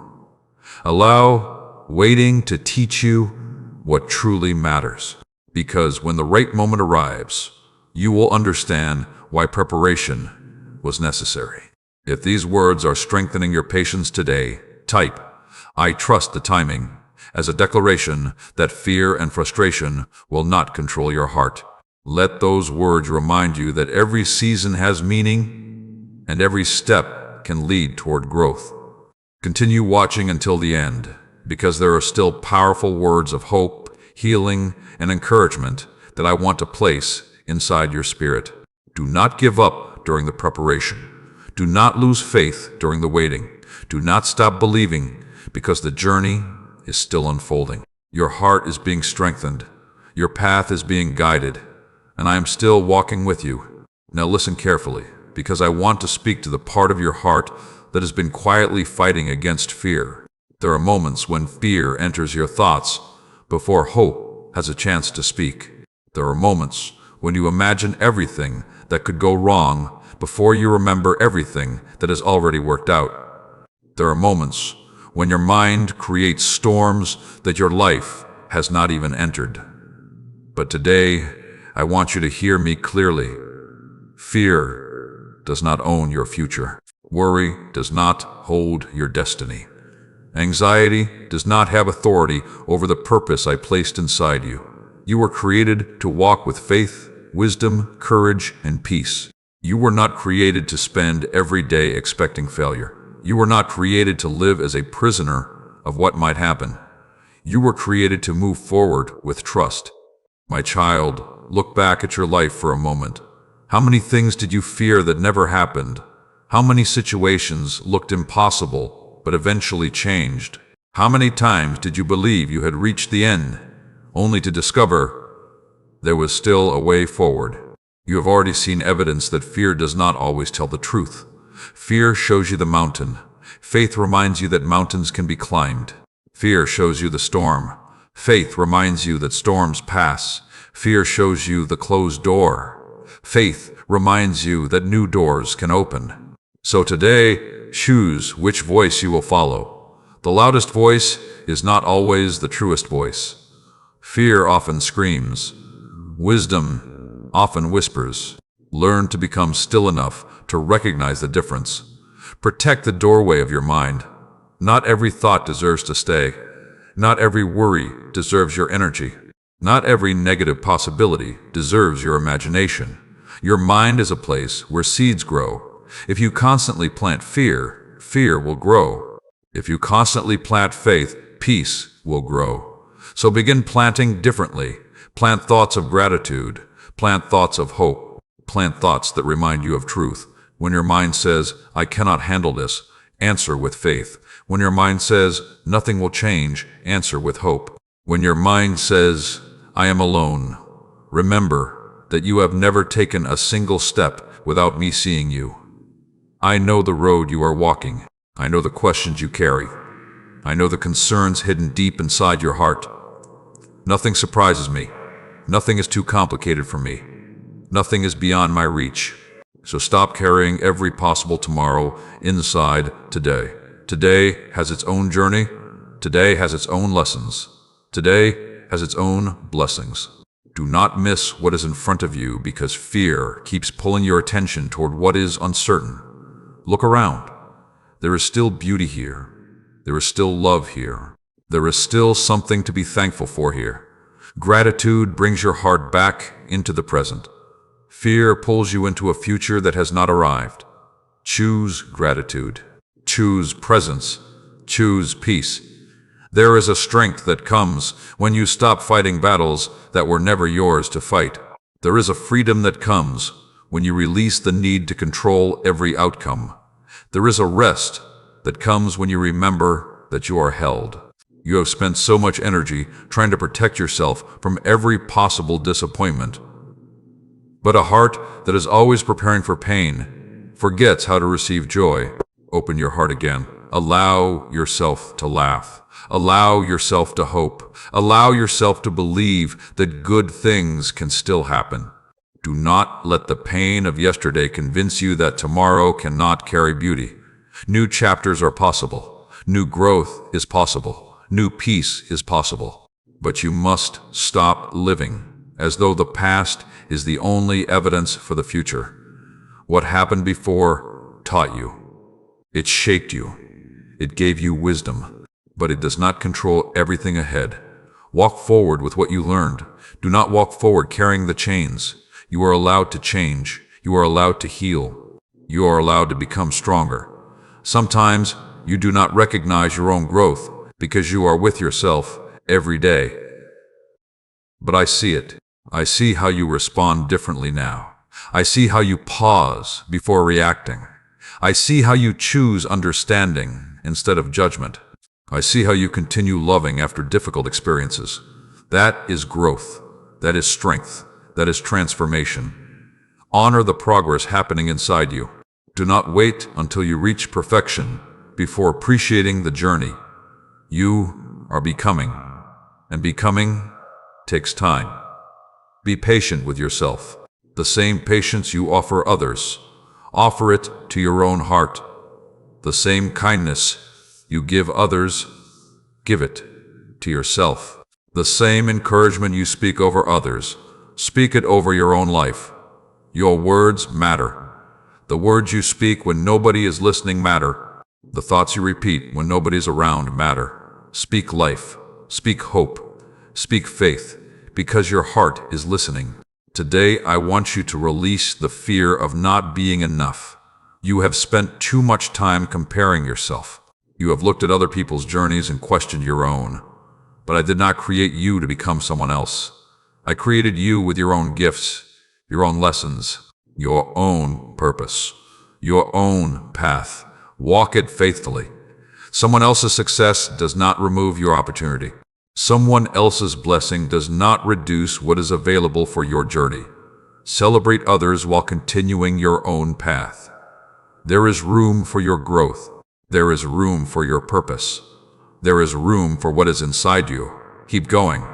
Allow waiting to teach you what truly matters. Because when the right moment arrives, you will understand why preparation was necessary. If these words are strengthening your patience today, type, "I trust the timing," as a declaration that fear and frustration will not control your heart. Let those words remind you that every season has meaning, and every step can lead toward growth. Continue watching until the end, because there are still powerful words of hope, healing, and encouragement that I want to place inside your spirit. Do not give up during the preparation. Do not lose faith during the waiting. Do not stop believing, because the journey is still unfolding. Your heart is being strengthened. Your path is being guided, and I am still walking with you. Now listen carefully, because I want to speak to the part of your heart that has been quietly fighting against fear. There are moments when fear enters your thoughts before hope has a chance to speak. There are moments when you imagine everything that could go wrong before you remember everything that has already worked out. There are moments when your mind creates storms that your life has not even entered. But today, I want you to hear me clearly. Fear does not own your future. Worry does not hold your destiny. Anxiety does not have authority over the purpose I placed inside you. You were created to walk with faith, wisdom, courage, and peace. You were not created to spend every day expecting failure. You were not created to live as a prisoner of what might happen. You were created to move forward with trust. My child, look back at your life for a moment. How many things did you fear that never happened? How many situations looked impossible but eventually changed? How many times did you believe you had reached the end, only to discover there was still a way forward? You have already seen evidence that fear does not always tell the truth. Fear shows you the mountain. Faith reminds you that mountains can be climbed. Fear shows you the storm. Faith reminds you that storms pass. Fear shows you the closed door. Faith reminds you that new doors can open. So today, choose which voice you will follow. The loudest voice is not always the truest voice. Fear often screams. Wisdom often whispers. Learn to become still enough to recognize the difference. Protect the doorway of your mind. Not every thought deserves to stay. Not every worry deserves your energy. Not every negative possibility deserves your imagination. Your mind is a place where seeds grow. If you constantly plant fear, fear will grow. If you constantly plant faith, peace will grow. So begin planting differently. Plant thoughts of gratitude. Plant thoughts of hope. Plant thoughts that remind you of truth. When your mind says, I cannot handle this, answer with faith. When your mind says, nothing will change, answer with hope. When your mind says, I am alone, remember that you have never taken a single step without me seeing you. I know the road you are walking. I know the questions you carry. I know the concerns hidden deep inside your heart. Nothing surprises me. Nothing is too complicated for me. Nothing is beyond my reach. So stop carrying every possible tomorrow inside today. Today has its own journey. Today has its own lessons. Today has its own blessings. Do not miss what is in front of you because fear keeps pulling your attention toward what is uncertain. Look around. There is still beauty here. There is still love here. There is still something to be thankful for here. Gratitude brings your heart back into the present. Fear pulls you into a future that has not arrived. Choose gratitude. Choose presence. Choose peace. There is a strength that comes when you stop fighting battles that were never yours to fight. There is a freedom that comes when you release the need to control every outcome. There is a rest that comes when you remember that you are held. You have spent so much energy trying to protect yourself from every possible disappointment. But a heart that is always preparing for pain forgets how to receive joy. Open your heart again. Allow yourself to laugh. Allow yourself to hope. Allow yourself to believe that good things can still happen. Do not let the pain of yesterday convince you that tomorrow cannot carry beauty. New chapters are possible. New growth is possible. New peace is possible. But you must stop living as though the past is the only evidence for the future. What happened before taught you. It shaped you. It gave you wisdom. But it does not control everything ahead. Walk forward with what you learned. Do not walk forward carrying the chains. You are allowed to change. You are allowed to heal. You are allowed to become stronger. Sometimes you do not recognize your own growth because you are with yourself every day. But I see it. I see how you respond differently now. I see how you pause before reacting. I see how you choose understanding instead of judgment. I see how you continue loving after difficult experiences. That is growth. That is strength. That is transformation. Honor the progress happening inside you. Do not wait until you reach perfection before appreciating the journey. You are becoming, and becoming takes time. Be patient with yourself. The same patience you offer others, offer it to your own heart. The same kindness you give others, give it to yourself. The same encouragement you speak over others, speak it over your own life. Your words matter. The words you speak when nobody is listening matter. The thoughts you repeat when nobody is around matter. Speak life. Speak hope. Speak faith, because your heart is listening. Today, I want you to release the fear of not being enough. You have spent too much time comparing yourself. You have looked at other people's journeys and questioned your own. But I did not create you to become someone else. I created you with your own gifts, your own lessons, your own purpose, your own path. Walk it faithfully. Someone else's success does not remove your opportunity. Someone else's blessing does not reduce what is available for your journey. Celebrate others while continuing your own path. There is room for your growth. There is room for your purpose. There is room for what is inside you. Keep going.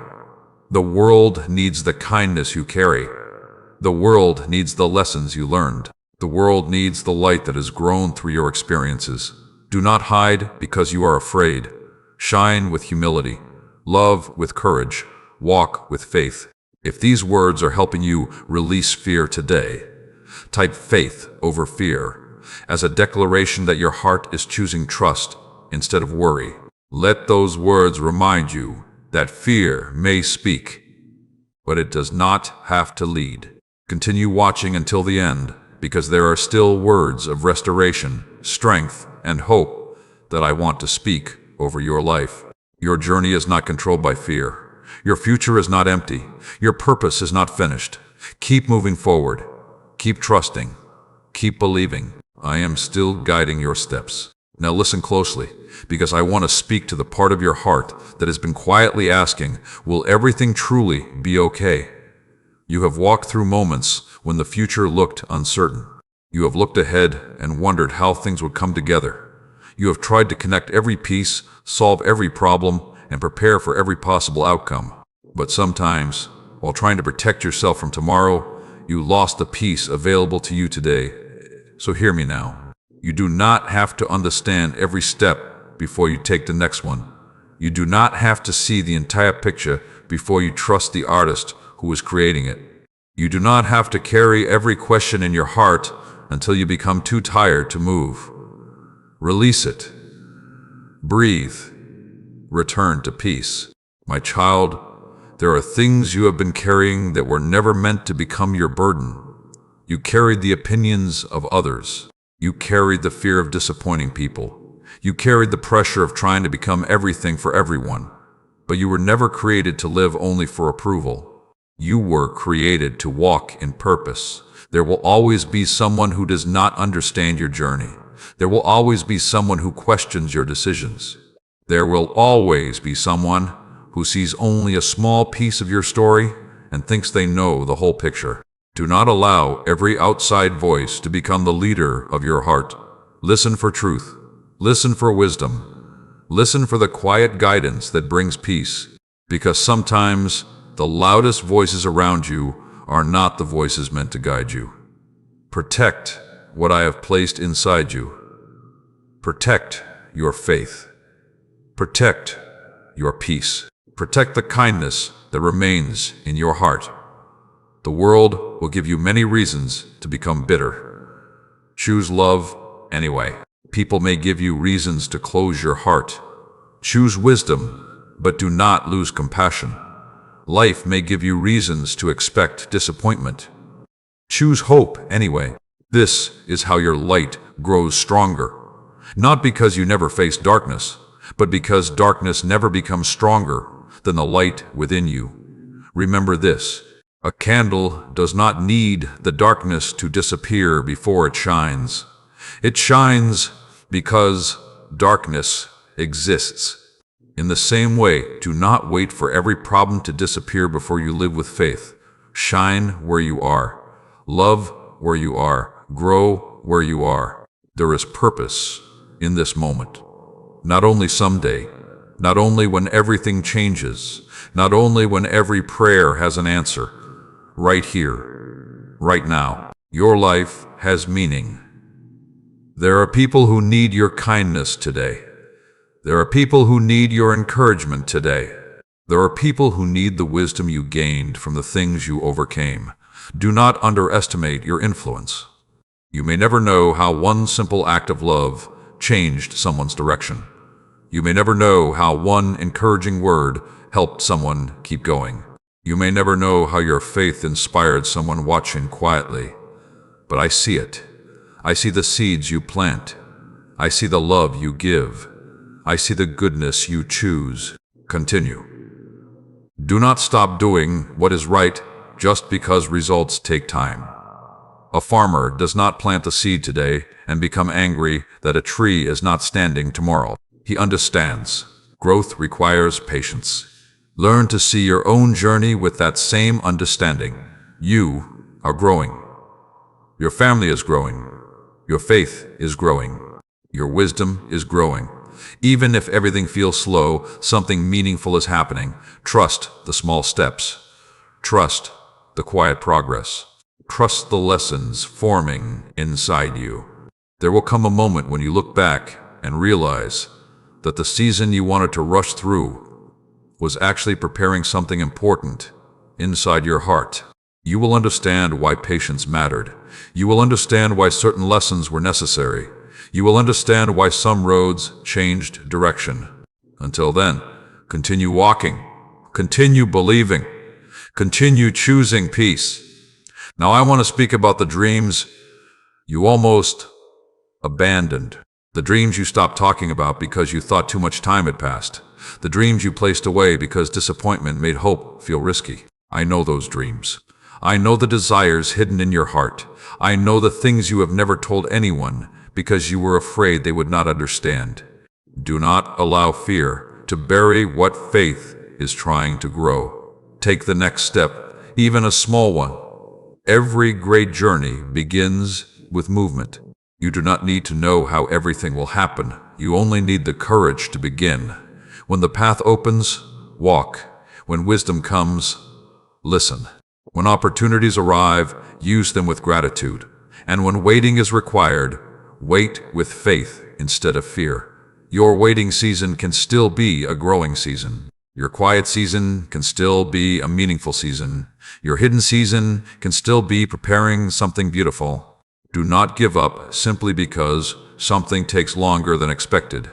The world needs the kindness you carry. The world needs the lessons you learned. The world needs the light that has grown through your experiences. Do not hide because you are afraid. Shine with humility. Love with courage. Walk with faith. If these words are helping you release fear today, type faith over fear as a declaration that your heart is choosing trust instead of worry. Let those words remind you that fear may speak, but it does not have to lead. Continue watching until the end, because there are still words of restoration, strength, and hope that I want to speak over your life. Your journey is not controlled by fear. Your future is not empty. Your purpose is not finished. Keep moving forward. Keep trusting. Keep believing. I am still guiding your steps. Now listen closely, because I want to speak to the part of your heart that has been quietly asking, will everything truly be okay? You have walked through moments when the future looked uncertain. You have looked ahead and wondered how things would come together. You have tried to connect every piece, solve every problem, and prepare for every possible outcome. But sometimes, while trying to protect yourself from tomorrow, you lost the peace available to you today. So hear me now. You do not have to understand every step before you take the next one. You do not have to see the entire picture before you trust the artist who is creating it. You do not have to carry every question in your heart until you become too tired to move. Release it. Breathe. Return to peace. My child, there are things you have been carrying that were never meant to become your burden. You carried the opinions of others. You carried the fear of disappointing people. You carried the pressure of trying to become everything for everyone. But you were never created to live only for approval. You were created to walk in purpose. There will always be someone who does not understand your journey. There will always be someone who questions your decisions. There will always be someone who sees only a small piece of your story and thinks they know the whole picture. Do not allow every outside voice to become the leader of your heart. Listen for truth. Listen for wisdom. Listen for the quiet guidance that brings peace. Because sometimes the loudest voices around you are not the voices meant to guide you. Protect what I have placed inside you. Protect your faith. Protect your peace. Protect the kindness that remains in your heart. The world will give you many reasons to become bitter. Choose love anyway. People may give you reasons to close your heart. Choose wisdom, but do not lose compassion. Life may give you reasons to expect disappointment. Choose hope anyway. This is how your light grows stronger. Not because you never face darkness, but because darkness never becomes stronger than the light within you. Remember this. A candle does not need the darkness to disappear before it shines. It shines because darkness exists. In the same way, do not wait for every problem to disappear before you live with faith. Shine where you are. Love where you are. Grow where you are. There is purpose in this moment. Not only someday, not only when everything changes, not only when every prayer has an answer. Right here, right now, your life has meaning. There are people who need your kindness today. There are people who need your encouragement today. There are people who need the wisdom you gained from the things you overcame. Do not underestimate your influence. You may never know how one simple act of love changed someone's direction. You may never know how one encouraging word helped someone keep going. You may never know how your faith inspired someone watching quietly. But I see it. I see the seeds you plant. I see the love you give. I see the goodness you choose. Continue. Do not stop doing what is right just because results take time. A farmer does not plant a seed today and become angry that a tree is not standing tomorrow. He understands. Growth requires patience. Learn to see your own journey with that same understanding. You are growing. Your family is growing. Your faith is growing. Your wisdom is growing. Even if everything feels slow, something meaningful is happening. Trust the small steps. Trust the quiet progress. Trust the lessons forming inside you. There will come a moment when you look back and realize that the season you wanted to rush through was actually preparing something important inside your heart. You will understand why patience mattered. You will understand why certain lessons were necessary. You will understand why some roads changed direction. Until then, continue walking, continue believing, continue choosing peace. Now I want to speak about the dreams you almost abandoned. The dreams you stopped talking about because you thought too much time had passed. The dreams you placed away because disappointment made hope feel risky. I know those dreams. I know the desires hidden in your heart. I know the things you have never told anyone because you were afraid they would not understand. Do not allow fear to bury what faith is trying to grow. Take the next step, even a small one. Every great journey begins with movement. You do not need to know how everything will happen. You only need the courage to begin. When the path opens, walk. When wisdom comes, listen. When opportunities arrive, use them with gratitude. And when waiting is required, wait with faith instead of fear. Your waiting season can still be a growing season. Your quiet season can still be a meaningful season. Your hidden season can still be preparing something beautiful. Do not give up simply because something takes longer than expected.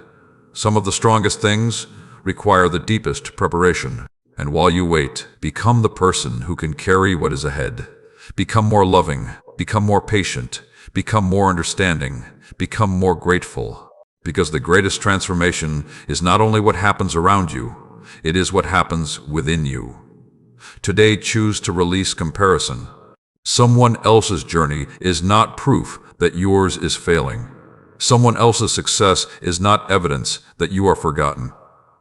Some of the strongest things require the deepest preparation. And while you wait, become the person who can carry what is ahead. Become more loving, become more patient, become more understanding, become more grateful. Because the greatest transformation is not only what happens around you, it is what happens within you. Today, choose to release comparison. Someone else's journey is not proof that yours is failing. Someone else's success is not evidence that you are forgotten.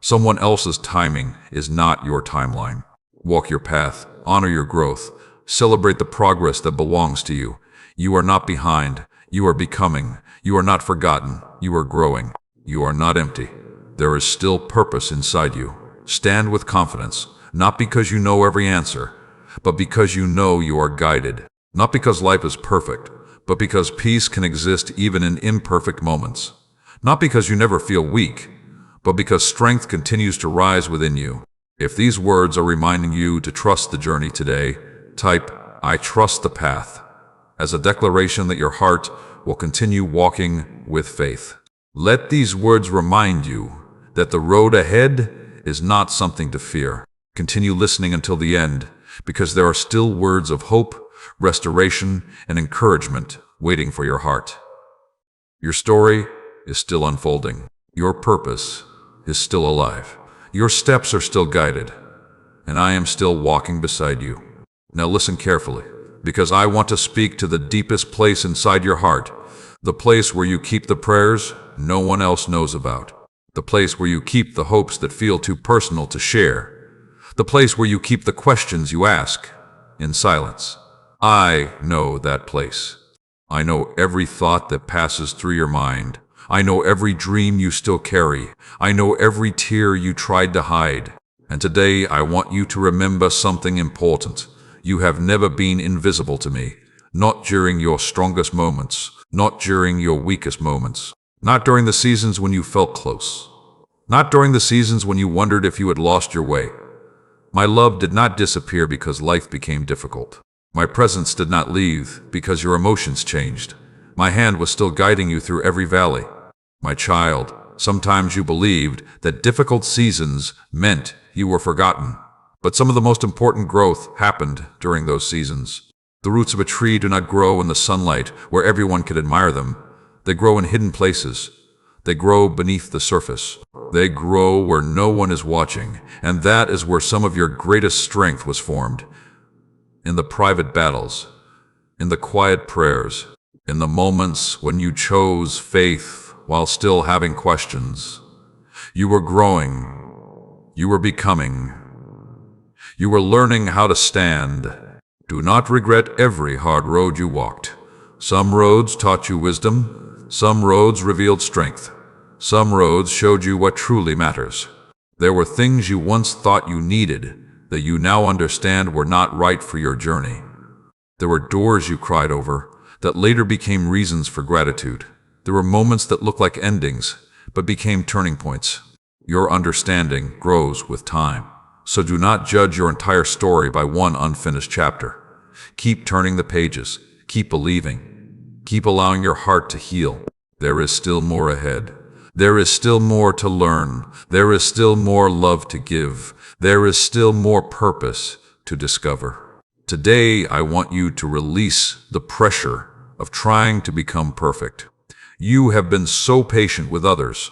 Someone else's timing is not your timeline. Walk your path, honor your growth, celebrate the progress that belongs to you. You are not behind, you are becoming. You are not forgotten, you are growing. You are not empty. There is still purpose inside you. Stand with confidence, not because you know every answer, but because you know you are guided. Not because life is perfect, but because peace can exist even in imperfect moments. Not because you never feel weak, but because strength continues to rise within you. If these words are reminding you to trust the journey today, type, "I trust the path," as a declaration that your heart will continue walking with faith. Let these words remind you that the road ahead is not something to fear. Continue listening until the end, because there are still words of hope, restoration, and encouragement waiting for your heart. Your story is still unfolding. Your purpose is still alive. Your steps are still guided, and I am still walking beside you. Now listen carefully, because I want to speak to the deepest place inside your heart, the place where you keep the prayers no one else knows about, the place where you keep the hopes that feel too personal to share, the place where you keep the questions you ask in silence. I know that place. I know every thought that passes through your mind. I know every dream you still carry. I know every tear you tried to hide. And today I want you to remember something important. You have never been invisible to me. Not during your strongest moments. Not during your weakest moments. Not during the seasons when you felt close. Not during the seasons when you wondered if you had lost your way. My love did not disappear because life became difficult. My presence did not leave because your emotions changed. My hand was still guiding you through every valley. My child, sometimes you believed that difficult seasons meant you were forgotten. But some of the most important growth happened during those seasons. The roots of a tree do not grow in the sunlight where everyone can admire them. They grow in hidden places. They grow beneath the surface. They grow where no one is watching, and that is where some of your greatest strength was formed. In the private battles, in the quiet prayers, in the moments when you chose faith while still having questions. You were growing. You were becoming. You were learning how to stand, Do not regret every hard road you walked. Some roads taught you wisdom. Some roads revealed strength. Some roads showed you what truly matters. There were things you once thought you needed that you now understand were not right for your journey. There were doors you cried over that later became reasons for gratitude. There were moments that looked like endings but became turning points. Your understanding grows with time. So do not judge your entire story by one unfinished chapter. Keep turning the pages. Keep believing. Keep allowing your heart to heal. There is still more ahead. There is still more to learn. There is still more love to give. There is still more purpose to discover. Today, I want you to release the pressure of trying to become perfect. You have been so patient with others,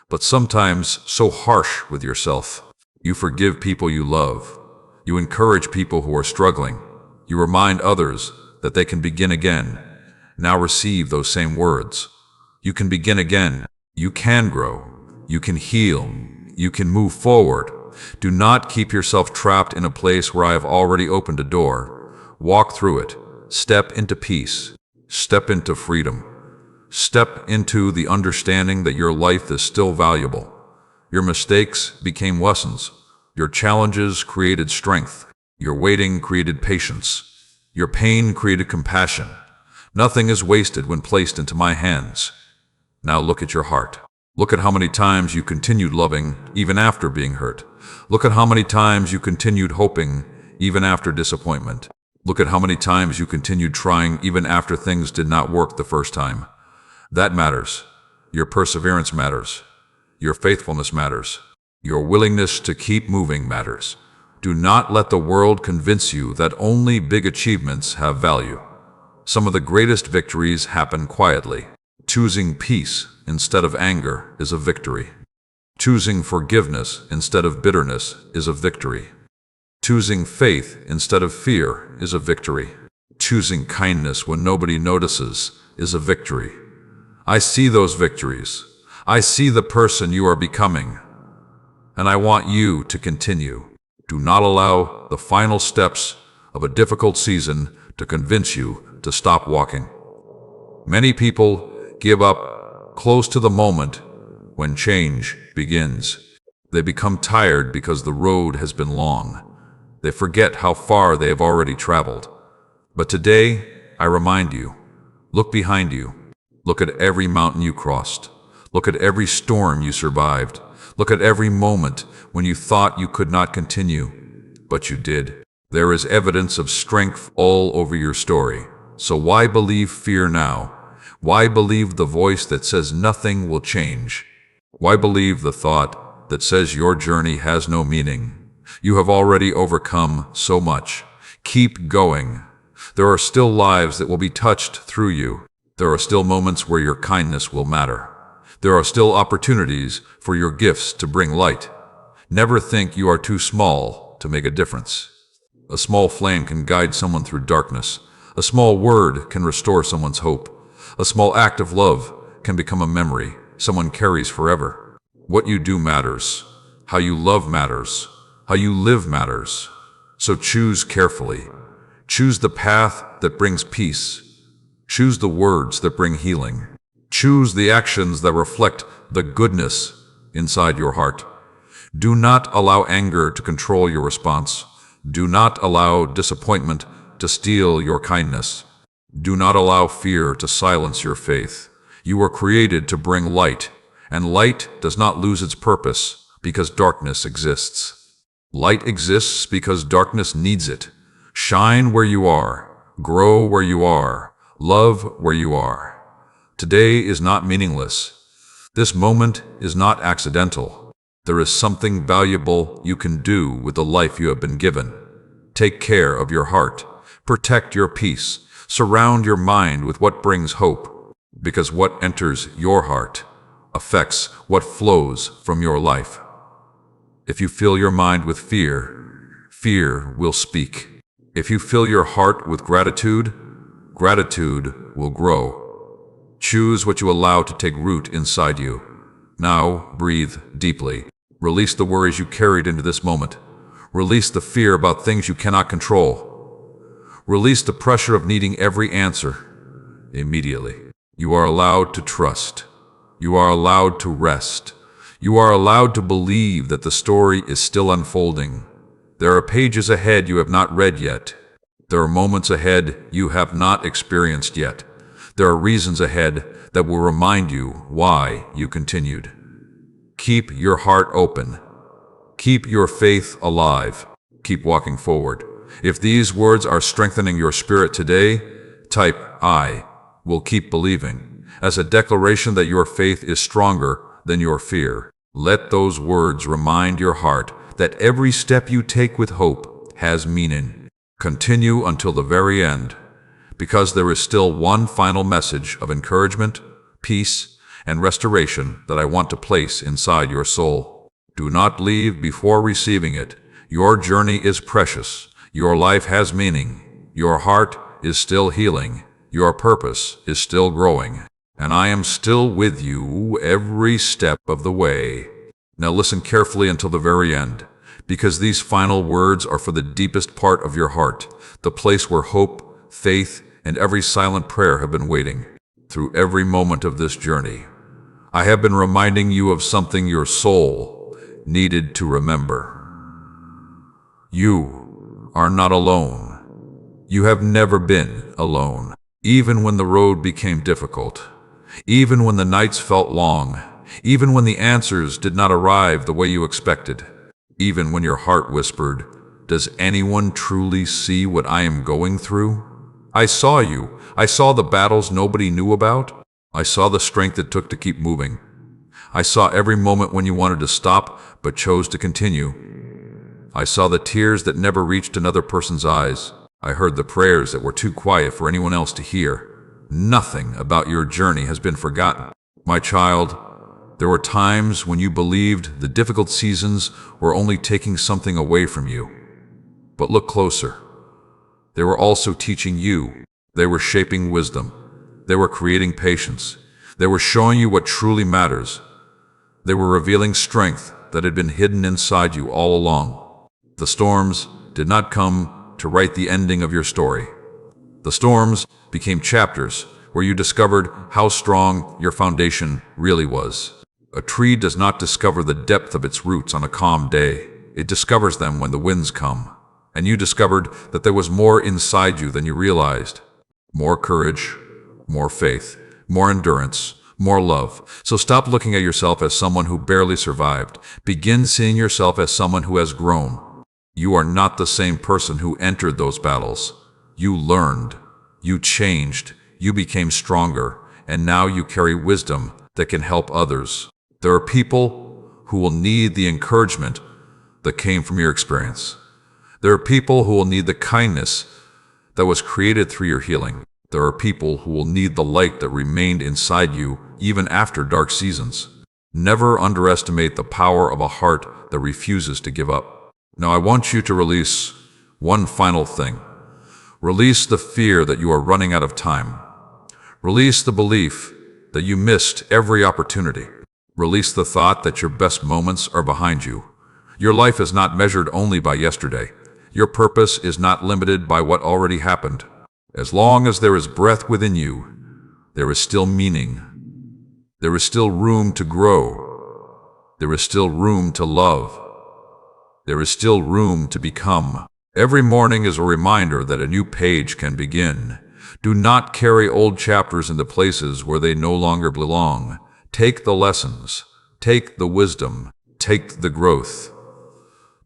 but sometimes so harsh with yourself. You forgive people you love. You encourage people who are struggling. You remind others that they can begin again. Now receive those same words. You can begin again. You can grow. You can heal. You can move forward. Do not keep yourself trapped in a place where I have already opened a door. Walk through it. Step into peace. Step into freedom. Step into the understanding that your life is still valuable. Your mistakes became lessons. Your challenges created strength. Your waiting created patience. Your pain created compassion. Nothing is wasted when placed into my hands. Now look at your heart. Look at how many times you continued loving even after being hurt. Look at how many times you continued hoping even after disappointment. Look at how many times you continued trying even after things did not work the first time. That matters. Your perseverance matters. Your faithfulness matters. Your willingness to keep moving matters. Do not let the world convince you that only big achievements have value. Some of the greatest victories happen quietly. Choosing peace instead of anger is a victory. Choosing forgiveness instead of bitterness is a victory. Choosing faith instead of fear is a victory. Choosing kindness when nobody notices is a victory. I see those victories. I see the person you are becoming. And I want you to continue. Do not allow the final steps of a difficult season to convince you to stop walking. Many people give up close to the moment when change begins. They become tired because the road has been long. They forget how far they have already traveled. But today, I remind you, look behind you. Look at every mountain you crossed. Look at every storm you survived. Look at every moment when you thought you could not continue, but you did. There is evidence of strength all over your story. So why believe fear now? Why believe the voice that says nothing will change? Why believe the thought that says your journey has no meaning? You have already overcome so much. Keep going. There are still lives that will be touched through you. There are still moments where your kindness will matter. There are still opportunities for your gifts to bring light. Never think you are too small to make a difference. A small flame can guide someone through darkness. A small word can restore someone's hope. A small act of love can become a memory someone carries forever. What you do matters. How you love matters. How you live matters. So choose carefully. Choose the path that brings peace. Choose the words that bring healing. Choose the actions that reflect the goodness inside your heart. Do not allow anger to control your response. Do not allow disappointment to steal your kindness. Do not allow fear to silence your faith. You were created to bring light, and light does not lose its purpose because darkness exists. Light exists because darkness needs it. Shine where you are. Grow where you are. Love where you are. Today is not meaningless. This moment is not accidental. There is something valuable you can do with the life you have been given. Take care of your heart. Protect your peace. Surround your mind with what brings hope, because what enters your heart affects what flows from your life. If you fill your mind with fear, fear will speak. If you fill your heart with gratitude, gratitude will grow. Choose what you allow to take root inside you. Now, breathe deeply. Release the worries you carried into this moment. Release the fear about things you cannot control. Release the pressure of needing every answer immediately. You are allowed to trust. You are allowed to rest. You are allowed to believe that the story is still unfolding. There are pages ahead you have not read yet. There are moments ahead you have not experienced yet. There are reasons ahead that will remind you why you continued. Keep your heart open. Keep your faith alive. Keep walking forward. If these words are strengthening your spirit today, type "I will keep believing" as a declaration that your faith is stronger than your fear. Let those words remind your heart that every step you take with hope has meaning. Continue until the very end, because there is still one final message of encouragement, peace, and restoration that I want to place inside your soul. Do not leave before receiving it. Your journey is precious. Your life has meaning. Your heart is still healing. Your purpose is still growing. And I am still with you every step of the way. Now listen carefully until the very end, because these final words are for the deepest part of your heart, the place where hope, faith, and every silent prayer have been waiting. Through every moment of this journey, I have been reminding you of something your soul needed to remember. You are not alone. You have never been alone. Even when the road became difficult, even when the nights felt long, even when the answers did not arrive the way you expected, even when your heart whispered, "Does anyone truly see what I am going through?" I saw you. I saw the battles nobody knew about. I saw the strength it took to keep moving. I saw every moment when you wanted to stop but chose to continue. I saw the tears that never reached another person's eyes. I heard the prayers that were too quiet for anyone else to hear. Nothing about your journey has been forgotten. My child, there were times when you believed the difficult seasons were only taking something away from you. But look closer. They were also teaching you. They were shaping wisdom. They were creating patience. They were showing you what truly matters. They were revealing strength that had been hidden inside you all along. The storms did not come to write the ending of your story. The storms became chapters where you discovered how strong your foundation really was. A tree does not discover the depth of its roots on a calm day. It discovers them when the winds come. And you discovered that there was more inside you than you realized. More courage, more faith, more endurance, more love. So stop looking at yourself as someone who barely survived. Begin seeing yourself as someone who has grown. You are not the same person who entered those battles. You learned, you changed, you became stronger, and now you carry wisdom that can help others. There are people who will need the encouragement that came from your experience. There are people who will need the kindness that was created through your healing. There are people who will need the light that remained inside you even after dark seasons. Never underestimate the power of a heart that refuses to give up. Now I want you to release one final thing. Release the fear that you are running out of time. Release the belief that you missed every opportunity. Release the thought that your best moments are behind you. Your life is not measured only by yesterday. Your purpose is not limited by what already happened. As long as there is breath within you, there is still meaning. There is still room to grow. There is still room to love. There is still room to become. Every morning is a reminder that a new page can begin. Do not carry old chapters into places where they no longer belong. Take the lessons, take the wisdom, take the growth,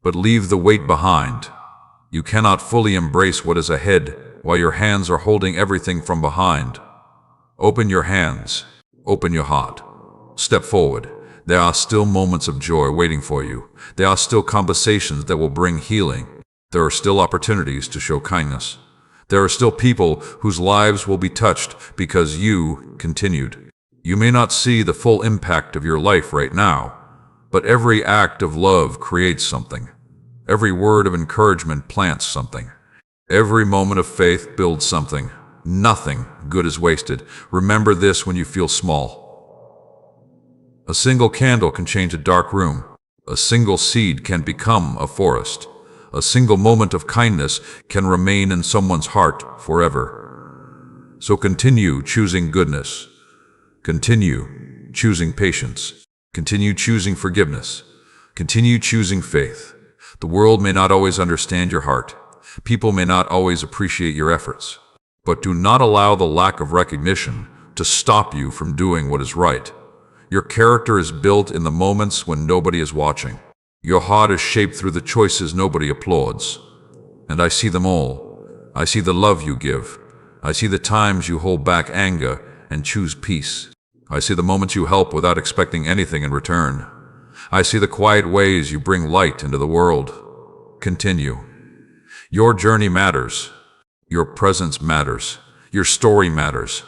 but leave the weight behind. You cannot fully embrace what is ahead while your hands are holding everything from behind. Open your hands, open your heart, step forward. There are still moments of joy waiting for you. There are still conversations that will bring healing. There are still opportunities to show kindness. There are still people whose lives will be touched because you continued. You may not see the full impact of your life right now, but every act of love creates something. Every word of encouragement plants something. Every moment of faith builds something. Nothing good is wasted. Remember this when you feel small. A single candle can change a dark room. A single seed can become a forest. A single moment of kindness can remain in someone's heart forever. So continue choosing goodness. Continue choosing patience. Continue choosing forgiveness. Continue choosing faith. The world may not always understand your heart. People may not always appreciate your efforts. But do not allow the lack of recognition to stop you from doing what is right. Your character is built in the moments when nobody is watching. Your heart is shaped through the choices nobody applauds. And I see them all. I see the love you give. I see the times you hold back anger and choose peace. I see the moments you help without expecting anything in return. I see the quiet ways you bring light into the world. Continue. Your journey matters. Your presence matters. Your story matters.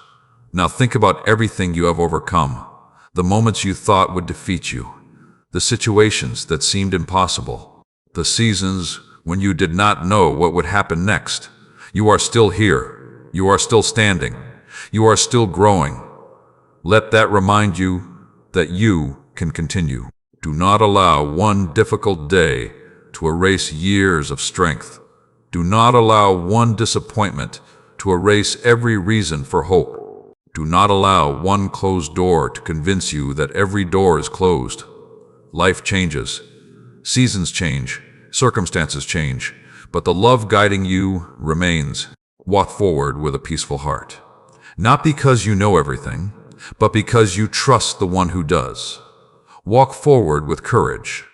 Now think about everything you have overcome. The moments you thought would defeat you. The situations that seemed impossible. The seasons when you did not know what would happen next. You are still here. You are still standing. You are still growing. Let that remind you that you can continue. Do not allow one difficult day to erase years of strength. Do not allow one disappointment to erase every reason for hope. Do not allow one closed door to convince you that every door is closed. Life changes. Seasons change. Circumstances change. But the love guiding you remains. Walk forward with a peaceful heart. Not because you know everything, but because you trust the one who does. Walk forward with courage.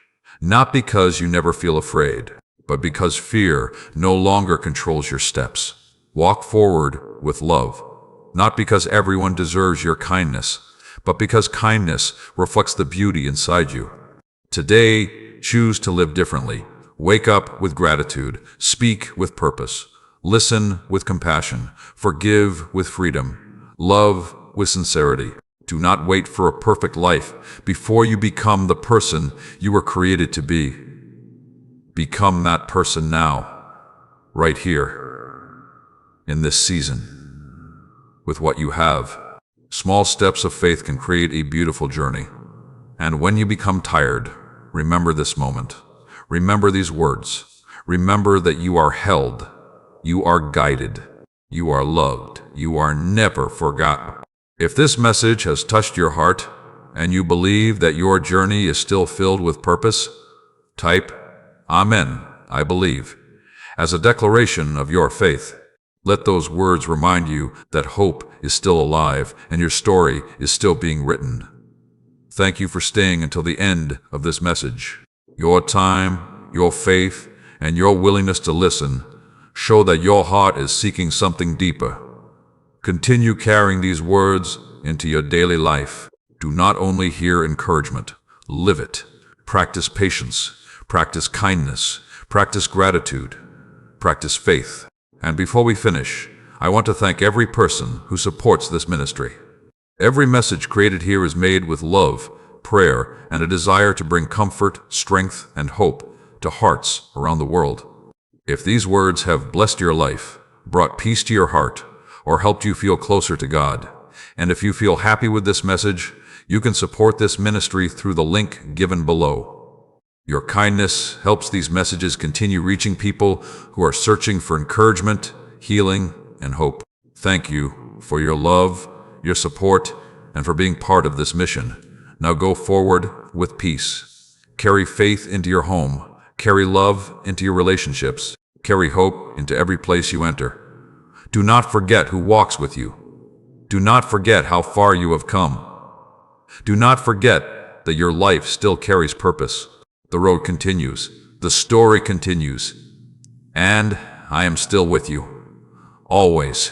Not because you never feel afraid, but because fear no longer controls your steps. Walk forward with love. Not because everyone deserves your kindness, but because kindness reflects the beauty inside you. Today, choose to live differently. Wake up with gratitude. Speak with purpose. Listen with compassion. Forgive with freedom. Love with sincerity. Do not wait for a perfect life before you become the person you were created to be. Become that person now, right here, in this season, with what you have. Small steps of faith can create a beautiful journey. And when you become tired, remember this moment. Remember these words. Remember that you are held. You are guided. You are loved. You are never forgotten. If this message has touched your heart and you believe that your journey is still filled with purpose, type, Amen, I believe, as a declaration of your faith. Let those words remind you that hope is still alive and your story is still being written. Thank you for staying until the end of this message. Your time, your faith, and your willingness to listen show that your heart is seeking something deeper. Continue carrying these words into your daily life. Do not only hear encouragement, live it. Practice patience, practice kindness, practice gratitude, practice faith. And before we finish, I want to thank every person who supports this ministry. Every message created here is made with love, prayer, and a desire to bring comfort, strength, and hope to hearts around the world. If these words have blessed your life, brought peace to your heart, or helped you feel closer to God, and if you feel happy with this message, you can support this ministry through the link given below. Your kindness helps these messages continue reaching people who are searching for encouragement, healing, and hope. Thank you for your love, your support, and for being part of this mission. Now go forward with peace. Carry faith into your home. Carry love into your relationships. Carry hope into every place you enter. Do not forget who walks with you. Do not forget how far you have come. Do not forget that your life still carries purpose. The road continues. The story continues. And I am still with you. Always.